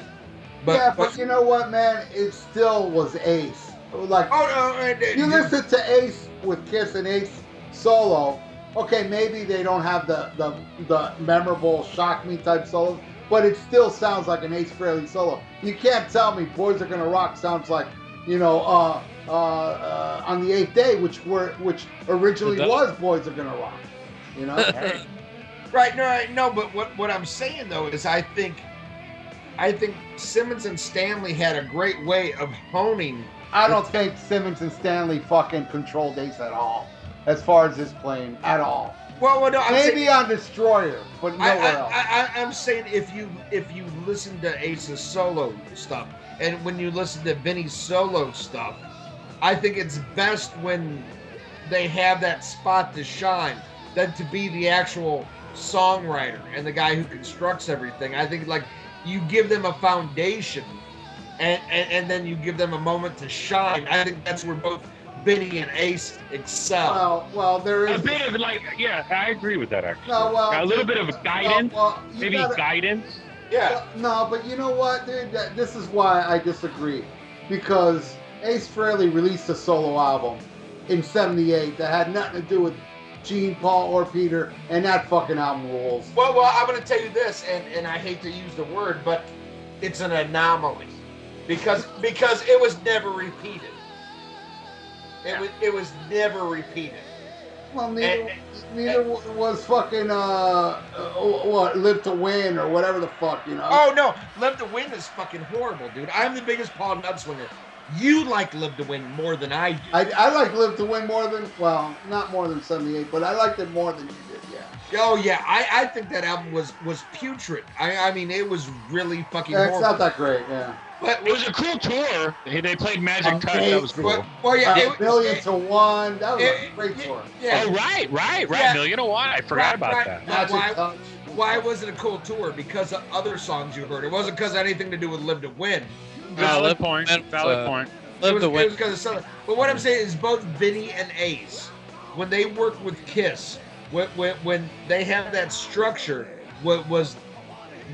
But you know what, man? It still was Ace. You listen to Ace with Kiss and Ace solo. Okay, maybe they don't have the memorable shock me type solos, but it still sounds like an Ace Frehley solo. You can't tell me Boys Are Gonna Rock sounds like, on the 8th Day, which originally was Boys Are Gonna Rock. You know? Right. No, but what I'm saying though is I think Simmons and Stanley had a great way of honing. I don't think Simmons and Stanley fucking controlled Ace at all, as far as his playing at all. Well, no, maybe on Destroyer, but nowhere else. I'm saying if you listen to Ace's solo stuff and when you listen to Vinny's solo stuff, I think it's best when they have that spot to shine than to be the actual songwriter and the guy who constructs everything. I think you give them a foundation and then you give them a moment to shine. I think that's where both Vinny and Ace excel. Well, there is a bit of I agree with that actually. No, a little bit of guidance, guidance. Yeah. No, but you know what, dude? This is why I disagree, because Ace Frehley released a solo album in '78 that had nothing to do with Gene, Paul, or Peter, and that fucking album rules. Well, I'm going to tell you this, and I hate to use the word, but it's an anomaly because it was never repeated. It was never repeated. Well, neither was fucking what Live to Win or whatever the fuck, you know. Oh no, Live to Win is fucking horrible, dude. I'm the biggest Paul Nutswinger. You like Live to Win more than I do. I like Live to Win more than, well, not more than 78, but I liked it more than you did. Yeah. Oh yeah, I think that album was putrid. I mean, it was really fucking Yeah, it's horrible. not that great. Yeah. But It was a cool tour. They played Magic Touch. That was cool. Well, yeah, A Million to One. That was a great tour. Yeah. Oh, right. Yeah. Million to One. I forgot about that. Magic Touch. Why was it a cool tour? Because of other songs you heard. It wasn't because of anything to do with Live to Win. Valid point. Valid point. Live to Win. It was because of something. But what I'm saying is both Vinny and Ace, when they worked with Kiss, when they have that structure, what was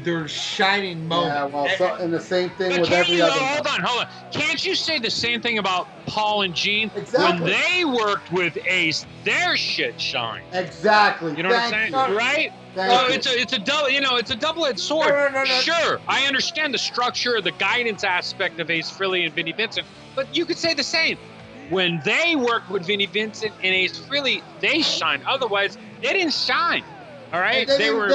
their shining moment. Yeah, well, and the same thing But with can't every you, other. hold on. Can't you say the same thing about Paul and Gene? Exactly. When they worked with Ace, their shit shined. Exactly. You know what I'm saying? Right? Thank you. It's a double, it's a double-edged sword. No. Sure, I understand the structure, the guidance aspect of Ace Frehley and Vinnie Vincent, but you could say the same. When they worked with Vinnie Vincent and Ace Frehley, they shined. Otherwise, they didn't shine. All right, they were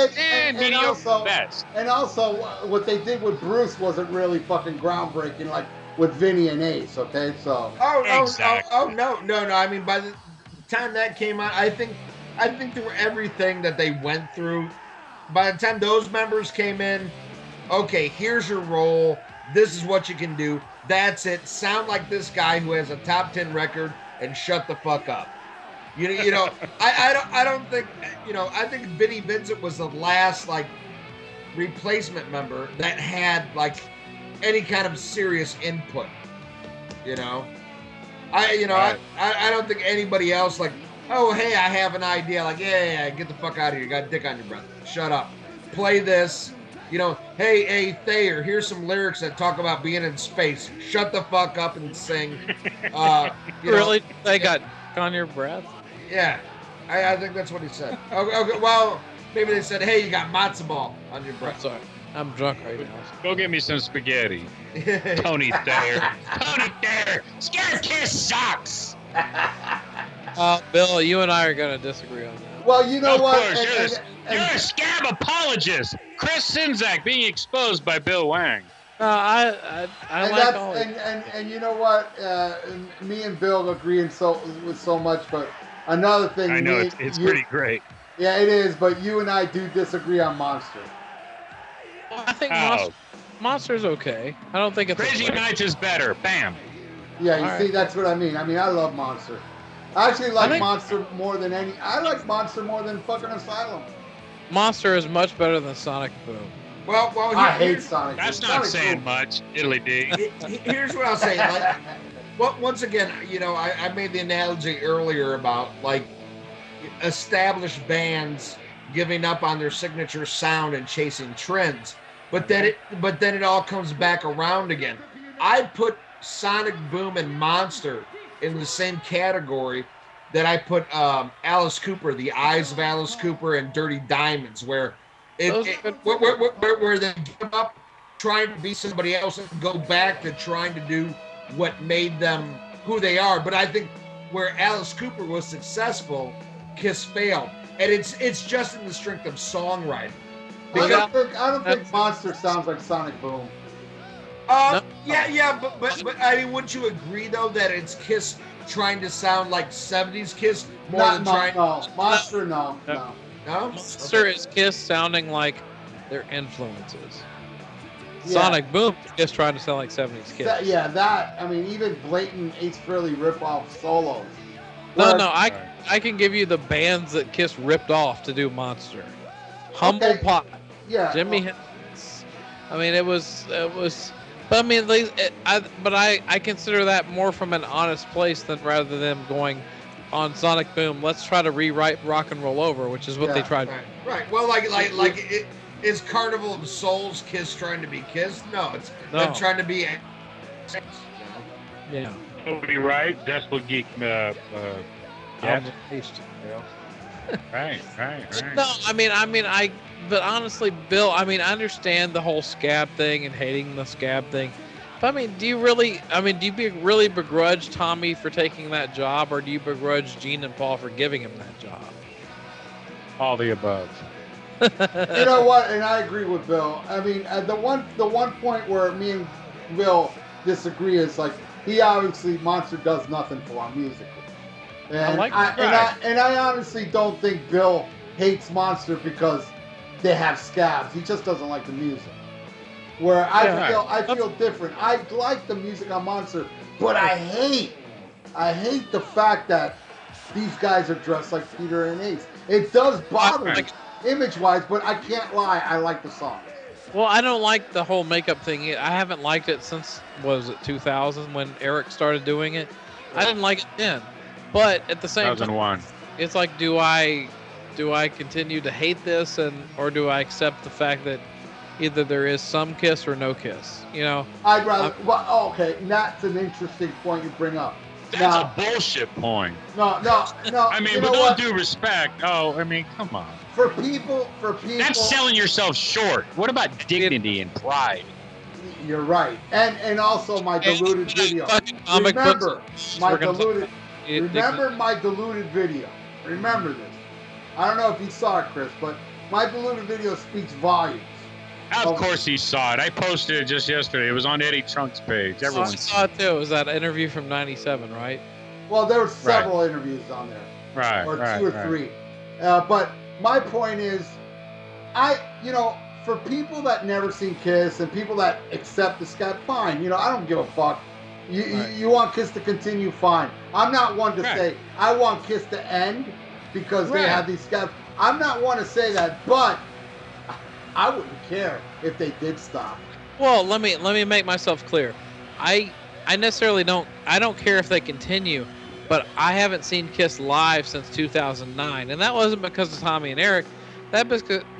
mediocre best. And also, what they did with Bruce wasn't really fucking groundbreaking, like with Vinny and Ace. Okay, so. Oh no. I mean, by the time that came out, I think through everything that they went through, by the time those members came in, okay, here's your role. This is what you can do. That's it. Sound like this guy who has a top 10 record and shut the fuck up. You know, I don't think, I think Vinnie Vincent was the last like replacement member that had like any kind of serious input. I don't think anybody else like, oh hey, I have an idea. Like yeah, get the fuck out of here. You got a dick on your breath. Shut up. Play this. Hey Thayer, here's some lyrics that talk about being in space. Shut the fuck up and sing. Really? They got on your breath? Yeah, I think that's what he said. Okay, well, maybe they said, hey, you got matzo ball on your breath. Sorry, I'm drunk right now. Go get me some spaghetti. Tony Thayer. Tony Thayer. Scared Kiss sucks. Bill, you and I are going to disagree on that. Well, you know what? Of course, you're a scab apologist. Chris Sinzak being exposed by Bill Wang. I like all of it. And you know what? Me and Bill agree with so much, but another thing. I know it's pretty great. Yeah, it is, but you and I do disagree on Monster. Well, I think Monster's okay. I don't think it's Crazy Nights is better. Bam. Yeah, you see, that's what I mean. I mean, I love Monster. I actually like Monster more than any. I like Monster more than fucking Asylum. Monster is much better than Sonic Boom. Well, I hate Sonic. That's not saying much, Italy D. Here's what I'll say. Like, once again, I made the analogy earlier about like established bands giving up on their signature sound and chasing trends, but then it all comes back around again. I put Sonic Boom and Monster in the same category that I put Alice Cooper, The Eyes of Alice Cooper, and Dirty Diamonds, where where they give up trying to be somebody else and go back to trying to do what made them who they are. But I think where Alice Cooper was successful, Kiss failed, and it's just in the strength of songwriting. I don't think Monster sounds like Sonic Boom. Yeah, but I mean, wouldn't you agree though that it's Kiss trying to sound like '70s Kiss more than trying? No, Monster, no. No? Monster is Kiss sounding like their influences. Yeah. Sonic Boom is just trying to sound like 70s Kiss. I mean, even blatant Ace Frehley rip-off solos. No, I can give you the bands that Kiss ripped off to do Monster. Humble Pie. Yeah. Jimi Hendrix. I mean, it was. But I mean, I consider that more from an honest place than rather than going on Sonic Boom. Let's try to rewrite Rock and Roll Over, which is what they tried. Right. Well, is Carnival of Souls Kiss trying to be Kiss? No, it's them trying to be. Yeah. Nobody right. Decibel Geek. Yes. Right. No, but honestly, Bill, I mean, I understand the whole scab thing and hating the scab thing, I mean, do you really? I mean, do you really begrudge Tommy for taking that job, or do you begrudge Gene and Paul for giving him that job? All the above. You know what? And I agree with Bill. I mean, the one point where me and Bill disagree is like he obviously Monster does nothing for our music. And I honestly don't think Bill hates Monster because they have scabs. He just doesn't like the music. Where I feel different. I like the music on Monster, but I hate the fact that these guys are dressed like Peter and Ace. It does bother me image-wise, but I can't lie. I like the songs. Well, I don't like the whole makeup thing. I haven't liked it since, was it 2000 when Eric started doing it? I didn't like it then. But at the same 2001. time, it's like, do I continue to hate this, or do I accept the fact that either there is some Kiss or no Kiss? You know, I'd rather. Okay, that's an interesting point you bring up. That's a bullshit point. No. I mean, with all due respect, I mean, come on. For people. That's selling yourself short. What about dignity and pride? You're right, and also my diluted video. Remember my diluted video. Remember this. I don't know if you saw it, Chris, but my diluted video speaks volumes. Of course he saw it. I posted it just yesterday. It was on Eddie Trunk's page. Everyone saw it too. It was that interview from '97, right? Well, there were several interviews on there. Right. Or two or three. But my point is, for people that never seen Kiss and people that accept the scab, fine. I don't give a fuck. You want Kiss to continue, fine. I'm not one to say I want Kiss to end because they have these scabs. I'm not one to say that, but I wouldn't care if they did stop. Well, let me make myself clear. I necessarily don't care if they continue, but I haven't seen Kiss live since 2009, and that wasn't because of Tommy and Eric. That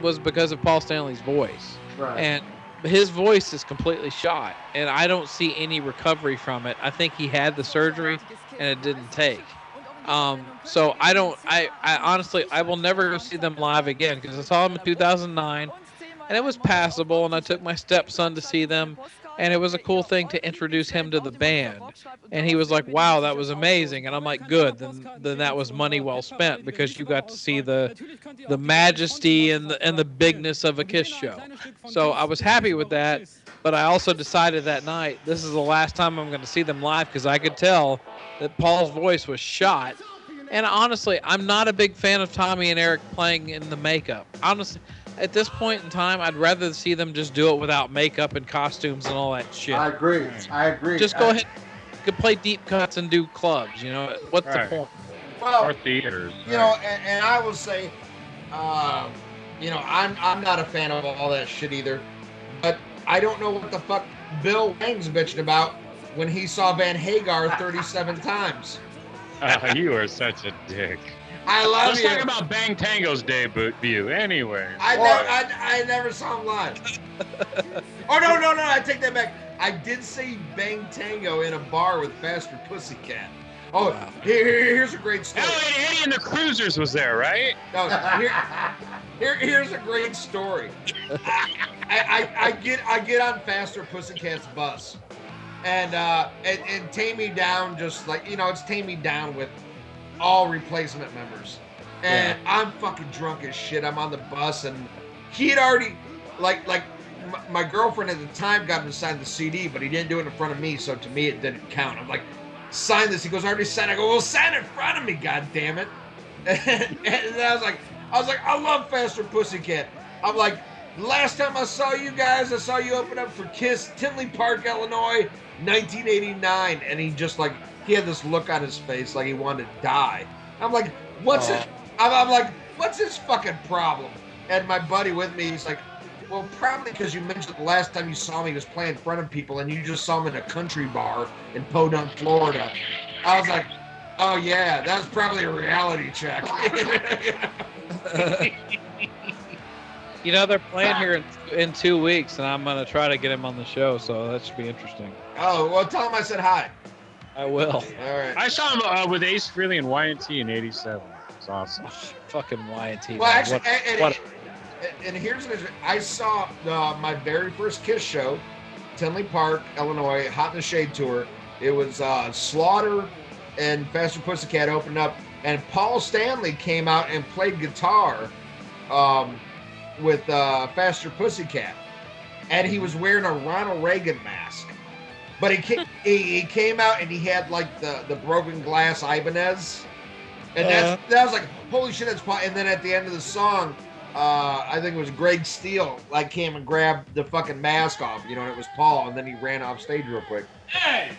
was because of Paul Stanley's voice. Right. And his voice is completely shot, and I don't see any recovery from it. I think he had the surgery, and it didn't take. So I honestly, I will never go see them live again because I saw them in 2009. And it was passable, and I took my stepson to see them, and it was a cool thing to introduce him to the band. And he was like, wow, that was amazing. And I'm like, good, then that was money well spent because you got to see the majesty and the bigness of a Kiss show. So I was happy with that, but I also decided that night, this is the last time I'm going to see them live because I could tell that Paul's voice was shot. And honestly, I'm not a big fan of Tommy and Eric playing in the makeup. Honestly, at this point in time, I'd rather see them just do it without makeup and costumes and all that shit. I agree. Just go ahead and play deep cuts and do clubs. What's the point? Well, or theaters. And I will say, I'm not a fan of all that shit either. But I don't know what the fuck Bill Wang's bitching about when he saw Van Hagar 37 times. You are such a dick. I love Let's you. talk about Bang Tango's debut. Anyway. I never saw him live. Oh, no, I take that back. I did see Bang Tango in a bar with Faster Pussycat. Oh, wow. Here's a great story. Eddie and the Cruisers was there, right? No, here's a great story. I get on Faster Pussycat's bus, and Tammy Down, just like, it's Tammy Down with all replacement members, and I'm fucking drunk as shit. I'm on the bus, and he had already, my girlfriend at the time got him to sign the CD, but he didn't do it in front of me, so to me it didn't count. I'm like, sign this. He goes, I already signed. I go, well, sign it in front of me, goddammit. And I was like, I love Faster Pussycat. I'm like, last time I saw you guys, I saw you open up for Kiss, Tinley Park, Illinois, 1989, and he had this look on his face like he wanted to die. I'm like, what's it? I'm like, what's his fucking problem? And my buddy with me, he's like, well, probably because you mentioned the last time you saw me was playing in front of people, and you just saw him in a country bar in Podunk, Florida. I was like, oh yeah, that was probably a reality check. They're playing here in 2 weeks, and I'm going to try to get him on the show, so that should be interesting. Oh, well, tell him I said hi. I will. All right. I saw him with Ace Frehley and Y&T in '87. It's awesome. Fucking Y&T. Well, actually, and here's I saw my very first Kiss show Tinley Park, Illinois, Hot in the Shade tour. It was Slaughter and Faster Pussycat opened up, and Paul Stanley came out and played guitar with Faster Pussycat, and he was wearing a Ronald Reagan mask. But he came out and he had like the broken glass Ibanez, and that was like, holy shit, that's Paul. And then at the end of the song, I think it was Greg Steele like came and grabbed the fucking mask off, and it was Paul, and then he ran off stage real quick. Hey!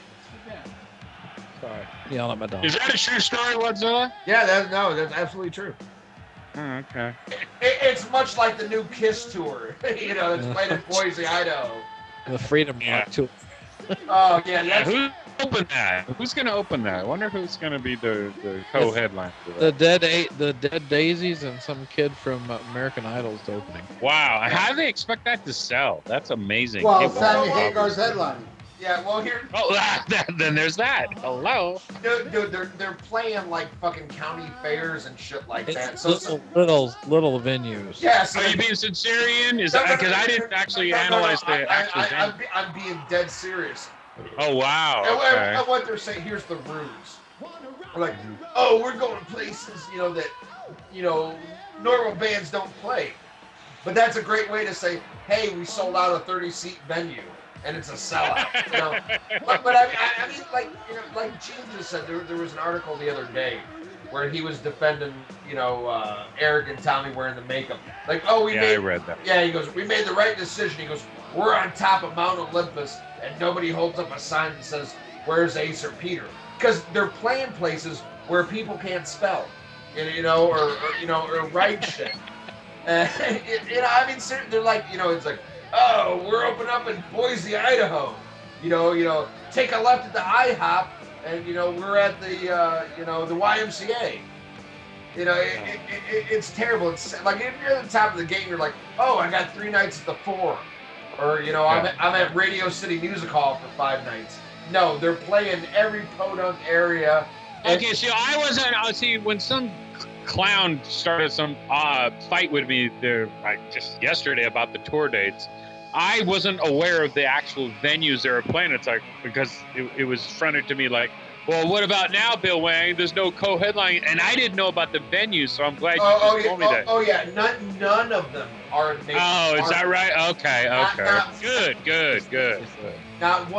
Sorry. Yelling at my dog. Is that a true story, Wadzilla? Yeah, that's absolutely true. Oh, okay. It's much like the new Kiss tour, that's played in Boise, Idaho. The Freedom Rock tour. Oh yeah, Who's open that? Who's gonna open that? I wonder who's gonna be the co-headline for that. The Dead Daisies and some kid from American Idol's opening. Wow, how do they expect that to sell? That's amazing. Well, Sammy Hagar's headlining. Yeah, well here. Oh, then there's that. Hello. Dude, they're playing like fucking county fairs and shit like that. It's So little venues. yeah. So Are you being sincere, Ian? Is that because I didn't actually analyze the actual venue? I'm being dead serious. Oh wow. And Okay. what they're saying, here's the ruse. We're like, oh, we're going places, that, normal bands don't play. But that's a great way to say, hey, we sold out a 30-seat venue, and it's a sellout. But I mean, like Gene just said, there was an article the other day where he was defending, Eric and Tommy wearing the makeup. Like, oh, I read that. Yeah, he goes, we made the right decision. He goes, we're on top of Mount Olympus, and nobody holds up a sign that says, where's Ace or Peter? Because they're playing places where people can't spell, or write shit. I mean, they're like, it's like, oh, we're opening up in Boise, Idaho. Take a left at the IHOP, and we're at the the YMCA. It's terrible. It's like if you're at the top of the game, you're like, oh, I got 3 nights at the Forum, or I'm at Radio City Music Hall for 5 nights. No, they're playing every podunk area. Okay, so I wasn't. See, when some clown started some fight with me there, like just yesterday about the tour dates, I wasn't aware of the actual venues they were playing. It's like because it was fronted to me like, well, what about now, Bill Wang? There's no co-headline, and I didn't know about the venues, so I'm glad you told me that. Oh yeah, none of them are. Oh, is that right? Okay. Good. Not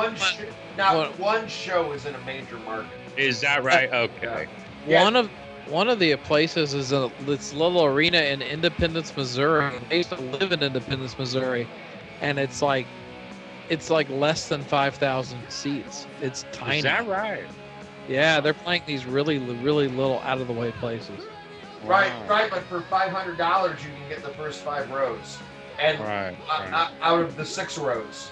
one show is in a major market. Is that right? Okay. Yeah. One of the places is this little arena in Independence, Missouri. I used to live in Independence, Missouri, and it's like less than 5,000 seats. It's tiny. Is that right? Yeah, they're playing these really little out of the way places. Right. But for $500, you can get the first 5 rows, and out of the 6 rows,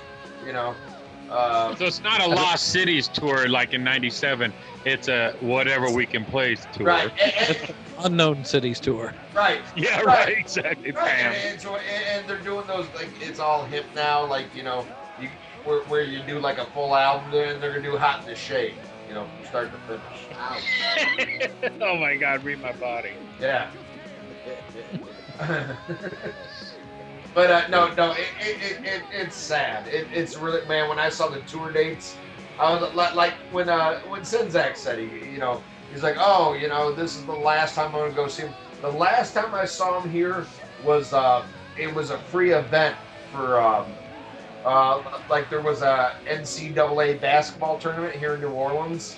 So it's not a Lost Cities tour like in '97. It's a whatever we can play tour. Right. Unknown Cities tour. Right. Yeah. Right. Exactly. Right. And they're doing those like it's all hip now. Like where you do like a full album, and they're gonna do Hot in the Shade. From start to finish. Oh my God! Read my body. Yeah. But no, it's sad. It's really, man. When I saw the tour dates, I was like when Sinzak said he's like, oh, this is the last time I'm gonna go see him. The last time I saw him here was it was a free event for like there was a NCAA basketball tournament here in New Orleans,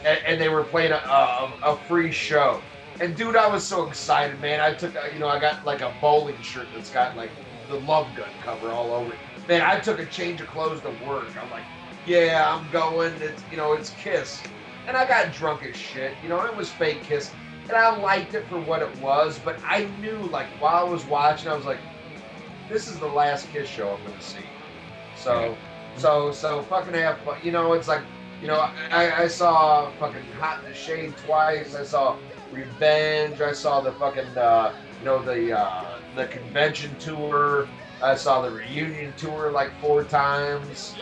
and they were playing a free show. And dude, I was so excited, man. I took, I got like a bowling shirt that's got like the Love Gun cover all over it. Man, I took a change of clothes to work. I'm like, yeah, I'm going. It's, it's Kiss. And I got drunk as shit, and it was fake Kiss. And I liked it for what it was, but I knew, like, while I was watching, I was like, this is the last Kiss show I'm going to see. So fucking have fun. It's like, I saw fucking Hot in the Shade twice. I saw Revenge. I saw the fucking the convention tour. I saw the reunion tour like 4 times.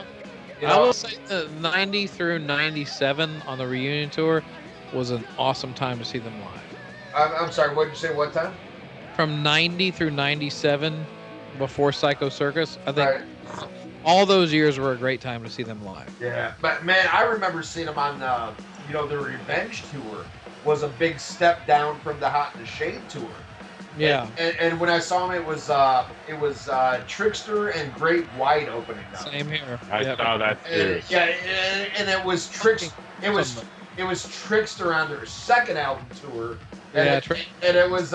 I will say the 90 through 97 on the reunion tour was an awesome time to see them live. I'm sorry, what did you say? What time? From 90 through 97, before Psycho Circus, I think all those years were a great time to see them live. Yeah, but man, I remember seeing them on the Revenge tour was a big step down from the Hot in the Shade tour. Yeah. And when I saw them, it was Trickster and Great White opening up. Same here. I saw that too. And it was Trickster. It was Trickster on their second album tour. And it was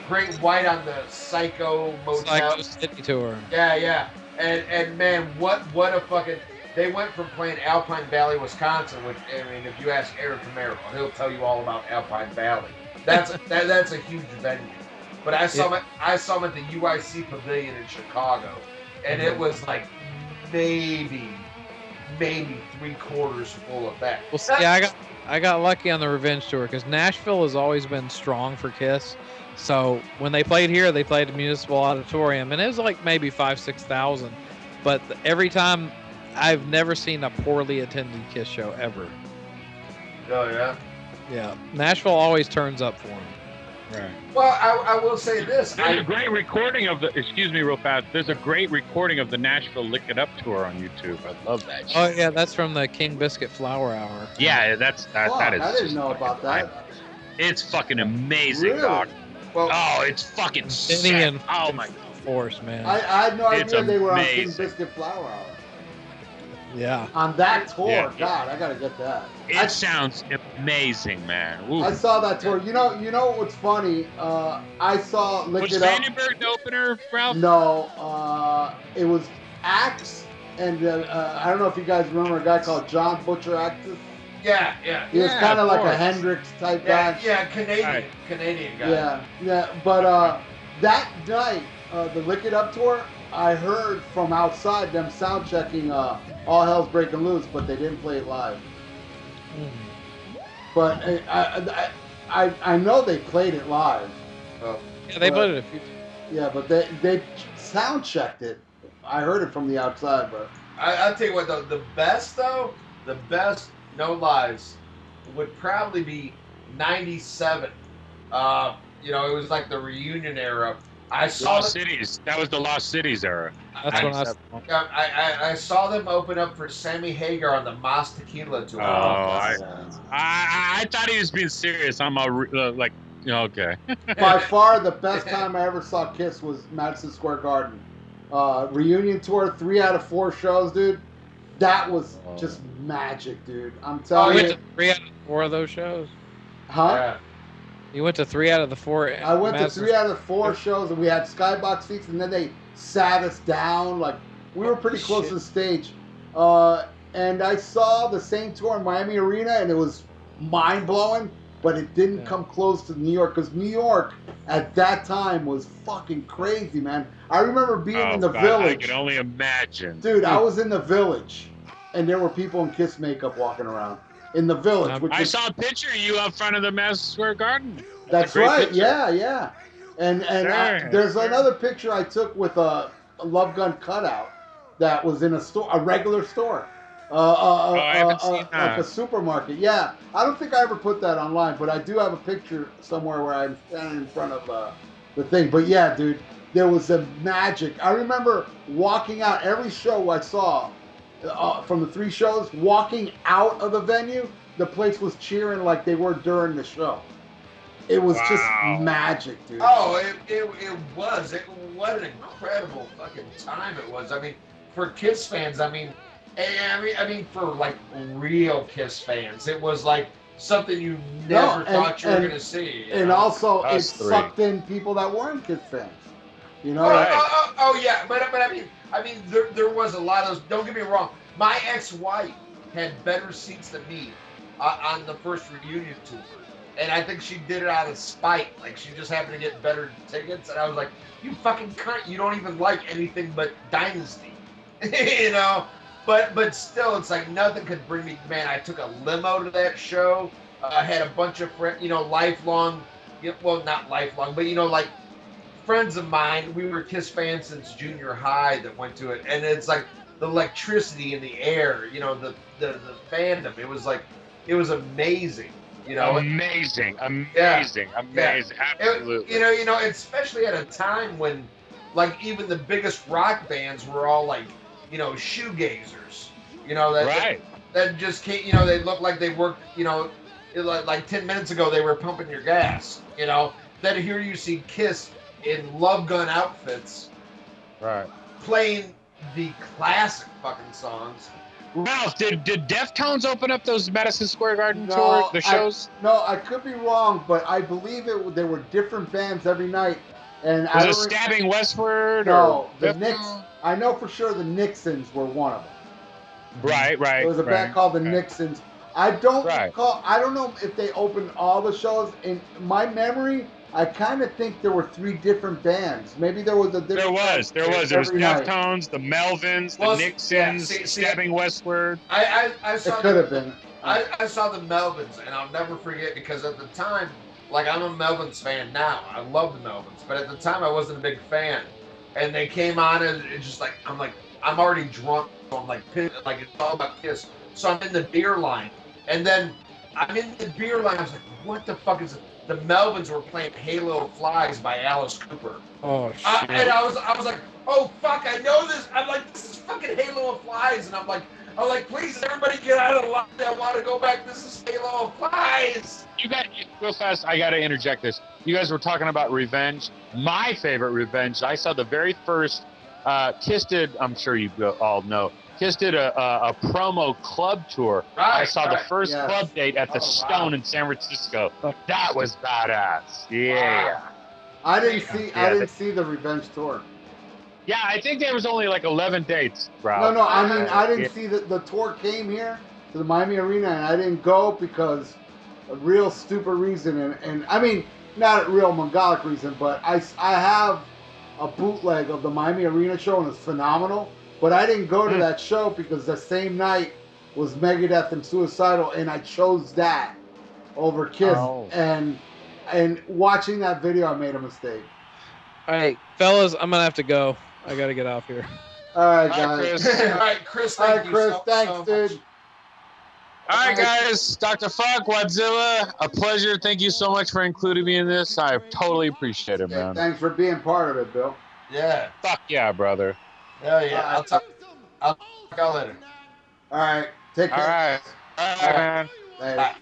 Great White on the Psycho Motel. Psycho City tour. Yeah. And man, what a fucking. They went from playing Alpine Valley, Wisconsin, which, I mean, if you ask Eric Camaro, he'll tell you all about Alpine Valley. That's a huge venue. But I saw him at the UIC Pavilion in Chicago, and it was like maybe 3/4 full of that. Well, see, I got lucky on the Revenge tour because Nashville has always been strong for Kiss. So when they played here, they played at Municipal Auditorium, and it was like maybe 5,000-6,000. But every time, I've never seen a poorly attended Kiss show ever. Oh yeah. Yeah, Nashville always turns up for them. Right. Well, I will say this. There's a great recording of the. Excuse me, real fast. There's a great recording of the Nashville Lick It Up tour on YouTube. I love that. Shit. Oh yeah, that's from the King Biscuit Flower Hour. Yeah, that is. I didn't know about that. It's fucking amazing, Really? dog. Well, Oh, it's fucking Benny sick. and Oh my. Force, man. I had no It's idea they were on King amazing. Biscuit Flower Hour. Yeah. On that tour, Yeah. God, I gotta get that. It sounds amazing, man. Ooh. I saw that tour. You know what's funny? I saw Lick Was It Up. Vandenberg the opener, Ralph? No, it was Axe, and I don't know if you guys remember a guy called John Butcher Axe. yeah. He was Yeah, kind of of like a course. Hendrix type Yeah, guy. Canadian guy. Yeah. But that night, the Lick It Up tour, I heard from outside them sound checking All Hell's Breaking Loose, but they didn't play it live. But I know they played it live. Yeah, they played it a few times. Yeah, but they sound checked it. I heard it from the outside, but I'll tell you what, though, the best, no lies, would probably be 97. It was like the reunion era. I saw Lost Cities. That was the Lost Cities era. That's when I saw them open up for Sammy Hagar on the Mas Tequila tour. I thought he was being serious. I'm okay. by far the best time I ever saw Kiss was Madison Square Garden. Reunion tour, 3 out of 4 shows, dude. That was just magic, dude. I'm You telling went you. to 3 out of 4 of those shows? Huh? Yeah. You went to 3 out of the 4? I went to 3 out of 4 shows, and we had skybox seats, and then they sat us down. Like, we were pretty close to the stage. And I saw the same tour in Miami Arena, and it was mind-blowing, but it didn't come close to New York, because New York at that time was fucking crazy, man. I remember being in the Village. I can only imagine. Dude, I was in the Village, and there were people in Kiss makeup walking around. In the Village. Which I saw a picture of you out front of the Madison Square Garden. That's great right. picture. Yeah. And there's another picture I took with a Love Gun cutout that was in a store, a regular store, I haven't seen like that. a supermarket. Yeah, I don't think I ever put that online, but I do have a picture somewhere where I'm standing in front of the thing. But yeah, dude, there was a magic. I remember walking out every show I saw from the 3 shows, walking out of the venue, the place was cheering like they were during the show. It was just magic, dude. Oh, it was. What an incredible fucking time it was. I mean, for Kiss fans, I mean, for like real Kiss fans, it was like something you never thought you were going to see. And also, it Us 3. sucked in people that weren't Kiss fans. You know? Yeah, but I mean, there was a lot of those. Don't get me wrong. My ex-wife had better seats than me on the first reunion tour. And I think she did it out of spite. Like, she just happened to get better tickets. And I was like, you fucking cunt. You don't even like anything but Dynasty. You know? But still, it's like nothing could bring me. Man, I took a limo to that show. I had a bunch of friends, lifelong. Well, not lifelong, but, like, friends of mine. We were Kiss fans since junior high that went to it. And it's like the electricity in the air, the fandom. It was like, it was amazing. Amazing. Yeah. Absolutely. Especially at a time when, like, even the biggest rock bands were all like shoegazers. That Right. that just can't. They look like they worked. Like 10 minutes ago they were pumping your gas. Then here you see Kiss in Love Gun outfits Right. playing the classic fucking songs. Ralph, did Deftones open up those Madison Square Garden tour, No, the shows? I could be wrong, but I believe there were different bands every night, and Was I it don't. Stabbing Westward No, or the Deftones? Knicks. I know for sure the Nixons were one of them. Right. There was a band called the Nixons. I don't recall. I don't know if they opened all the shows. In my memory, I kind of think there were 3 different bands. Maybe there was a different. There was. It was every night. Deftones, the Melvins, Well, the Nixons, Stabbing Westward. I It saw could have been. I saw the Melvins, and I'll never forget because at the time, like I'm a Melvins fan now. I love the Melvins, but at the time I wasn't a big fan. And they came on, and it's just like I'm already drunk. So I'm like it's all about Kiss. So I'm in the beer line, and then I'm in the beer line. I was like, what the fuck is it? The Melvins were playing Halo Flies by Alice Cooper. Oh shit! And I was like, oh fuck, I know this. I'm like, this is fucking Halo of Flies, and I'm like, please, everybody get out of the line. I want to go back. This is Halo of Flies. You got real fast. I got to interject this. You guys were talking about Revenge. My favorite Revenge. I saw the very first. Kiss did. I'm sure you all know. Kiss did a promo club tour. I saw the first club date at the Stone in San Francisco. That was badass. Yeah. Wow. I didn't see the Revenge tour. Yeah, I think there was only like 11 dates, bro. No, I mean I didn't see the tour came here to the Miami Arena, and I didn't go because a real stupid reason, and I mean not a real Mongolic reason, but I have a bootleg of the Miami Arena show, and it's phenomenal. But I didn't go to that show because the same night was Megadeth and Suicidal, and I chose that over Kiss. Oh. And watching that video, I made a mistake. All right, fellas, I'm gonna have to go. I gotta get off here. All right, Chris. guys. All right, Chris. All right, Thank Chris. you Thanks, so dude. much. All right, guys. Dr. Fuck, Wadzilla, a pleasure. Thank you so much for including me in this. I totally appreciate it, man. Thanks for being part of it, Bill. Yeah. Fuck yeah, brother. Hell yeah. I'll talk y'all later. All right. Take care. All right, man. Later. Bye.